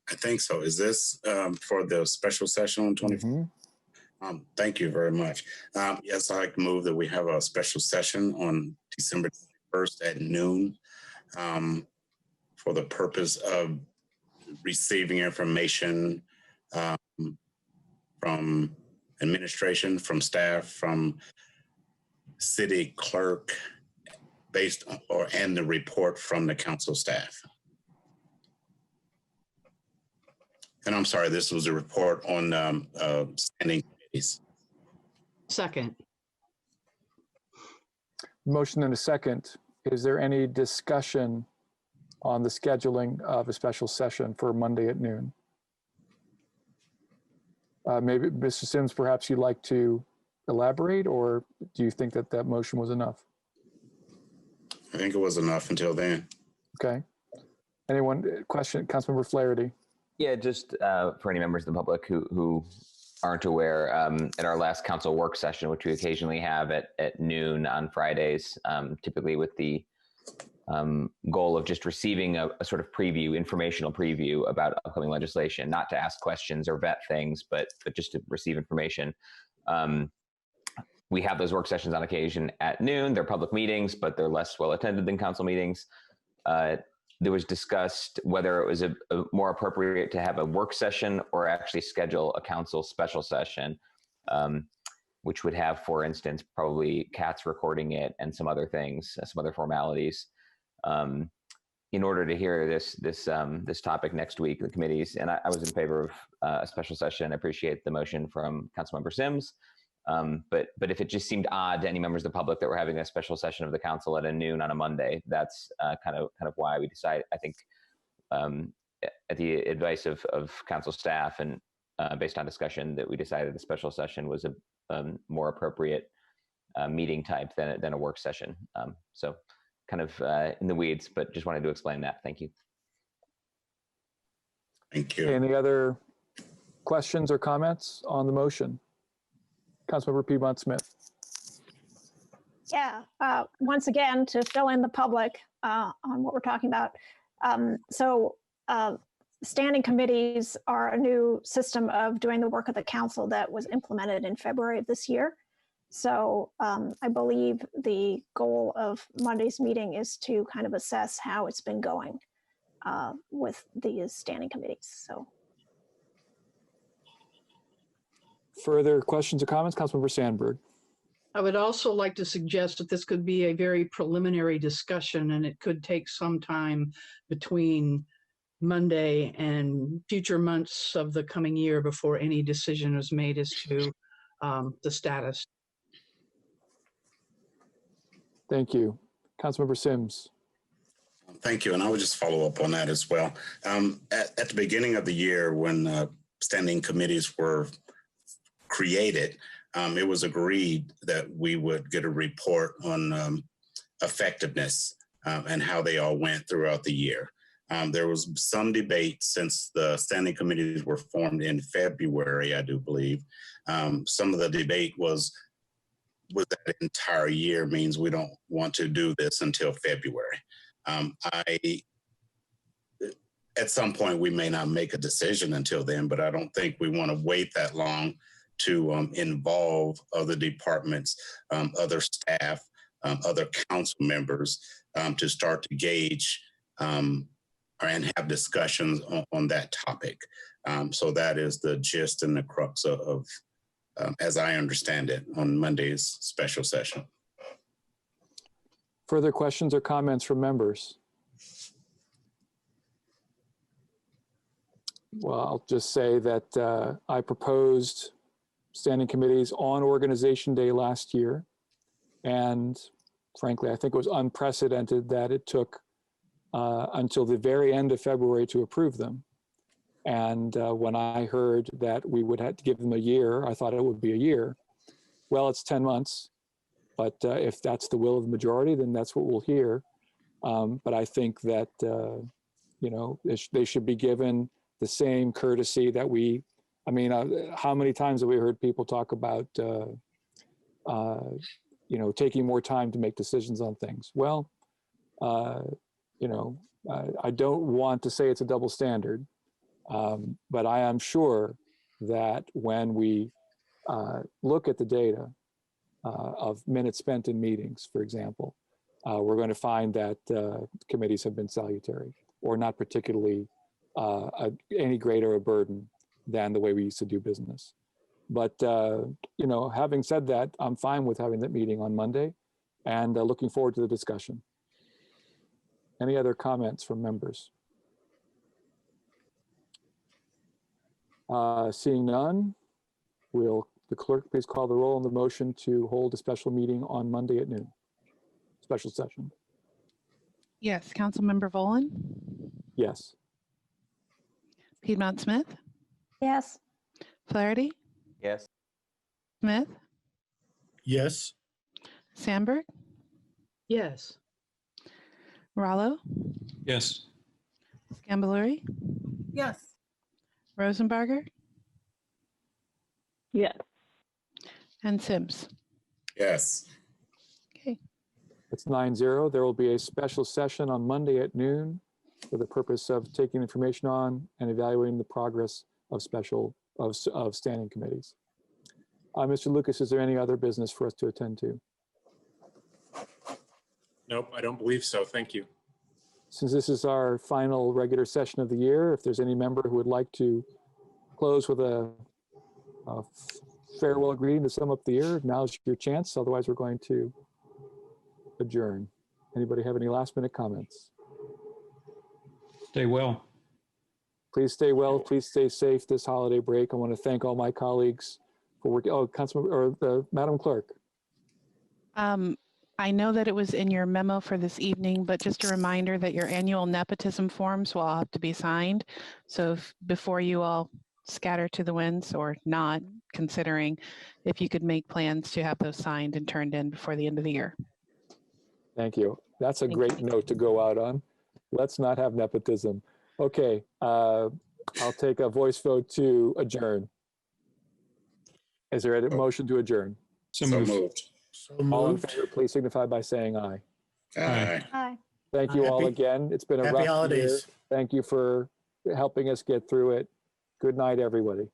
I think so. Is this for the special session on 24th? Thank you very much. Yes, I'd like to move that we have a special session on December 1st at noon for the purpose of receiving information from administration, from staff, from city clerk, based on, and the report from the council staff. And I'm sorry, this was a report on standing committees. Second. Motion and a second. Is there any discussion on the scheduling of a special session for Monday at noon? Maybe Mr. Sims, perhaps you'd like to elaborate, or do you think that that motion was enough? I think it was enough until then. Okay. Anyone, question, Councilmember Flaherty? Yeah, just for any members of the public who aren't aware, at our last council work session, which we occasionally have at noon on Fridays, typically with the goal of just receiving a sort of preview, informational preview about upcoming legislation, not to ask questions or vet things, but just to receive information. We have those work sessions on occasion at noon. They're public meetings, but they're less well attended than council meetings. There was discussed whether it was a more appropriate to have a work session or actually schedule a council special session, which would have, for instance, probably Kat's recording it and some other things, some other formalities, in order to hear this topic next week in the committees. And I was in favor of a special session. I appreciate the motion from Councilmember Sims. But if it just seemed odd to any members of the public that we're having a special session of the council at noon on a Monday, that's kind of why we decided, I think, at the advice of council staff and based on discussion, that we decided the special session was a more appropriate meeting type than a work session. So kind of in the weeds, but just wanted to explain that. Thank you. Thank you. Any other questions or comments on the motion? Councilmember Piedmont Smith. Yeah, once again, to fill in the public on what we're talking about. Standing committees are a new system of doing the work of the council that was implemented in February of this year. So I believe the goal of Monday's meeting is to kind of assess how it's been going with these standing committees. So. Further questions or comments? Councilmember Sandberg. I would also like to suggest that this could be a very preliminary discussion, and it could take some time between Monday and future months of the coming year before any decision is made as to the status. Thank you. Councilmember Sims. Thank you. And I would just follow up on that as well. At the beginning of the year, when standing committees were created, it was agreed that we would get a report on effectiveness and how they all went throughout the year. There was some debate since the standing committees were formed in February, I do believe. Some of the debate was that entire year means we don't want to do this until February. At some point, we may not make a decision until then, but I don't think we want to wait that long to involve other departments, other staff, other council members to start to gauge and have discussions on that topic. So that is the gist and the crux of as I understand it, on Monday's special session. Further questions or comments from members? Well, I'll just say that I proposed standing committees on Organization Day last year. And frankly, I think it was unprecedented that it took until the very end of February to approve them. And when I heard that we would have to give them a year, I thought it would be a year. Well, it's 10 months, but if that's the will of the majority, then that's what we'll hear. But I think that, you know, they should be given the same courtesy that we, I mean, how many times have we heard people talk about, you know, taking more time to make decisions on things? Well, you know, I don't want to say it's a double standard, but I am sure that when we look at the data of minutes spent in meetings, for example, we're going to find that committees have been salutary or not particularly any greater a burden than the way we used to do business. But, you know, having said that, I'm fine with having that meeting on Monday and looking forward to the discussion. Any other comments from members? Seeing none, will the clerk please call the roll on the motion to hold a special meeting on Monday at noon? Special session. Yes, Councilmember Volin, Yes. Piedmont Smith, Yes. Flaherty, Yes. Smith, Yes. Sandberg, Yes. Rallo, Yes. Scambaluri, Yes. Rosenbarger, Yes. and Sims. Yes. Okay. It's 9-0. There will be a special session on Monday at noon for the purpose of taking information on and evaluating the progress of standing committees. Mr. Lucas, is there any other business for us to attend to? Nope, I don't believe so. Thank you. Since this is our final regular session of the year, if there's any member who would like to close with a farewell greeting to sum up the year, now's your chance. Otherwise, we're going to adjourn. Anybody have any last minute comments? Stay well. Please stay well. Please stay safe this holiday break. I want to thank all my colleagues for working. Oh, Councilman or Madam Clerk. I know that it was in your memo for this evening, but just a reminder that your annual nepotism forms will all have to be signed. So before you all scatter to the winds or not, considering if you could make plans to have those signed and turned in before the end of the year. Thank you. That's a great note to go out on. Let's not have nepotism. Okay, I'll take a voice vote to adjourn. Is there a motion to adjourn? So moved. All in favor, please signify by saying aye. Aye. Aye. Thank you all again. It's been a Happy rough holidays. year. Thank you for helping us get through it. Good night, everybody.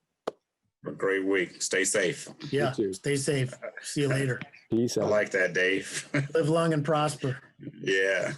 A great week. Stay safe. Yeah. You too. Stay safe. See you later. Peace out. I like that, Dave. Live long and prosper. Yeah.